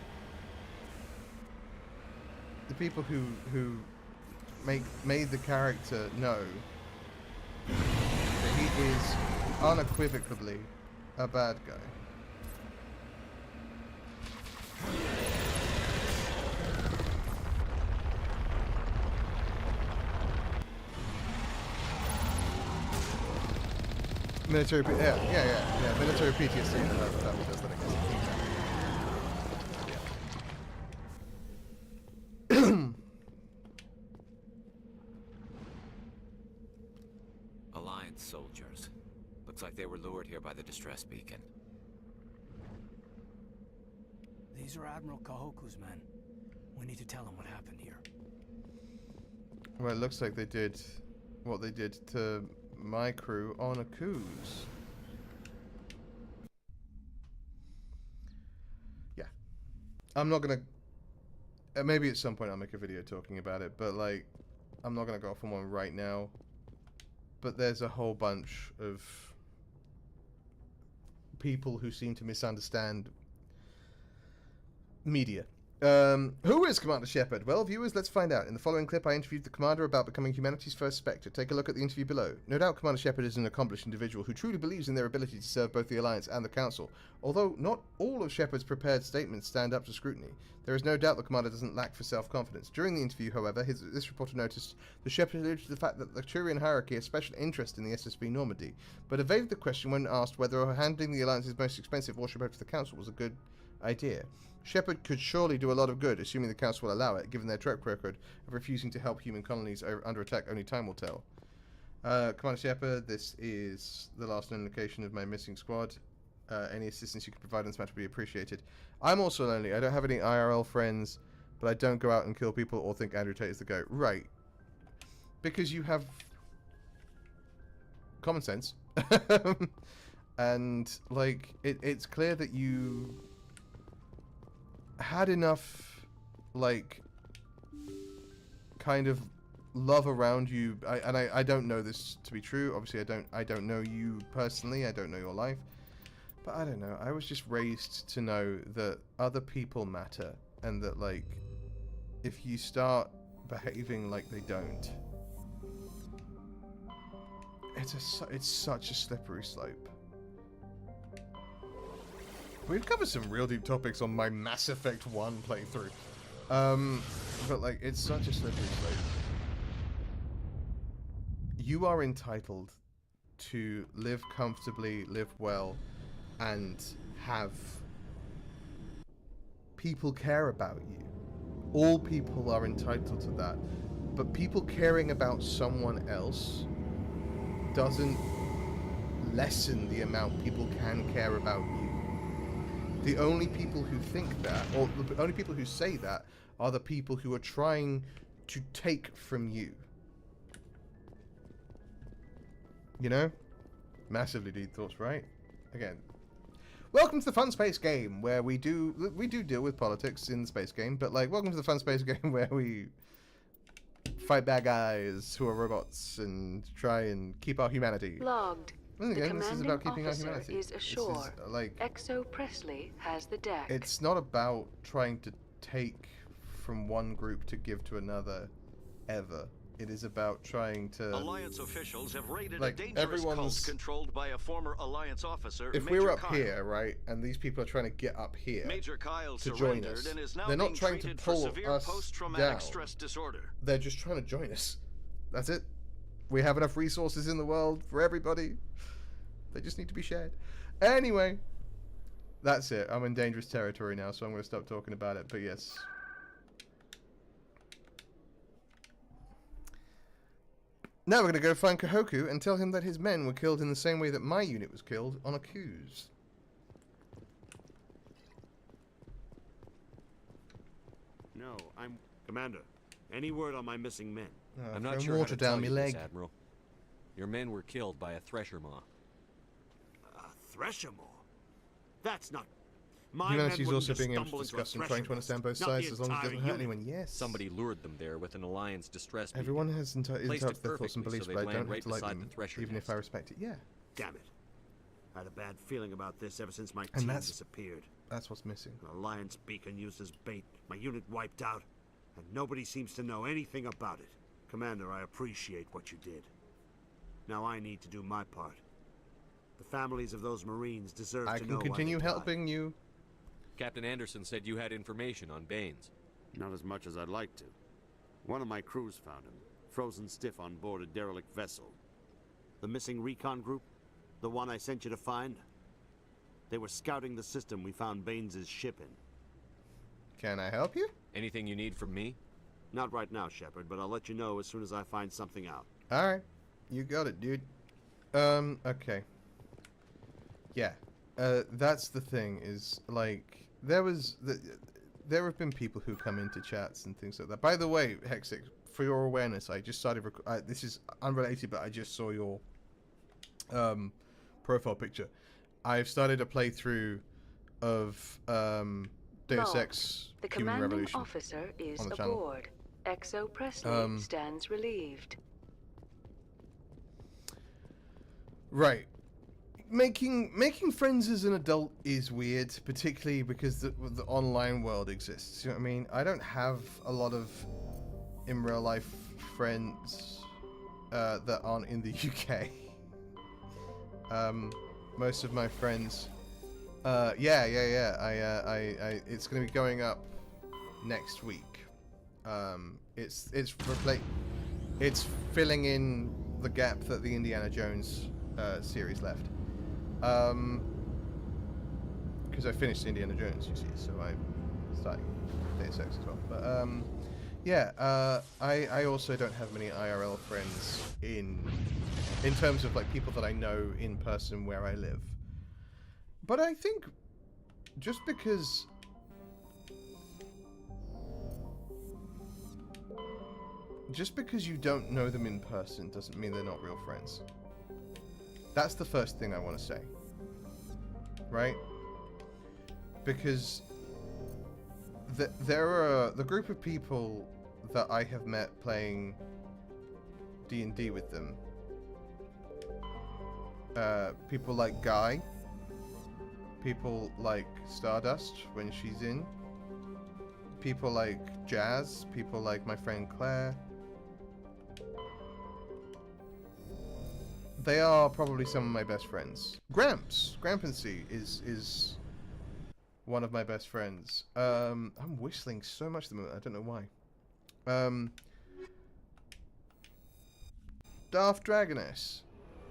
The people who made the character know that he is unequivocally a bad guy. Military, yeah. Military PTSD. That was just, I guess. Alliance soldiers. Looks like they were lured here by the distress beacon. These are Admiral Kahoku's men. We need to tell him what happened here. Well, it looks like they did what they did to my crew on a cruise. Yeah. I'm not gonna... maybe at some point I'll make a video talking about it, but like, I'm not gonna go off on one right now. But there's a whole bunch of people who seem to misunderstand media. Who is Commander Shepard? Well, viewers, let's find out. In the following clip, I interviewed the Commander about becoming humanity's first Spectre. Take a look at the interview below. No doubt Commander Shepard is an accomplished individual who truly believes in their ability to serve both the Alliance and the Council. Although not all of Shepard's prepared statements stand up to scrutiny, there is no doubt the Commander doesn't lack for self-confidence. During the interview, however, this reporter noticed that Shepard alluded to the fact that the Turian hierarchy has special interest in the SSB Normandy, but evaded the question when asked whether handling the Alliance's most expensive warship over to the Council was a good idea. Shepard could surely do a lot of good, assuming the Council will allow it, given their track record of refusing to help human colonies under attack. Only time will tell. Commander Shepard, this is the last indication of my missing squad. Any assistance you can provide on this matter would be appreciated. I'm also lonely. I don't have any IRL friends, but I don't go out and kill people or think Andrew Tate is the GOAT. Right. Because you have common sense. And, like, it's clear that you had enough, like, kind of love around you. I don't know this to be true. Obviously, I don't know you personally. I don't know your life. But I don't know. I was just raised to know that other people matter, and that, like, if you start behaving like they don't, it's such a slippery slope. We've covered some real deep topics on my Mass Effect 1 playthrough. But, like, it's such a slippery slope. You are entitled to live comfortably, live well, and have people care about you. All people are entitled to that. But people caring about someone else doesn't lessen the amount people can care about you. The only people who think that, or the only people who say that, are the people who are trying to take from you. You know? Massively deep thoughts, right? Again. Welcome to the Fun Space game, where we do deal with politics in the space game, but, like, welcome to the Fun Space game where we fight bad guys who are robots and try and keep our humanity. Logged. Well, the again, this is about commanding keeping our officer humanity. is ashore. Like, Exo Presley has the deck. it's not about trying to take from one group to give to another, ever. It is about trying to... Alliance officials have raided like, a dangerous cult everyone's... controlled by a former Alliance officer, If Major we were up Kyle. here, right, and these people are trying to get up here Major Kyle to join surrendered us, and is now they're not being trying to treated for pull severe us post-traumatic down. stress disorder. They're just trying to join us. That's it. We have enough resources in the world for everybody. They just need to be shared. Anyway, that's it. I'm in dangerous territory now, so I'm going to stop talking about it. But yes. Now we're going to go find Kahoku and tell him that his men were killed in the same way that my unit was killed on a cruise. No, I'm... Commander, any word on my missing men? I'm not sure how to tell you this, Admiral. Your men were killed by a thresher maw. A thresher maw? That's not... My Humanity is men also wouldn't being able stumble to into a discuss and trying to threshing understand both nest, not the sides as long as it doesn't entire hurt unit. anyone. Yes. Somebody lured them there with an Alliance distress beacon. Everyone has interpreted Placed their it thoughts and perfectly beliefs, so but I they'd don't land have right to like beside them, the thresher even if I respect it. Yeah. Damn it. I had a bad feeling about this ever since my And team that's- disappeared. That's what's missing. An Alliance beacon used as bait, my unit wiped out, and nobody seems to know anything about it. Commander, I appreciate what you did. Now I need to do my part. The families of those Marines deserve I to can know why continue they died. helping you. Captain Anderson said you had information on Baines. Not as much as I'd like to. One of my crews found him, frozen stiff on board a derelict vessel. The missing recon group? The one I sent you to find? They were scouting the system we found Baines' ship in. Can I help you? Anything you need from me? Not right now, Shepard, but I'll let you know as soon as I find something out. Alright. You got it, dude. Okay. Yeah. That's the thing, is, like, there have been people who come into chats and things like that. By the way, Hexic, for your awareness, I just started, this is unrelated, but I just saw your, profile picture. I've started a playthrough of, Deus Ex The Human commanding Revolution officer is on the channel. aboard. Exo Presley stands relieved. Right. Making friends as an adult is weird, particularly because the online world exists. You know what I mean? I don't have a lot of in real life friends that aren't in the UK. Most of my friends. Yeah. It's gonna be going up next week. It's filling in the gap that the Indiana Jones series left. Because I finished Indiana Jones, you see, so I'm starting Deus Ex as well. But yeah, I also don't have many IRL friends in terms of like people that I know in person where I live. But I think just because you don't know them in person doesn't mean they're not real friends. That's the first thing I want to say. Right? Because there are the group of people that I have met playing D&D with them. People like Guy. People like Stardust when she's in. People like Jazz. People like my friend Claire. They are probably some of my best friends. Grampancy is one of my best friends. I'm whistling so much at the moment, I don't know why. Darth Dragoness,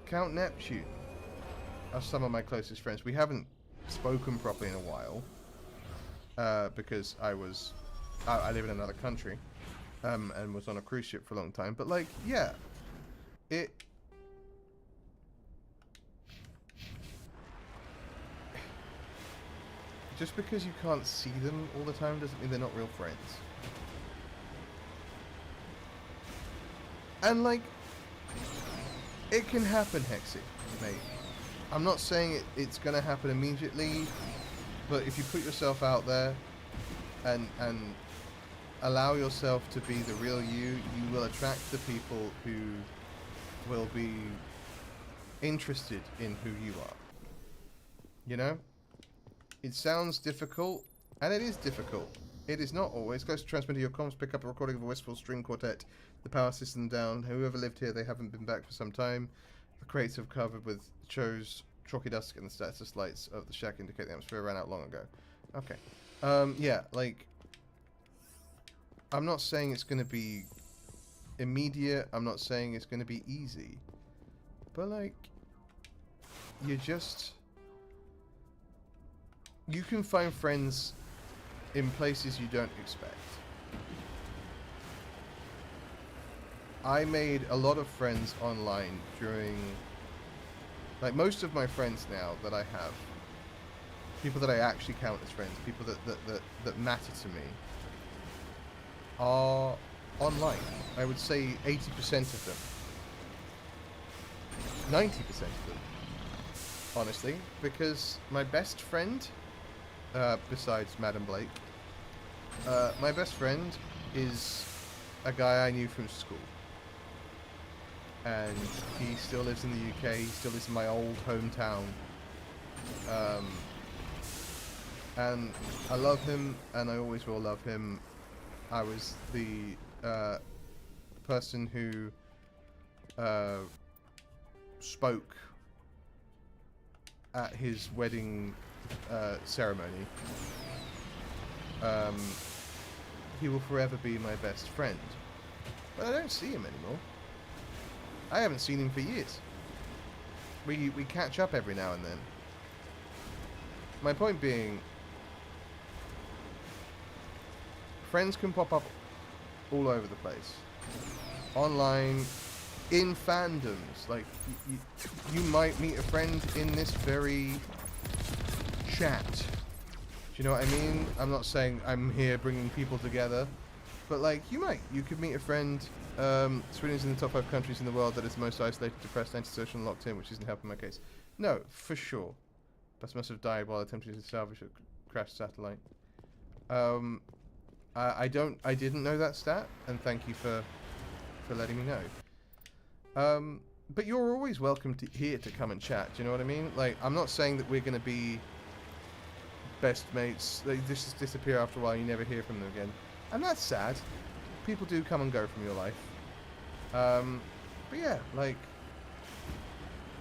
Count Neptune are some of my closest friends. We haven't spoken properly in a while because I live in another country and was on a cruise ship for a long time. But like, yeah, just because you can't see them all the time doesn't mean they're not real friends. And like, it can happen, Hexy, mate. I'm not saying it's gonna happen immediately, but if you put yourself out there and allow yourself to be the real you, you will attract the people who will be interested in who you are. You know? It sounds difficult, and it is difficult. It is not always. Go to transmitter your comms, pick up a recording of a wistful string quartet, the power system down. Whoever lived here, they haven't been back for some time. The crates have covered with chose, chalky dusk, and the status lights of the shack indicate the atmosphere ran out long ago. Okay. Yeah, like, I'm not saying it's going to be immediate. I'm not saying it's going to be easy. But, like, you can find friends in places you don't expect. I made a lot of friends online during, like, most of my friends now that I have, people that I actually count as friends, people that matter to me, are online. I would say 80% of them. 90% of them. Honestly, because my best friend besides Madam Blake. My best friend is a guy I knew from school. And he still lives in the UK, he still lives in my old hometown. And I love him, and I always will love him. I was the person who spoke at his wedding ceremony. He will forever be my best friend. But I don't see him anymore. I haven't seen him for years. We catch up every now and then. My point being, friends can pop up all over the place. Online, in fandoms. Like, you might meet a friend in this very chat. Do you know what I mean? I'm not saying I'm here bringing people together, but like, you could meet a friend. Sweden's in the top 5 countries in the world that is the most isolated, depressed, antisocial, and locked in, which isn't helping my case. No, for sure. Bus must have died while attempting to salvage a crashed satellite. I didn't know that stat, and thank you for letting me know. But you're always welcome here to come and chat. Do you know what I mean? Like, I'm not saying that we're gonna be best mates. They just disappear after a while. You never hear from them again, and that's sad. People do come and go from your life. But yeah, like,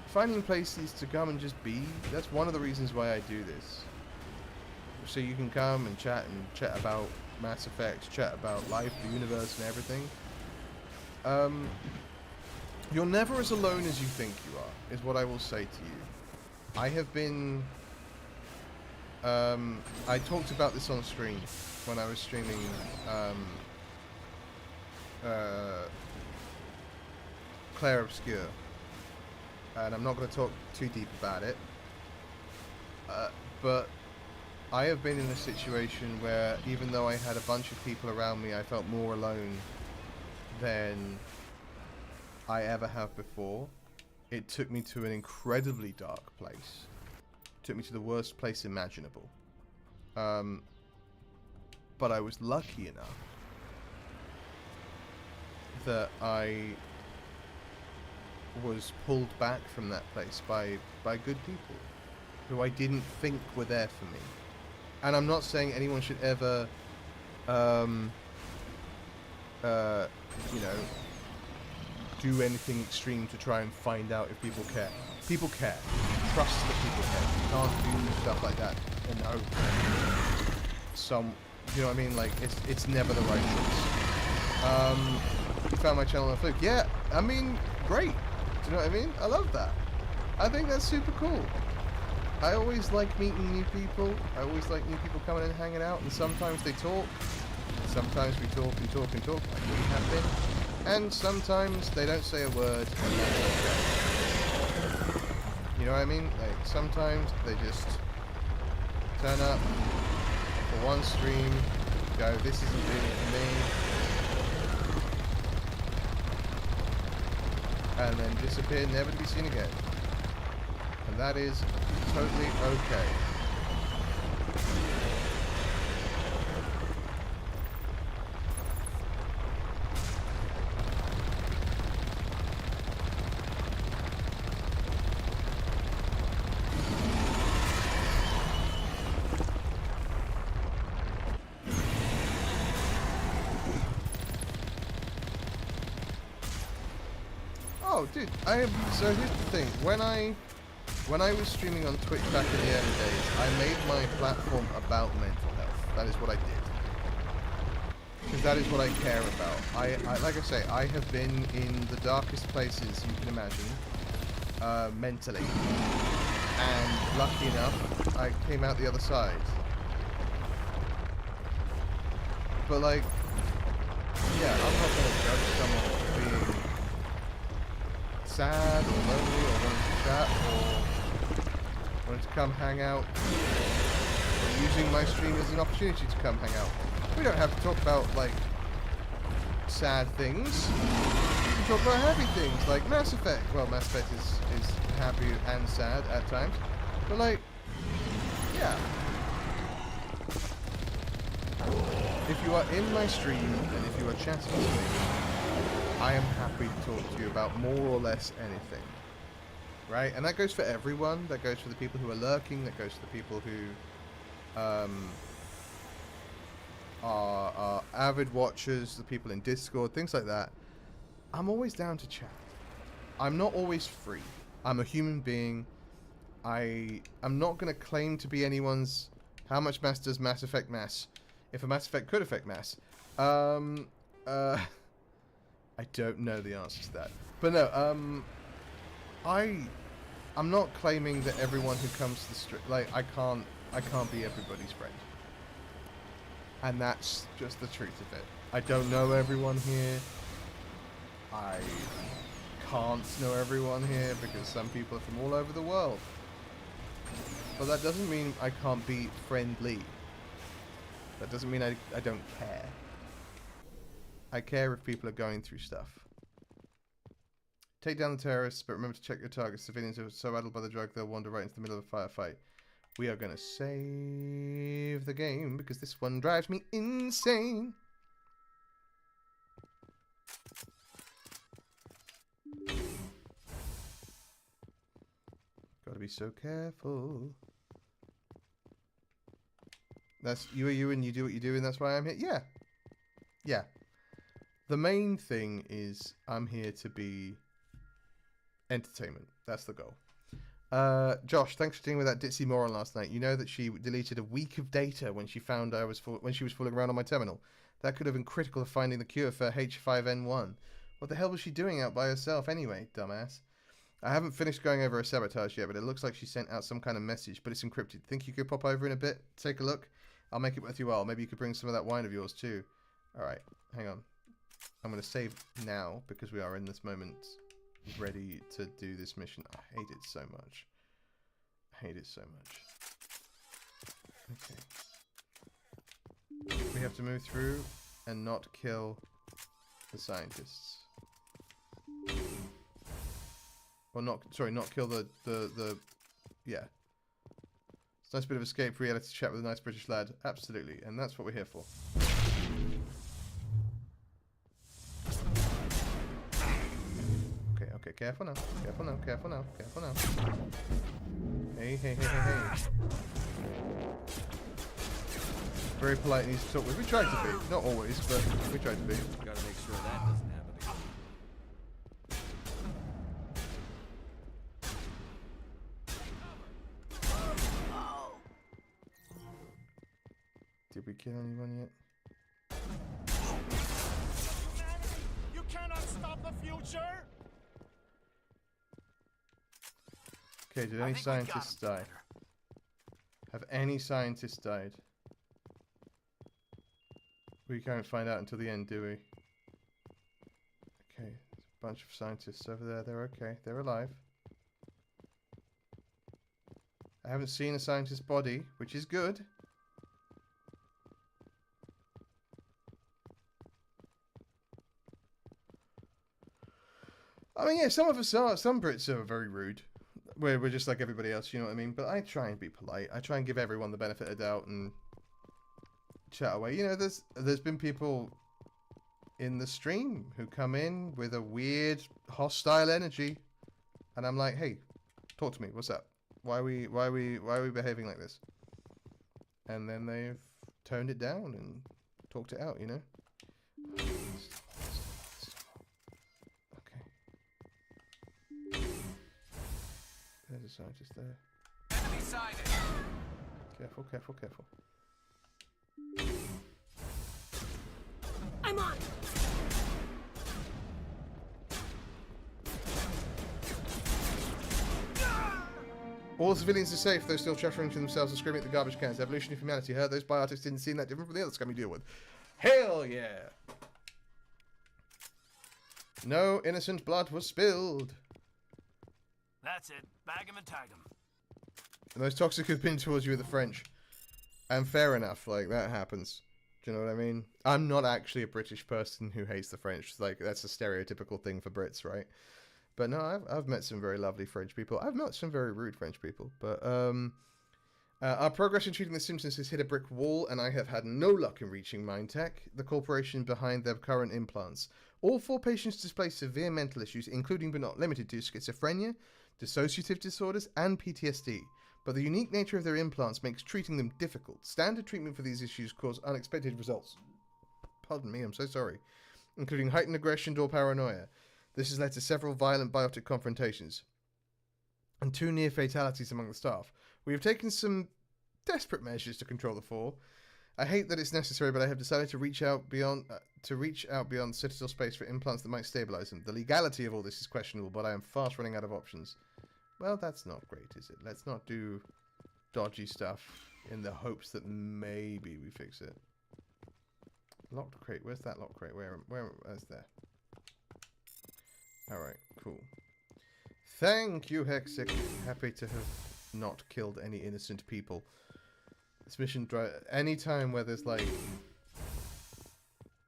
finding places to come and just be, that's one of the reasons why I do this. So you can come and chat about Mass Effect, chat about life, the universe, and everything. You're never as alone as you think you are, is what I will say to you. I have been... I talked about this on stream when I was streaming Claire Obscure, and I'm not going to talk too deep about it, but I have been in a situation where even though I had a bunch of people around me, I felt more alone than I ever have before. It took me to an incredibly dark place. It took me to the worst place imaginable. But I was lucky enough that I was pulled back from that place by good people who I didn't think were there for me. And I'm not saying anyone should ever, you know, do anything extreme to try and find out if people care. People care. Trust that people care. You can't do stuff like that and hope you know what I mean? Like, it's never the right choice. You found my channel on a fluke. Yeah, I mean, great. Do you know what I mean? I love that. I think that's super cool. I always like meeting new people. I always like new people coming and hanging out, and sometimes they talk. Sometimes we talk and talk and talk, like we have been. And sometimes they don't say a word, and that's okay. You know what I mean? Like, sometimes they just turn up for one stream, go, this isn't really for me, and then disappear, never to be seen again. And that is totally okay. Oh, dude, so here's the thing. When I was streaming on Twitch back in the early days, I made my platform about mental health. That is what I did. Because that is what I care about. I like I say, I have been in the darkest places you can imagine, mentally. And lucky enough, I came out the other side. But like, yeah, I'm not going to judge someone for being sad or lonely or wanting to chat or wanting to come hang out, or using my stream as an opportunity to come hang out. We don't have to talk about, like, sad things. We can talk about happy things, like Mass Effect. Well, Mass Effect is happy and sad at times, but like, yeah. you are in my stream and if you are chatting to me, I am happy to talk to you about more or less anything. Right? And that goes for everyone. That goes for the people who are lurking. That goes for the people who are avid watchers, the people in Discord, things like that. I'm always down to chat. I'm not always free. I'm a human being. I'm not going to claim to be anyone's... How much mass does Mass affect mass? If a Mass Effect could affect mass. I don't know the answer to that. But no, I'm not claiming that everyone who comes to the street... Like, I can't be everybody's friend. And that's just the truth of it. I don't know everyone here. I can't know everyone here because some people are from all over the world. But that doesn't mean I can't be friendly. That doesn't mean I don't care. I care if people are going through stuff. Take down the terrorists, but remember to check your targets. Civilians who are so addled by the drug, they'll wander right into the middle of a firefight. We are going to save the game because this one drives me insane. Gotta be so careful. That's you are you and you do what you do and that's why I'm here. Yeah. Yeah. The main thing is I'm here to be entertainment. That's the goal. Josh, thanks for dealing with that ditzy moron last night. You know that she deleted a week of data when she found when she was fooling around on my terminal. That could have been critical of finding the cure for H5N1. What the hell was she doing out by herself anyway, dumbass? I haven't finished going over her sabotage yet, but it looks like she sent out some kind of message, but it's encrypted. Think you could pop over in a bit? Take a look? I'll make it worth your while. Maybe you could bring some of that wine of yours too. Alright, hang on. I'm going to save now because we are in this moment ready to do this mission. I hate it so much. I hate it so much. Okay. We have to move through and not kill the scientists. Or not, sorry, not kill the yeah. It's a nice bit of escape reality chat with a nice British lad. Absolutely, and that's what we're here for. Okay, okay, careful now. Careful now, careful now, careful now. Hey, hey, hey, hey, hey. Very polite and easy to talk with. We try to be. Not always, but we try to be. Gotta make sure that doesn't happen again. Did we kill anyone yet? You cannot stop the future. Okay, did any scientists die? Have any scientists died? We can't find out until the end, do we? Okay, there's a bunch of scientists over there. They're okay. They're alive. I haven't seen a scientist's body, which is good. I mean, yeah, some of us are. Some Brits are very rude. We're just like everybody else, you know what I mean? But I try and be polite. I try and give everyone the benefit of the doubt and chat away. You know, there's been people in the stream who come in with a weird hostile energy, and I'm like, hey, talk to me. What's up? Why are we behaving like this? And then they've toned it down and talked it out, you know? There's a scientist there. Enemy sighted. Careful, careful, careful. I'm on. All the civilians are safe, though still chattering to themselves and screaming at the garbage cans. Evolution of humanity. Heard those biotics didn't seem that different from the other scum you deal with. Hell yeah! No innocent blood was spilled. That's it. Bag him and tag him. The most toxic who've been towards you are the French. And fair enough, like, that happens. Do you know what I mean? I'm not actually a British person who hates the French. Like, that's a stereotypical thing for Brits, right? But no, I've met some very lovely French people. I've met some very rude French people. But Our progress in treating the symptoms has hit a brick wall, and I have had no luck in reaching Mindtech, the corporation behind their current implants. All 4 patients display severe mental issues, including but not limited to schizophrenia, dissociative disorders, and PTSD. But the unique nature of their implants makes treating them difficult. Standard treatment for these issues cause unexpected results. Pardon me, I'm so sorry. Including heightened aggression or paranoia. This has led to several violent biotic confrontations and 2 near fatalities among the staff. We have taken some desperate measures to control the 4. I hate that it's necessary, but I have decided to reach out beyond Citadel space for implants that might stabilize them. The legality of all this is questionable, but I am fast running out of options. Well, that's not great, is it? Let's not do dodgy stuff in the hopes that maybe we fix it. Locked crate. Where's that locked crate? Where's there? Alright, cool. Thank you, Hexic. Happy to have not killed any innocent people. This mission, any time where there's like,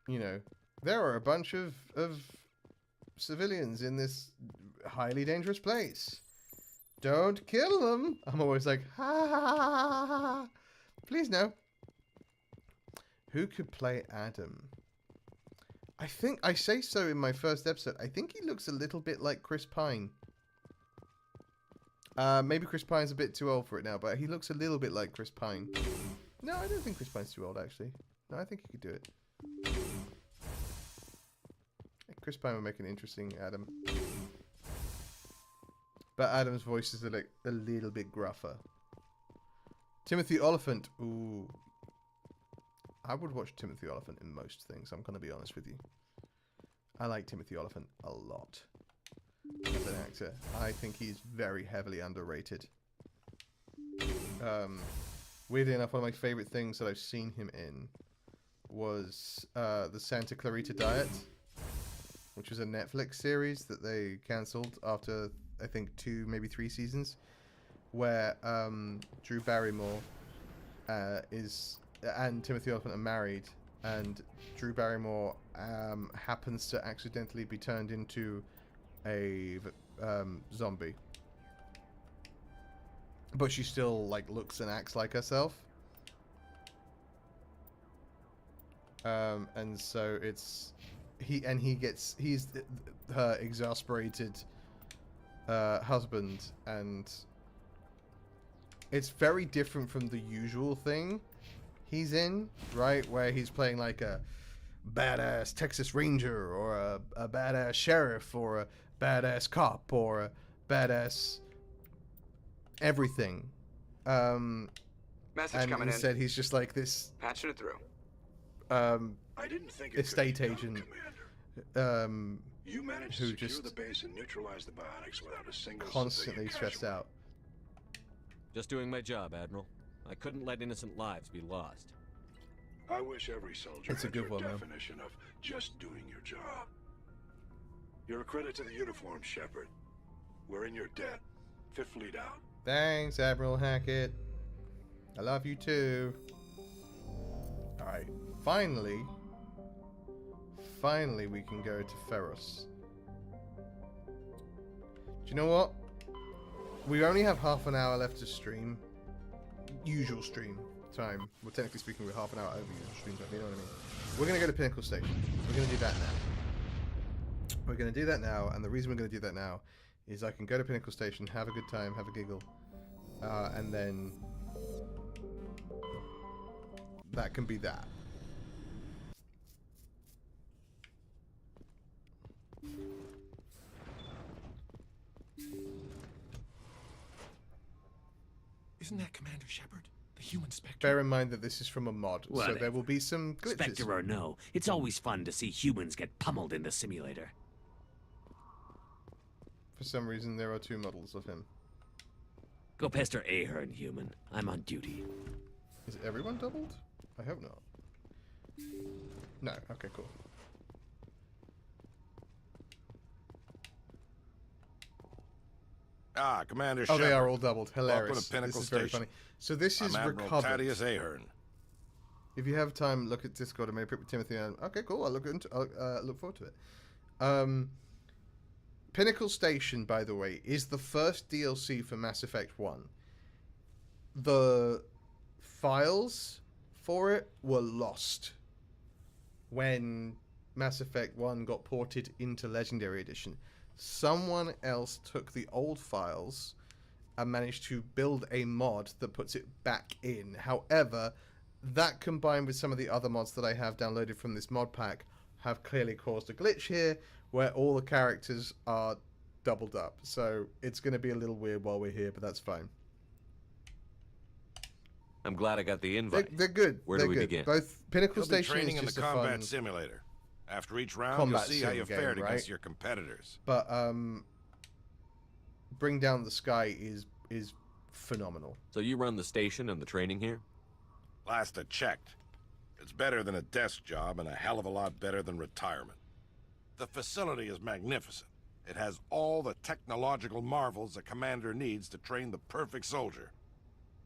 you know, there are a bunch of civilians in this highly dangerous place. Don't kill them. I'm always like, ha ha ha ha ha. Please no. Who could play Adam? I think I say so in my first episode. I think he looks a little bit like Chris Pine. Maybe Chris Pine's a bit too old for it now, but he looks a little bit like Chris Pine. No, I don't think Chris Pine's too old, actually. No, I think he could do it. Chris Pine would make an interesting Adam. But Adam's voice is a little bit gruffer. Timothy Oliphant. Ooh. I would watch Timothy Oliphant in most things, I'm going to be honest with you. I like Timothy Oliphant a lot. As an actor, I think he's very heavily underrated. Weirdly enough, one of my favorite things that I've seen him in was the Santa Clarita Diet, which was a Netflix series that they cancelled after, I think, 2, maybe 3 seasons, where Drew Barrymore and Timothy Oliphant are married, and Drew Barrymore happens to accidentally be turned into a zombie, but she still like looks and acts like herself, and so it's he's her exasperated husband, and it's very different from the usual thing he's in, right, where he's playing like a badass Texas Ranger or a badass sheriff or a badass cop or a badass everything. Message and coming instead in. He's just like this patching it through. I didn't think it estate could be agent done, you managed to who secure just the base and neutralize the biotics without a single constantly civilian stressed out. Just doing my job, Admiral. I couldn't let innocent lives be lost. I wish every soldier It's a had good your one, though. definition of just doing your job. You're a credit to the uniform, Shepard. We're in your debt. 5th Fleet out. Thanks, Admiral Hackett. I love you too. Alright, finally we can go to Ferros. Do you know what? We only have half an hour left to stream. Usual stream time. Well, technically speaking, we're half an hour over usual stream time, you know what I mean? We're going to go to Pinnacle Station. We're going to do that now. We're going to do that now, and the reason we're going to do that now is I can go to Pinnacle Station, have a good time, have a giggle, and then that can be that. Isn't that Commander Shepard? The human Spectre? Bear in mind that this is from a mod, so there will be some glitches. Spectre or no, it's always fun to see humans get pummeled in the simulator. For some reason, there are 2 models of him. Go pester Ahern, human. I'm on duty. Is everyone doubled? I hope not. No. Okay, cool. Ah, Commander Oh, Shepard. they are all doubled. Hilarious. Welcome to Pinnacle This is very Station. funny. So this is I'm Admiral recovered. Thaddeus Ahern. If you have time, look at Discord. I made a pic with Timothy. And okay, cool. I'll look forward to it. Pinnacle Station, by the way, is the first DLC for Mass Effect 1. the files for it were lost when Mass Effect 1 got ported into Legendary Edition. Someone else took the old files and managed to build a mod that puts it back in. However, that combined with some of the other mods that I have downloaded from this mod pack have clearly caused a glitch here where all the characters are doubled up. So it's going to be a little weird while we're here, but that's fine. I'm glad I got the invite. They're good. Where They're do we good. begin? Both Pinnacle You'll be Station training is in just the a combat fun simulator. After each round, combat you'll see how you sim fared game, against right? your competitors. But Bring Down the Sky is phenomenal. So you run the station and the training here? Last I checked. It's better than a desk job and a hell of a lot better than retirement. The facility is magnificent. It has all the technological marvels a commander needs to train the perfect soldier.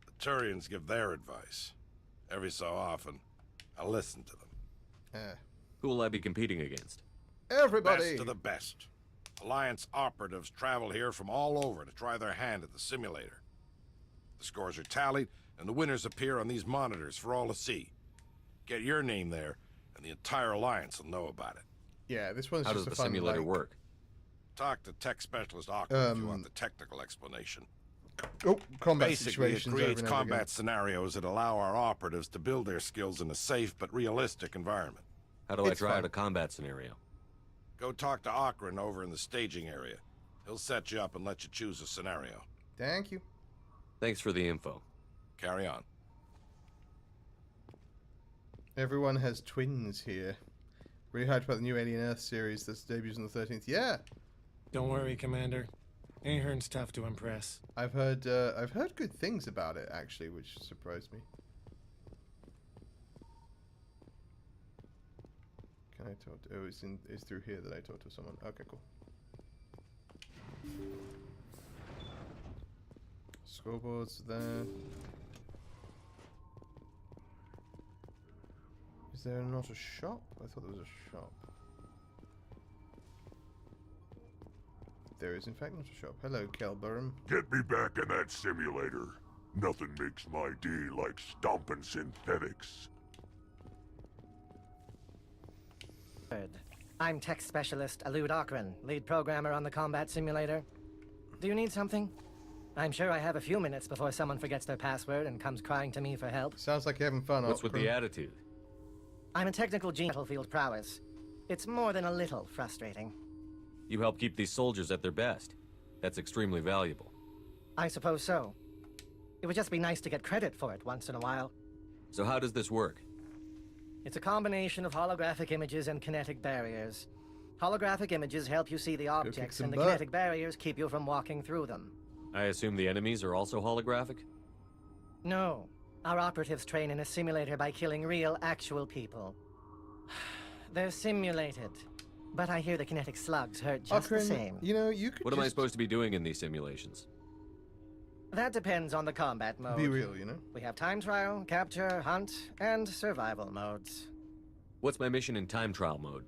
The Turians give their advice. Every so often, I listen to them. Who will I be competing against? Everybody! Best of the best. Alliance operatives travel here from all over to try their hand at the simulator. The scores are tallied, and the winners appear on these monitors for all to see. Get your name there, and the entire Alliance will know about it. Yeah, this one's How just does a the fun, simulator like... work? Talk to tech specialist Aqua if you want the technical explanation. Oh, combat Basically, it situations. creates over and over combat again. scenarios that allow our operatives to build their skills in a safe but realistic environment. How do I try out a combat scenario? Go talk to Akron over in the staging area. He'll set you up and let you choose a scenario. Thank you. Thanks for the info. Carry on. Everyone has twins here. Really hyped about the new Alien Earth series that debuts on the 13th. Yeah. Don't worry, Commander. Ahern's tough to impress. I've heard good things about it actually, which surprised me. Can I talk to, it's through here that I talk to someone. Okay, cool. Scoreboards there. Is there not a shop? I thought there was a shop. There is in fact not a shop. Hello, Kelburn. Get me back in that simulator. Nothing makes my day like stomping synthetics. I'm tech specialist Alud Akron, lead programmer on the combat simulator. Do you need something? I'm sure I have a few minutes before someone forgets their password and comes crying to me for help. Sounds like you're having fun. What's with the attitude? I'm a technical genius battlefield prowess. It's more than a little frustrating. You help keep these soldiers at their best. That's extremely valuable. I suppose so. It would just be nice to get credit for it once in a while. So how does this work? It's a combination of holographic images and kinetic barriers. Holographic images help you see the objects, and the kinetic barriers keep you from walking through them. I assume the enemies are also holographic? No. Our operatives train in a simulator by killing real, actual people. They're simulated. But I hear the kinetic slugs hurt just the same. You know, you could What am I supposed to be doing in these simulations? That depends on the combat mode. Be real, you know? We have time trial, capture, hunt, and survival modes. What's my mission in time trial mode?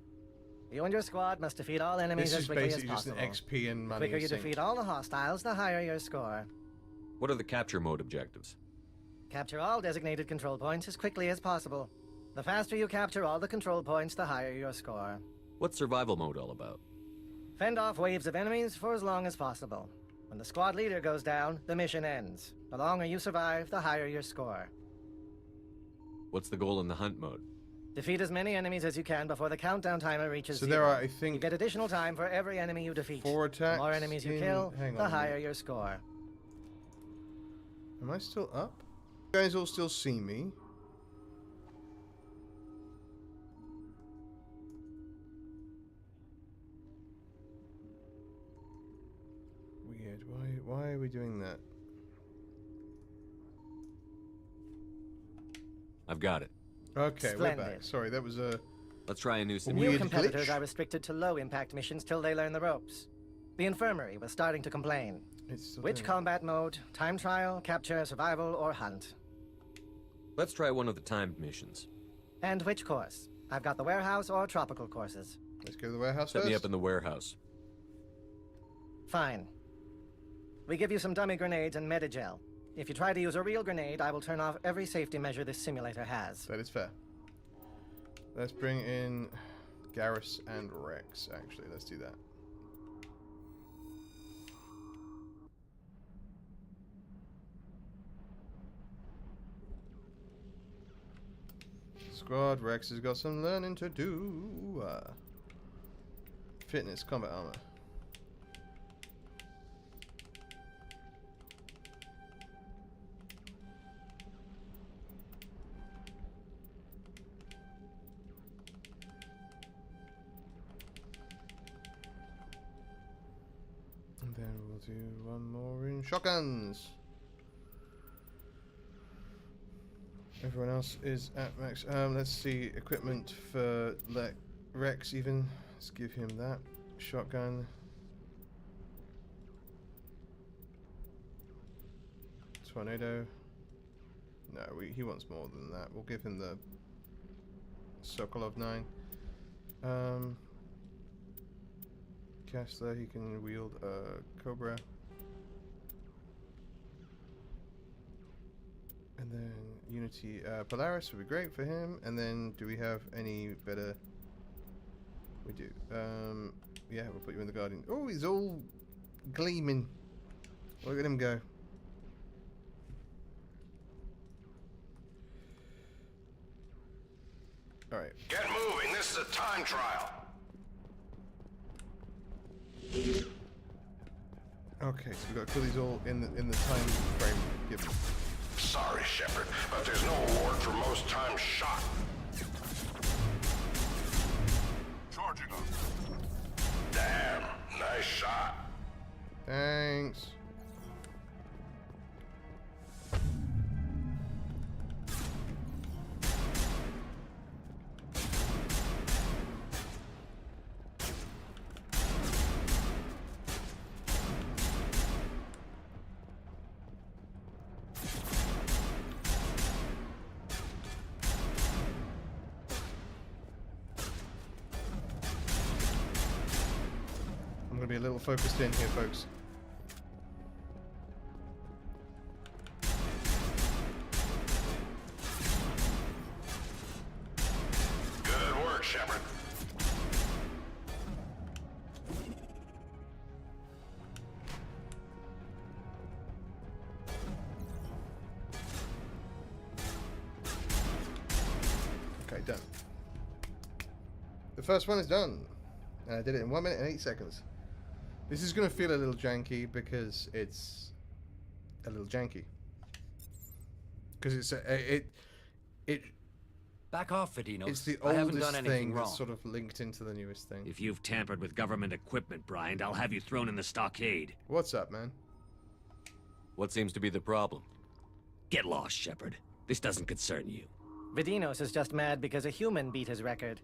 You and your squad must defeat all enemies as quickly as possible. This is basically just an XP and money. The quicker you defeat all the hostiles, the higher your score. What are the capture mode objectives? Capture all designated control points as quickly as possible. The faster you capture all the control points, the higher your score. What's survival mode all about? Fend off waves of enemies for as long as possible. When the squad leader goes down, the mission ends. The longer you survive, the higher your score. What's the goal in the hunt mode? Defeat as many enemies as you can before the countdown timer reaches So 0. there are, I think... You get additional time for every enemy you defeat. 4 attacks. The more enemies you kill, Hang the on a higher minute. your score. Am I still up? You guys all still see me? Weird. Why are we doing that? I've got it. Okay, Splendid. we're back. Sorry, that was a... Let's try a new New simulation. competitors are restricted to low-impact missions till they learn the ropes. The infirmary was starting to complain. Which combat mode? Time trial, capture, survival, or hunt? Let's try one of the timed missions. And which course? I've got the warehouse or tropical courses. Let's go to the warehouse Set first. me up in the warehouse. Fine. We give you some dummy grenades and metagel. If you try to use a real grenade, I will turn off every safety measure this simulator has. That is fair. Let's bring in Garrus and Rex, actually. Let's do that. Squad, Rex has got some learning to do. Fitness, combat armor. And then we'll do one more in shotguns. Everyone else is at max. Let's see, equipment for Rex even. Let's give him that. Shotgun. Tornado. No, he wants more than that. We'll give him the Sokolov 9. Kessler, he can wield a Cobra. And then Unity, Polaris would be great for him. And then, do we have any better? We do. Yeah, we'll put you in the Guardian. Oh, he's all gleaming. Look at him go. All right. Get moving. This is a time trial. Okay, so we've got to kill these all in the time frame given. Sorry, Shepard, but there's no award for most time shot. Charging up. Damn, nice shot. Thanks. I'm going to be a little focused in here, folks. Good work, Shepard. Okay, done. The first one is done. And I did it in 1 minute and 8 seconds. This is going to feel a little janky because it's a little janky. Because it's it. Back off, Vidinos. It's the I haven't oldest done anything thing wrong. that's sort of linked into the newest thing. If you've tampered with government equipment, Bryant, I'll have you thrown in the stockade. What's up, man? What seems to be the problem? Get lost, Shepard. This doesn't concern you. Vidinos is just mad because a human beat his record.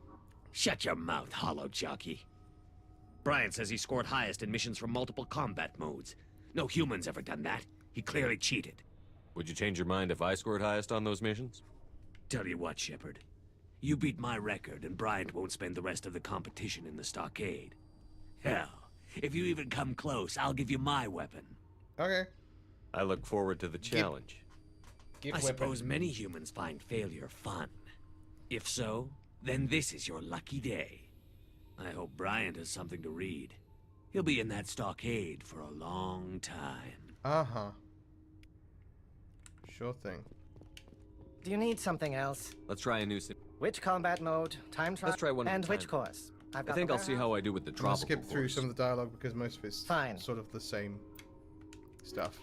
Shut your mouth, hollow jockey. Bryant says he scored highest in missions from multiple combat modes. No human's ever done that. He clearly cheated. Would you change your mind if I scored highest on those missions? Tell you what, Shepard. You beat my record, and Bryant won't spend the rest of the competition in the stockade. Hell, if you even come close, I'll give you my weapon. Okay. I look forward to the challenge. I suppose many humans find failure fun. If so, then this is your lucky day. I hope Bryant has something to read. He'll be in that stockade for a long time. Uh-huh. Sure thing. Do you need something else? Let's try a new Which combat mode, time trial, Let's try one at and a which time. course? I think I'll see how I do with the I'm gonna tropical skip through course. some of the dialogue because most of it's Fine. sort of the same stuff.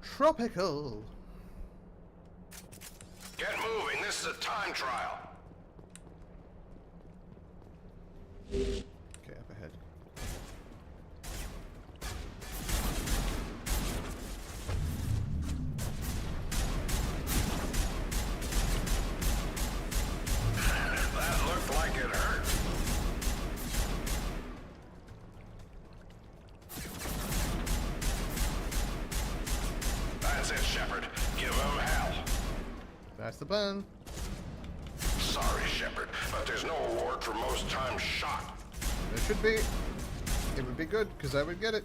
Tropical. Get moving. This is a time trial. Okay, up ahead. That looked like it hurt. That's it, Shepard. Give them hell. That's the plan. Sorry, Shepard, but there's no award for most time shot. There should be. It would be good, because I would get it.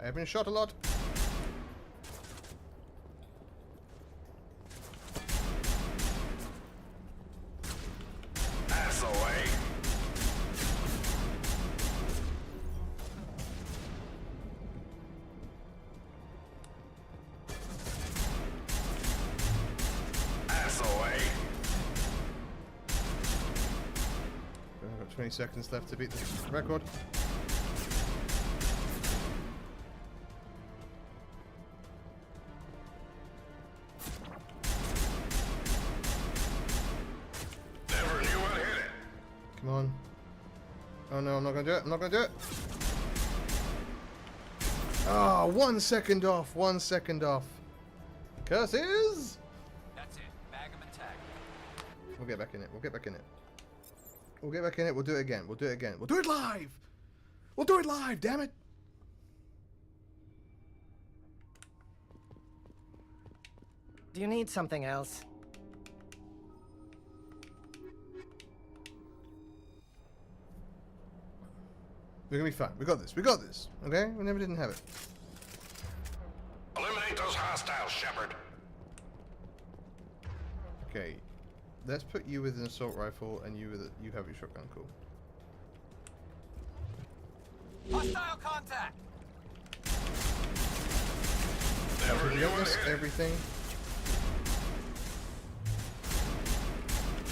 I've been shot a lot. Ass away. Ass away. I've got 20 seconds left to beat the record. Never knew what hit it. Come on. Oh no, I'm not gonna do it. I'm not gonna do it. Oh, 1 second off. 1 second off. Curses! That's it. Bag 'em and tag 'em. We'll get back in it. We'll get back in it. We'll get back in it. We'll do it again. We'll do it again. We'll do it live! We'll do it live, damn it! Do you need something else? We're gonna be fine. We got this. We got this. Okay? We never didn't have it. Eliminate those hostiles, Shepard. Okay. Let's put you with an assault rifle and you have your shotgun. Cool. Hostile contact! Never We knew don't what miss hit it. everything.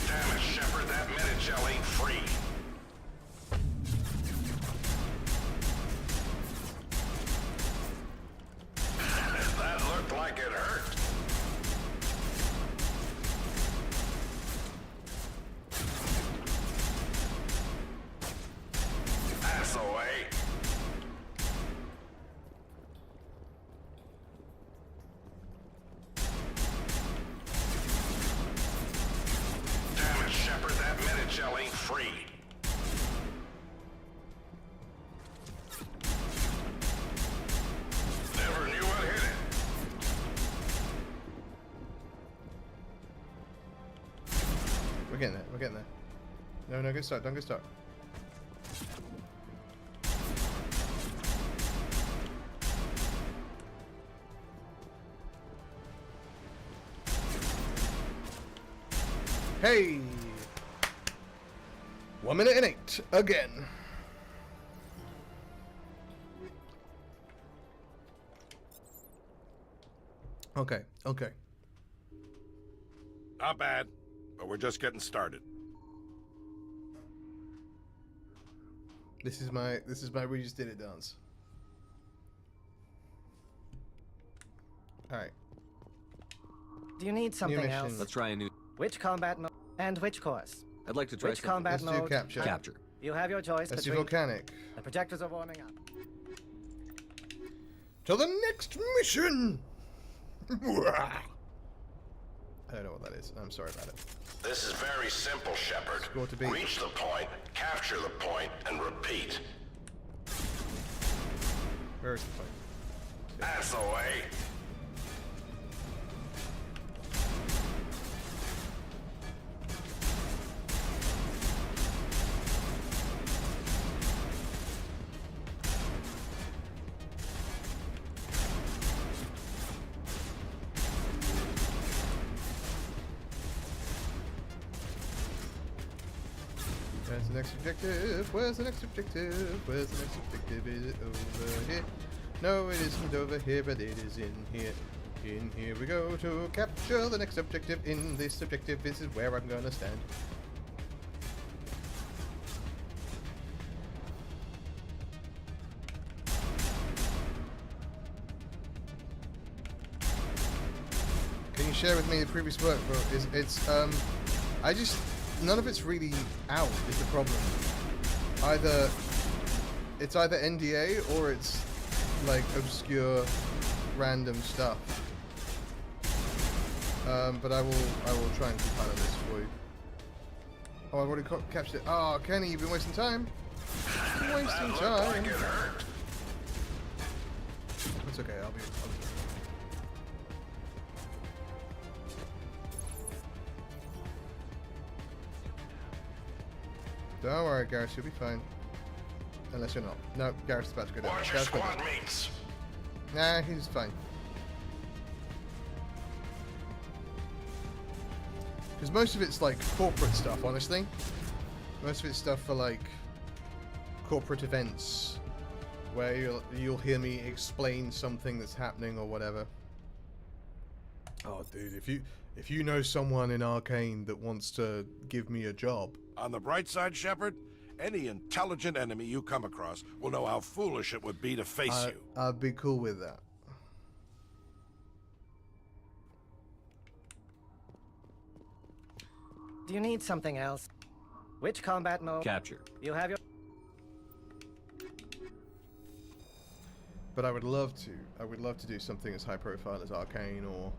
Damn it, Shepard, that Medi-gel ain't free. That looked like it hurt. Ass away. Damn it, Shepard, that Medi-gel ain't free. Never knew what hit it. We're getting there. We're getting there. No, no, good start. Don't get start. Hey! 1 minute and 8 again. Okay, okay. Not bad, but we're just getting started. This is my we just did it dance. Alright. Do you need something mission. else? Let's try a new... Which combat mode and which course? I'd like to try Which something. combat Let's do mode? capture. Capture. You have your choice Let's do between... volcanic. The projectors are warming up. To the next mission! I don't know what that is. I'm sorry about it. This is very simple, Shepard. Score to beat. Reach the point, capture the point, and repeat. Where is the point? Ass away. Where's the next objective? Where's the next objective? Where's the next objective? Is it over here? No, it isn't over here, but it is in here. In here we go to capture the next objective. In this objective, this is where I'm gonna stand. Can you share with me the previous work, bro? I just, none of it's really out is the problem. It's either NDA or it's like obscure random stuff. But I will try and compile this for you. Oh, I've already captured it. Oh, Kenny, you've been wasting time. Wasting time. It's okay, I'll be Don't worry, Gareth, you'll be fine. Unless you're not. No, Gareth's about to go down. Watch your squad mates. Nah, he's fine. Because most of it's like corporate stuff, honestly. Most of it's stuff for like corporate events where you'll hear me explain something that's happening or whatever. Oh, dude, if you know someone in Arcane that wants to give me a job. On the bright side, Shepard, any intelligent enemy you come across will know how foolish it would be to face you. I'd be cool with that. Do you need something else? Which combat mode? Capture. You have your... But I would love to do something as high profile as Arcane or...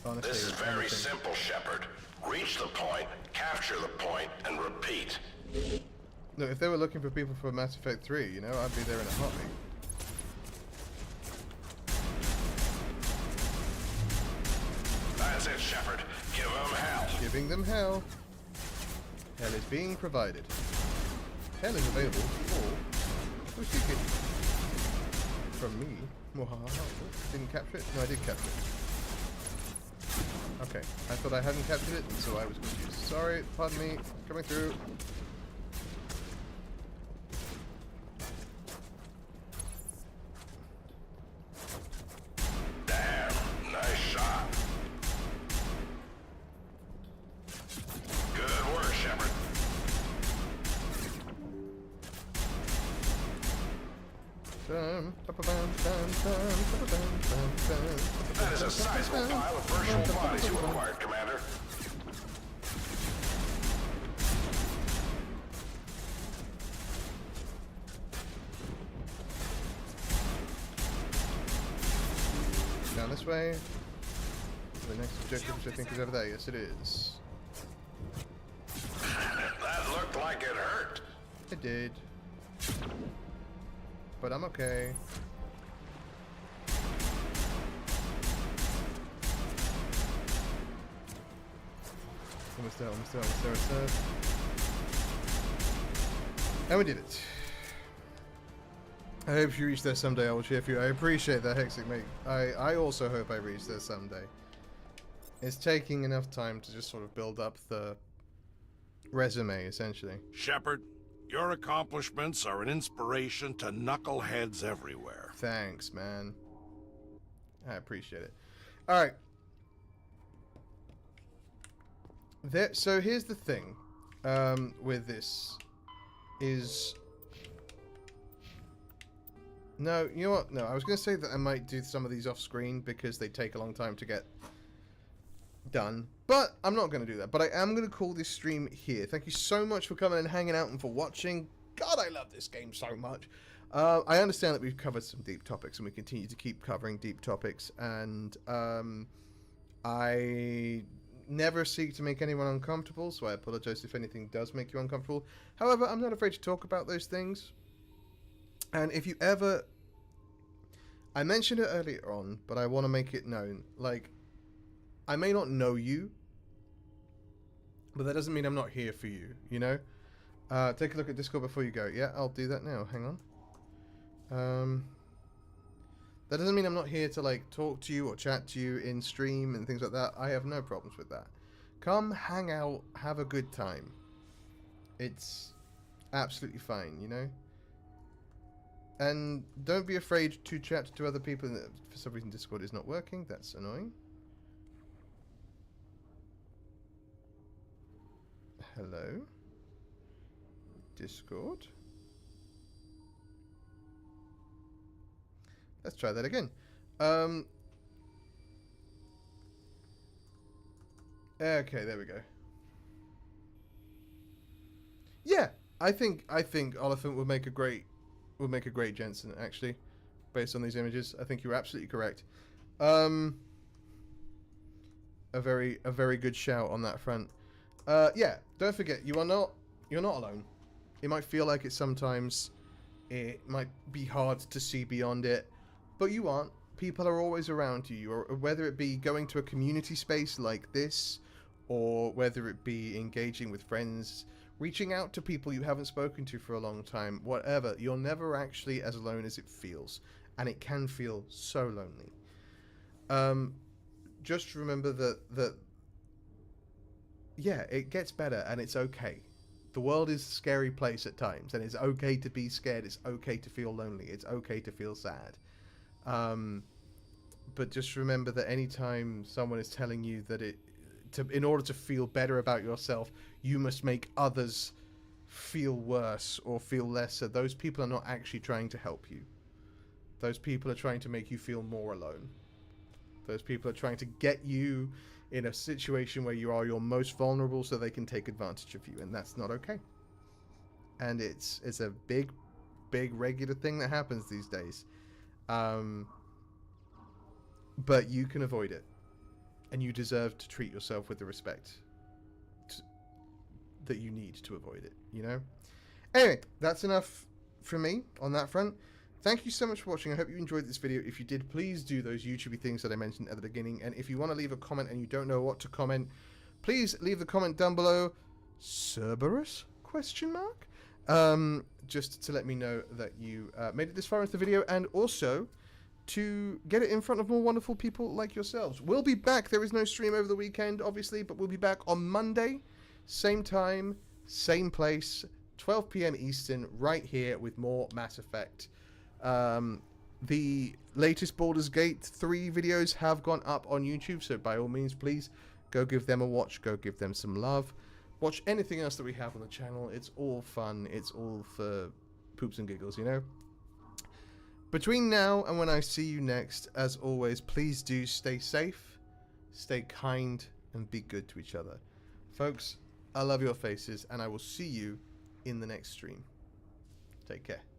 Honestly, This is very anything. simple, Shepard. Reach the point, capture the point, and repeat. No, if they were looking for people for Mass Effect 3, you know, I'd be there in a heartbeat. That's it, Shepard. Give them hell. Giving them hell. Hell is being provided. Hell is available for who seek it. From me. Didn't capture it? No, I did capture it. Okay, I thought I hadn't captured it, and so I was confused. Sorry, pardon me. Coming through. Damn, nice shot. Good work, Shepard. That is a sizable pile of virtual bodies you acquired, Commander. Down this way. The next objective, which I think is over there. Yes, it is. That looked like it hurt. It did. But I'm okay. Almost there, almost there, almost there, almost there. And we did it. I hope you reach there someday. I will cheer for you. I appreciate that, Hexic, mate. I also hope I reach there someday. It's taking enough time to just sort of build up the resume, essentially. Shepard, your accomplishments are an inspiration to knuckleheads everywhere. Thanks, man. I appreciate it. Alright. So here's the thing with this is... No, you know what? No, I was going to say that I might do some of these off screen because they take a long time to get done. But I'm not going to do that. But I am going to call this stream here. Thank you so much for coming and hanging out and for watching. God, I love this game so much. I understand that we've covered some deep topics and we continue to keep covering deep topics. And I never seek to make anyone uncomfortable, so I apologize if anything does make you uncomfortable. However, I'm not afraid to talk about those things. And if you ever... I mentioned it earlier on, but I want to make it known. Like, I may not know you, but that doesn't mean I'm not here for you, you know? Take a look at Discord before you go. Yeah, I'll do that now. Hang on. That doesn't mean I'm not here to, like, talk to you or chat to you in stream and things like that. I have no problems with that. Come, hang out, have a good time. It's absolutely fine, you know? And don't be afraid to chat to other people. For some reason, Discord is not working. That's annoying. Hello? Discord? Let's try that again. Okay, there we go. Yeah, I think Oliphant would make a great Jensen, actually, based on these images. I think you're absolutely correct. A very good shout on that front. Yeah, don't forget, you're not alone. It might feel like it sometimes. It might be hard to see beyond it, but you aren't. People are always around you, or whether it be going to a community space like this, or whether it be engaging with friends, reaching out to people you haven't spoken to for a long time, whatever. You're never actually as alone as it feels. and it can feel so lonely. Just remember that yeah, it gets better and it's okay. The world is a scary place at times, and it's okay to be scared. It's okay to feel lonely. It's okay to feel sad. But just remember that anytime someone is telling you that in order to feel better about yourself, you must make others feel worse or feel lesser, those people are not actually trying to help you. Those people are trying to make you feel more alone. Those people are trying to get you in a situation where you are your most vulnerable so they can take advantage of you, and that's not okay. And it's a big regular thing that happens these days. But you can avoid it, and you deserve to treat yourself with the respect that you need to avoid it, you know? Anyway, that's enough from me on that front. Thank you so much for watching. I hope you enjoyed this video. If you did, please do those YouTubey things that I mentioned at the beginning. And if you want to leave a comment and you don't know what to comment, please leave the comment down below. Cerberus? ? Just to let me know that you made it this far into the video, and also to get it in front of more wonderful people like yourselves. We'll be back. There is no stream over the weekend, obviously, but we'll be back on Monday, same time, same place, 12 p.m. Eastern, right here with more Mass Effect. The latest Baldur's Gate 3 videos have gone up on YouTube, so by all means, please go give them a watch, go give them some love. Watch anything else that we have on the channel. It's all fun. It's all for poops and giggles, you know? Between now and when I see you next, as always, please do stay safe, stay kind, and be good to each other. Folks, I love your faces, and I will see you in the next stream. Take care.